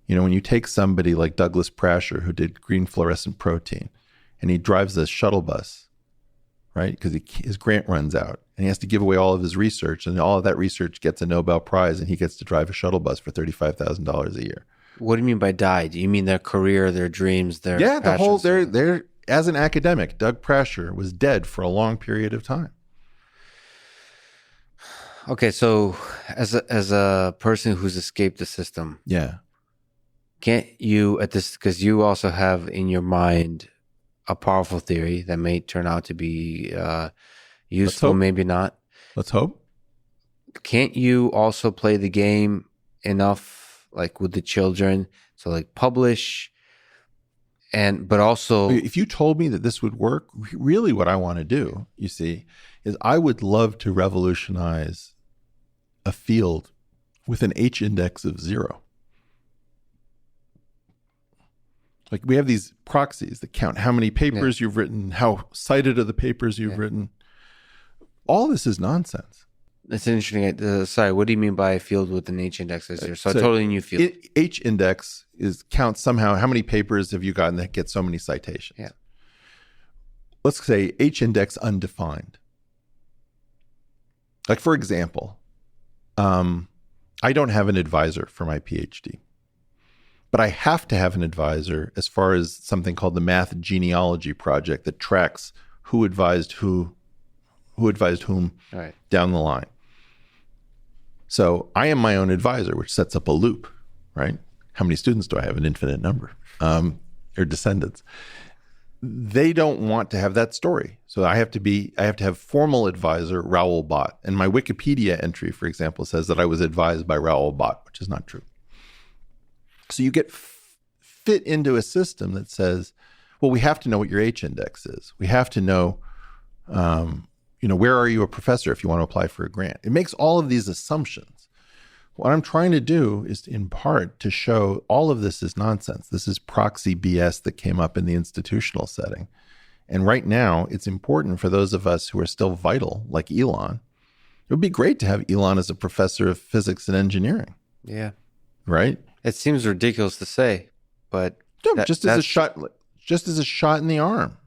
When you take somebody like Douglas Prasher, who did green fluorescent protein, and he drives a shuttle bus, right? Because his grant runs out and he has to give away all of his research, and all of that research gets a Nobel Prize, and he gets to drive a shuttle bus for $35,000 a year. What do you mean by died? You mean their career, their dreams, their passions? They're as an academic, Doug Prasher was dead for a long period of time. Okay, so as a person who's escaped the system, yeah, can't you at this, because you also have in your mind a powerful theory that may turn out to be useful, maybe not. Let's hope. Can't you also play the game enough, like with the children, so like publish? But also, if you told me that this would work, really what I want to do, you see, is I would love to revolutionize a field with an H index of 0. Like we have these proxies that count how many papers you've written, how cited are the papers you've written. All this is nonsense. That's interesting. Sorry, what do you mean by a field with an H index of 0? So a totally new field. H index counts somehow how many papers have you gotten that get so many citations. Yeah. Let's say H index undefined. Like for example, I don't have an advisor for my PhD, but I have to have an advisor as far as something called the Math Genealogy Project that tracks who advised whom down the line. So I am my own advisor, which sets up a loop, right? How many students do I have? An infinite number, or descendants. They don't want to have that story. So I have to have formal advisor Raoul Bott. And my Wikipedia entry, for example, says that I was advised by Raoul Bott, which is not true. So you get fit into a system that says, well, we have to know what your H index is. We have to know, where are you a professor if you want to apply for a grant? It makes all of these assumptions. What I'm trying to do is, in part, to show all of this is nonsense. This is proxy BS that came up in the institutional setting. And right now, it's important for those of us who are still vital, like Elon, It would be great to have Elon as a professor of physics and engineering, Yeah. right? It seems ridiculous to say, but Yeah, just as a shot in the arm.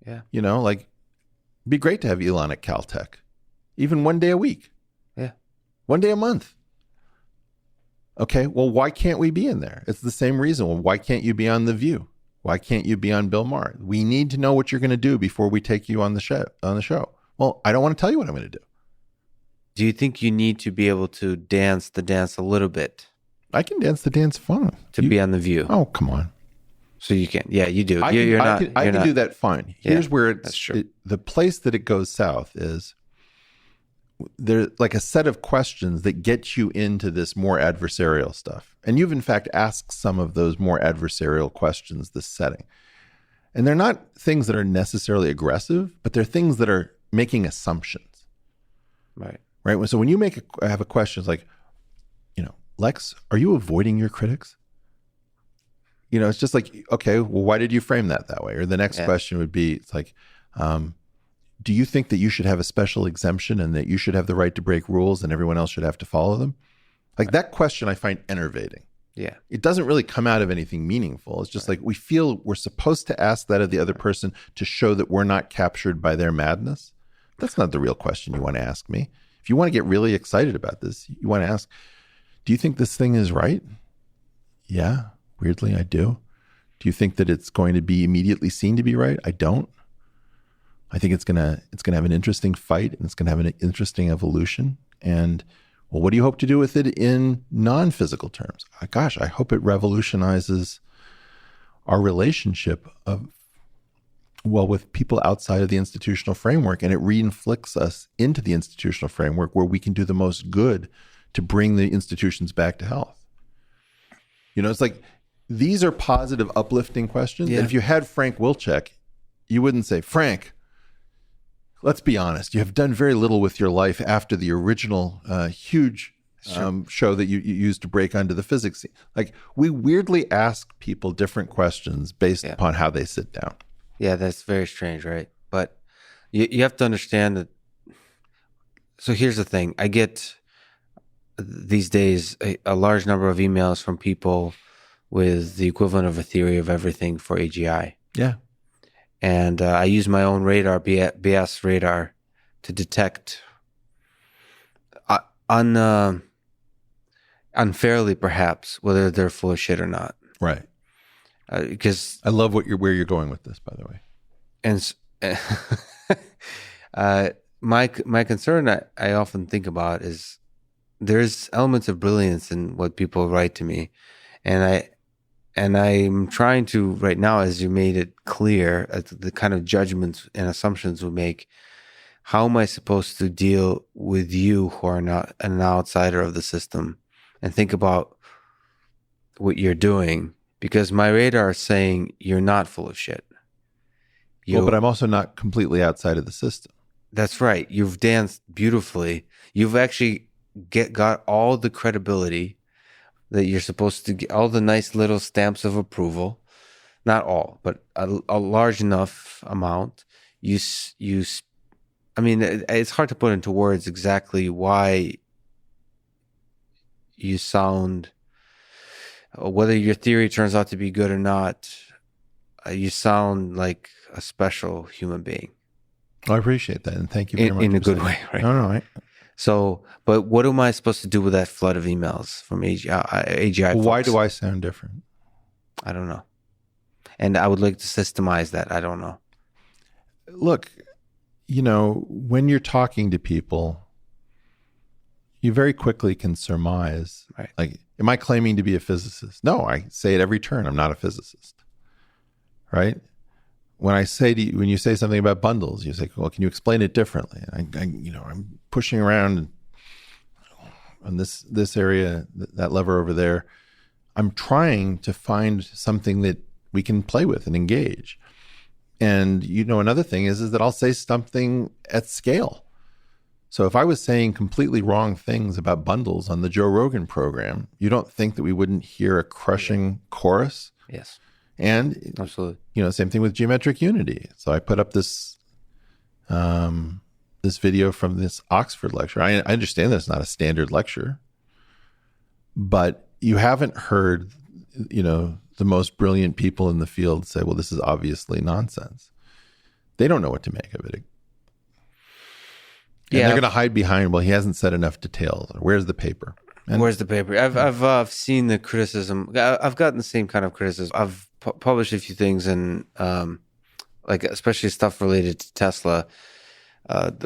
Yeah. You know, like, it'd be great to have Elon at Caltech, even one day a week. Yeah. One day a month. Okay, well, why can't we be in there? It's the same reason. Well, why can't you be on The View? Why can't you be on Bill Maher? We need to know what you're going to do before we take you on the show. Well, I don't want to tell you what I'm going to do. Do you think you need to be able to dance the dance a little bit? I can dance the dance fine. To be on The View. Oh, come on. So you can. Yeah, you do. I can do that fine. Here's where that's true. The place that it goes south is there's like a set of questions that get you into this more adversarial stuff. And you've in fact asked some of those more adversarial questions this setting. And they're not things that are necessarily aggressive, but they're things that are making assumptions. Right. Right. So when you have a question, it's like, Lex, are you avoiding your critics? It's just like, okay, well, why did you frame that way? Or the next question would be, it's like, do you think that you should have a special exemption and that you should have the right to break rules and everyone else should have to follow them? Like that question I find enervating. Yeah. It doesn't really come out of anything meaningful. It's just like we feel we're supposed to ask that of the other person to show that we're not captured by their madness. That's not the real question you want to ask me. If you want to get really excited about this, you want to ask, do you think this thing is right? Yeah, weirdly, I do. Do you think that it's going to be immediately seen to be right? I don't. I think it's gonna have an interesting fight and it's gonna have an interesting evolution. And well, what do you hope to do with it in non-physical terms? Gosh, I hope it revolutionizes our relationship with people outside of the institutional framework, and it reinflicts us into the institutional framework where we can do the most good to bring the institutions back to health. It's like these are positive, uplifting questions. Yeah. And if you had Frank Wilczek, you wouldn't say, Frank, let's be honest, you have done very little with your life after the original huge show that you used to break onto the physics scene. Like, we weirdly ask people different questions based upon how they sit down. Yeah, that's very strange, right? But you have to understand that. So here's the thing. I get these days a large number of emails from people with the equivalent of a theory of everything for AGI. Yeah. And I use my own radar, BS radar, to detect unfairly, perhaps, whether they're full of shit or not. Right. Because I love where you're going with this, by the way. And my concern I often think about is there's elements of brilliance in what people write to me, and I'm trying to right now, as you made it clear, the kind of judgments and assumptions we make. How am I supposed to deal with you who are not an outsider of the system and think about what you're doing? Because my radar is saying you're not full of shit. But I'm also not completely outside of the system. That's right. You've danced beautifully. You've actually got all the credibility that you're supposed to get, all the nice little stamps of approval. Not all, but a large enough amount. I mean, it's hard to put into words exactly why you sound, whether your theory turns out to be good or not, you sound like a special human being. I appreciate that, and thank you very much. In a good way, right? No. So, but what am I supposed to do with that flood of emails from AGI? Why do I sound different? I don't know. And I would like to systemize that. I don't know. Look, when you're talking to people, you very quickly can surmise, right? Like, am I claiming to be a physicist? No, I say at every turn, I'm not a physicist, right? When you say something about bundles, you say, well, can you explain it differently? I'm pushing around on this area, that lever over there. I'm trying to find something that we can play with and engage. And another thing is that I'll say something at scale. So if I was saying completely wrong things about bundles on the Joe Rogan program, you don't think that we wouldn't hear a crushing chorus? Yes. And absolutely, same thing with geometric unity. So I put up this this video from this Oxford lecture. I understand that's not a standard lecture, but you haven't heard, the most brilliant people in the field say, well, this is obviously nonsense. They don't know what to make of it. And they're going to hide behind, well, he hasn't said enough details. Where's the paper? Where's the paper? I've seen the criticism. I've gotten the same kind of criticism. I've published a few things, and especially stuff related to Tesla.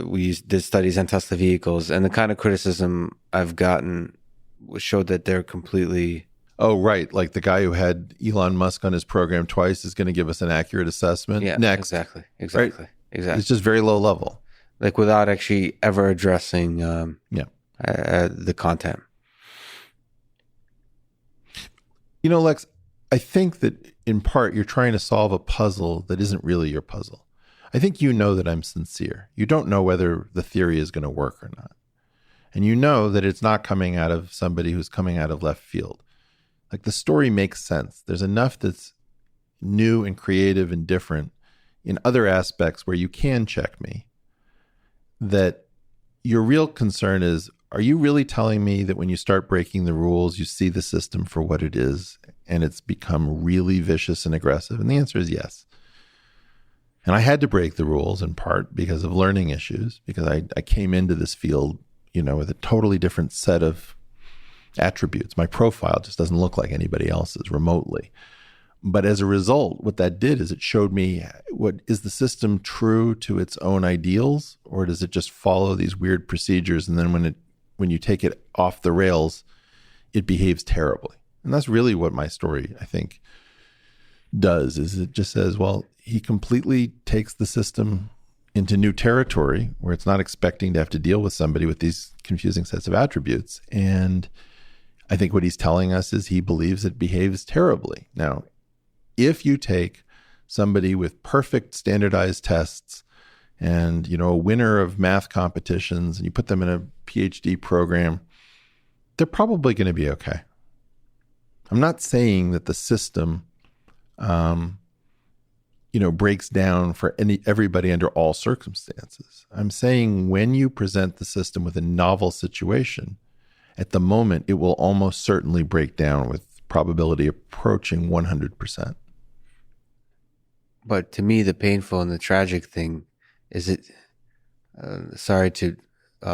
We did studies on Tesla vehicles, and the kind of criticism I've gotten showed that they're completely... Oh, right. Like the guy who had Elon Musk on his program twice is going to give us an accurate assessment. Yeah, next. Exactly. Right? Exactly. It's just very low level. Like without actually ever addressing the content. Lex, I think that in part you're trying to solve a puzzle that isn't really your puzzle. I think you know that I'm sincere. You don't know whether the theory is going to work or not. And you know that it's not coming out of somebody who's coming out of left field. Like the story makes sense. There's enough that's new and creative and different in other aspects where you can check me, that your real concern is, are you really telling me that when you start breaking the rules, you see the system for what it is and it's become really vicious and aggressive? And the answer is yes. And I had to break the rules in part because of learning issues, because I came into this field, with a totally different set of attributes. My profile just doesn't look like anybody else's remotely. But as a result, what that did is it showed me, what is the system true to its own ideals, or does it just follow these weird procedures? And then when you take it off the rails, it behaves terribly. And that's really what my story, I think, does, is it just says, well, he completely takes the system into new territory where it's not expecting to have to deal with somebody with these confusing sets of attributes. And I think what he's telling us is he believes it behaves terribly. Now, if you take somebody with perfect standardized tests and, a winner of math competitions, and you put them in a PhD program, they're probably going to be okay. I'm not saying that the system, breaks down for everybody under all circumstances. I'm saying when you present the system with a novel situation, at the moment, it will almost certainly break down with probability approaching 100%. But to me, the painful and the tragic thing is sorry to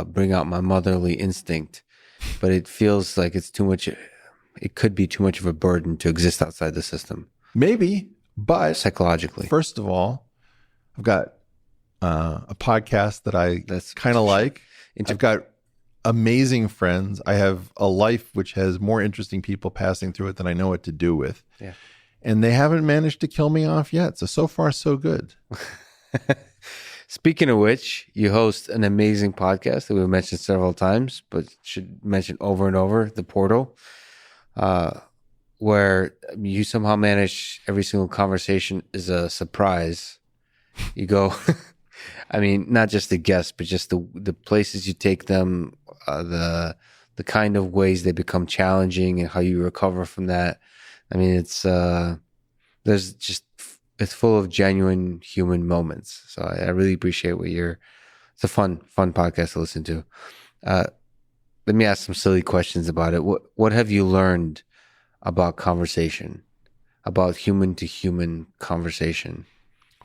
bring out my motherly instinct, but it feels like it's too much. It could be too much of a burden to exist outside the system. Maybe, but psychologically. First of all, I've got a podcast that I kind of like. I've got amazing friends. I have a life which has more interesting people passing through it than I know what to do with. Yeah. And they haven't managed to kill me off yet. So far, so good. Speaking of which, you host an amazing podcast that we've mentioned several times, but should mention over and over, The Portal, where you somehow manage every single conversation is a surprise. You go, not just the guests, but just the places you take them, the kind of ways they become challenging and how you recover from that. It's full of genuine human moments. So I really appreciate it's a fun podcast to listen to. Let me ask some silly questions about it. What have you learned about conversation, about human to human conversation?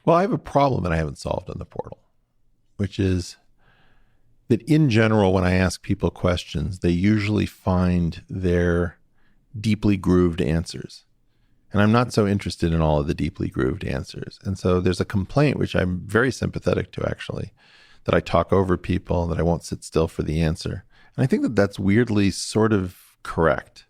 Well, I have a problem that I haven't solved on The Portal, which is that in general, when I ask people questions, they usually find their deeply grooved answers. And I'm not so interested in all of the deeply grooved answers. And so there's a complaint, which I'm very sympathetic to, actually, that I talk over people, that I won't sit still for the answer. And I think that that's weirdly sort of correct.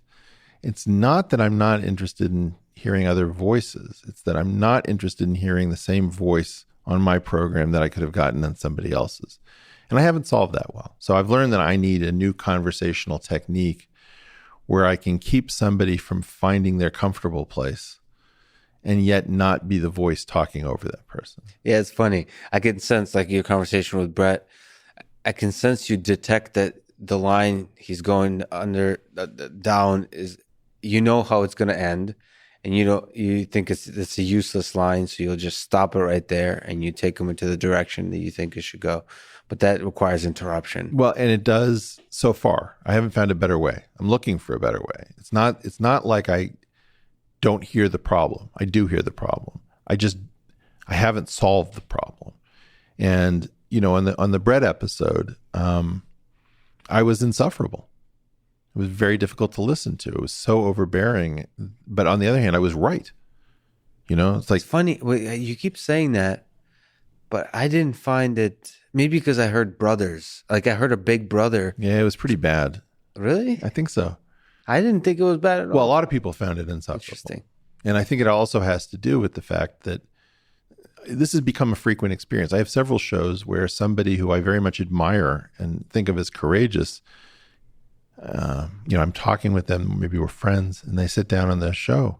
It's not that I'm not interested in hearing other voices. It's that I'm not interested in hearing the same voice on my program that I could have gotten on somebody else's. And I haven't solved that well. So I've learned that I need a new conversational technique where I can keep somebody from finding their comfortable place and yet not be the voice talking over that person. Yeah, it's funny. I can sense, like your conversation with Brett, I can sense you detect that the line he's going down is, how it's going to end. and you think it's a useless line, so you'll just stop it right there and you take them into the direction that you think it should go. But that requires interruption. Well, and it does so far. I haven't found a better way. I'm looking for a better way. It's not like I don't hear the problem. I do hear the problem. I haven't solved the problem. And on the bread episode, I was insufferable. It was very difficult to listen to. It was so overbearing. But on the other hand, I was right. It's like, It's funny. You keep saying that, but I didn't find it. Maybe because I heard brothers. Like I heard a big brother. yeah, it was pretty bad. Really? I think so. I didn't think it was bad at all. Well, a lot of people found it insufferable. Interesting. And I think it also has to do with the fact that this has become a frequent experience. I have several shows where somebody who I very much admire and think of as courageous, I'm talking with them, maybe we're friends, and they sit down on the show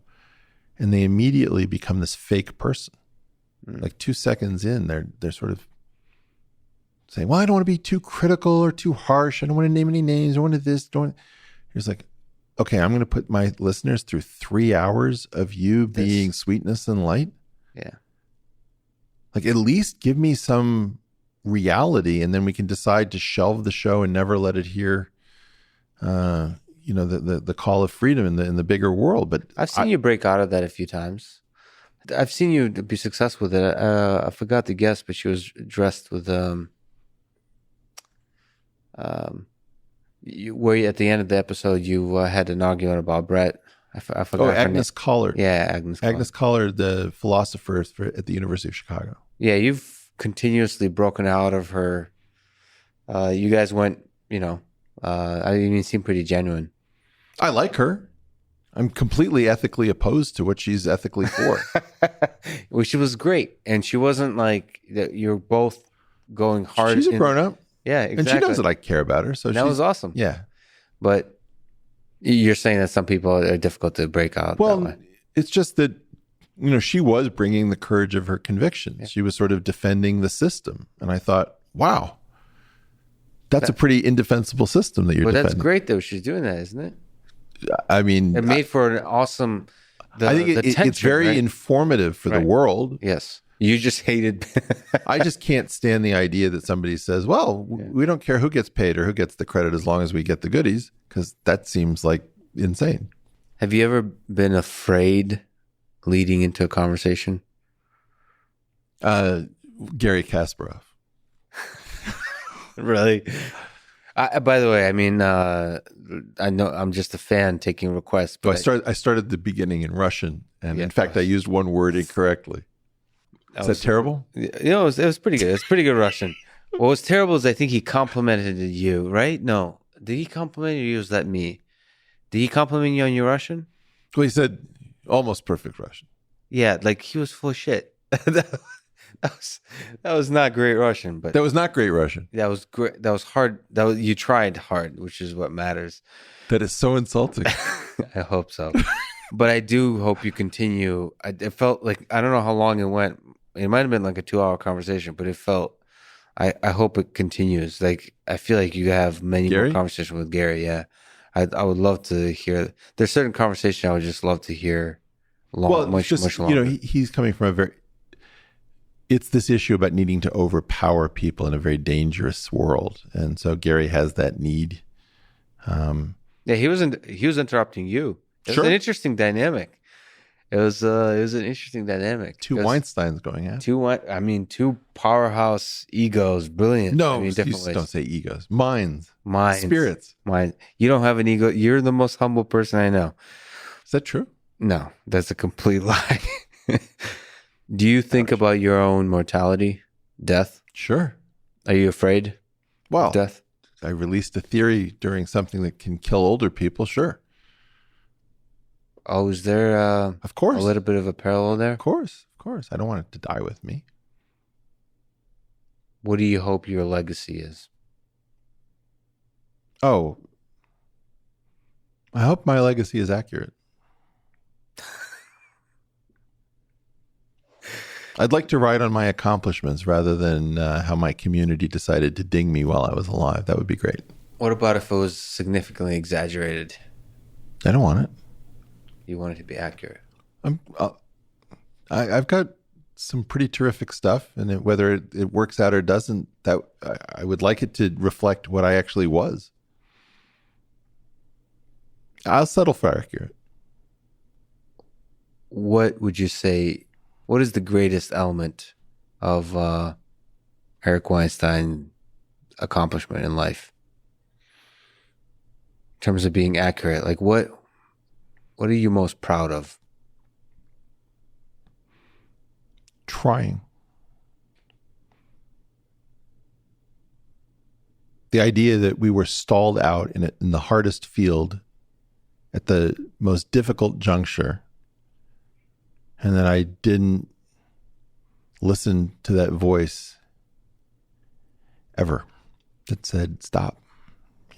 and they immediately become this fake person. Like 2 seconds in, they're sort of saying, well, I don't want to be too critical or too harsh. I don't want to name any names. I don't want to this. He's like, okay, I'm going to put my listeners through 3 hours of you being sweetness and light. Yeah. Like at least give me some reality, and then we can decide to shelve the show and never let it hear, the call of freedom in the bigger world. But I've seen you break out of that a few times. I've seen you be successful with it. I forgot the guest, but she was dressed with where at the end of the episode you had an argument about Brett. I forgot. Oh, Agnes Collard. Yeah, Agnes Collard. Agnes Collard, the philosopher at the University of Chicago. Yeah, you've continuously broken out of her. You guys went, you seem pretty genuine. I like her. I'm completely ethically opposed to what she's ethically for. Well, she was great, and she wasn't like that. You're both going hard. She's a grown up. Yeah, exactly. And she knows that I care about her. So that was awesome. Yeah. But you're saying that some people are difficult to break out that way. It's just that, she was bringing the courage of her convictions. Yeah. She was sort of defending the system. And I thought, wow, that's a pretty indefensible system that you're defending. But that's great, though. She's doing that, isn't it? I mean, it made for an awesome. I think it's very informative for the world. Yes. You just hated. I just can't stand the idea that somebody says, well, we don't care who gets paid or who gets the credit as long as we get the goodies, because that seems like insane. Have you ever been afraid leading into a conversation? Gary Kasparov. Really? By the way, I mean, I know I'm just a fan taking requests. But I started the beginning in Russian, and in fact, I used one word incorrectly. Is that terrible? It was pretty good. It's pretty good Russian. What was terrible is I think he complimented you, right? No. Did he compliment you or was that me? Did he compliment you on your Russian? Well, he said almost perfect Russian. Yeah, like he was full of shit. That was not great Russian, but that was not great Russian. That was great. That was hard. You tried hard, which is what matters. That is so insulting. I hope so. But I do hope you continue. It felt like, I don't know how long it went. It might have been like a 2-hour conversation, but it felt, I hope it continues. Like, I feel like you have many more conversations with Gary. Yeah. I would love to hear. There's certain conversation I would just love to hear much longer. He's coming from it's this issue about needing to overpower people in a very dangerous world. And so Gary has that need. Yeah, he was interrupting you. It was an interesting dynamic. It was an interesting dynamic. Two Weinsteins going at. Two powerhouse egos, brilliant. No, don't say egos. Minds. Spirits. Minds. You don't have an ego. You're the most humble person I know. Is that true? No, that's a complete lie. Do you think about your own mortality, death? Sure. Are you afraid of death? I released a theory during something that can kill older people. Sure. Oh, is there of course a little bit of a parallel there? Of course. I don't want it to die with me. What do you hope your legacy is? Oh, I hope my legacy is accurate. I'd like to write on my accomplishments rather than how my community decided to ding me while I was alive. That would be great. What about if it was significantly exaggerated? I don't want it. You want it to be accurate. I'm, I've got some pretty terrific stuff, and whether it works out or doesn't, that I would like it to reflect what I actually was. I'll settle for accurate. What would you say? What is the greatest element of Eric Weinstein's accomplishment in life in terms of being accurate? Like what are you most proud of? Trying. The idea that we were stalled out in the hardest field at the most difficult juncture, and that I didn't listen to that voice ever that said, stop.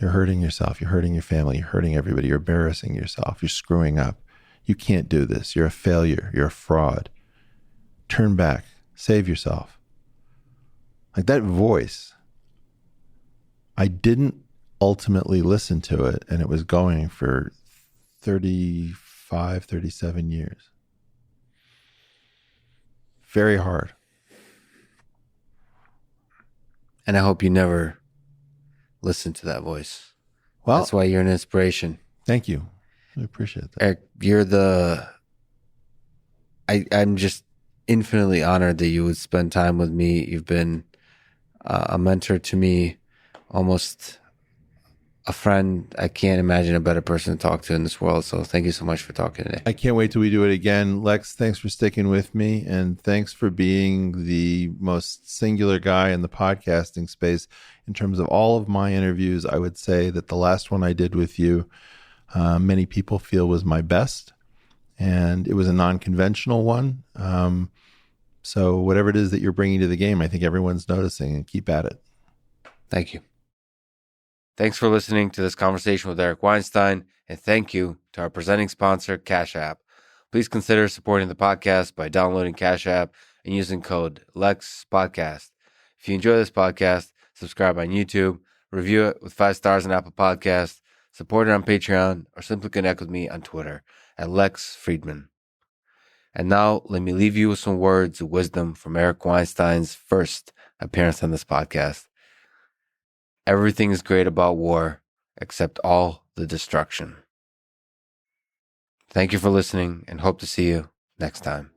You're hurting yourself. You're hurting your family. You're hurting everybody. You're embarrassing yourself. You're screwing up. You can't do this. You're a failure. You're a fraud. Turn back. Save yourself. Like that voice, I didn't ultimately listen to it, and it was going for 35, 37 years. Very hard. And I hope you never listen to that voice. Well, that's why you're an inspiration. Thank you. I appreciate that. Eric, you're I'm just infinitely honored that you would spend time with me. You've been a mentor to me, almost a friend. I can't imagine a better person to talk to in this world. So thank you so much for talking today. I can't wait till we do it again. Lex, thanks for sticking with me, and thanks for being the most singular guy in the podcasting space. In terms of all of my interviews, I would say that the last one I did with you, many people feel was my best, and it was a non-conventional one. So whatever it is that you're bringing to the game, I think everyone's noticing, and keep at it. Thank you. Thanks for listening to this conversation with Eric Weinstein, and thank you to our presenting sponsor, Cash App. Please consider supporting the podcast by downloading Cash App and using code LEXPODCAST. If you enjoy this podcast, subscribe on YouTube, review it with 5 stars on Apple Podcasts, support it on Patreon, or simply connect with me on Twitter at Lex Friedman. And now, let me leave you with some words of wisdom from Eric Weinstein's first appearance on this podcast. Everything is great about war, except all the destruction. Thank you for listening, and hope to see you next time.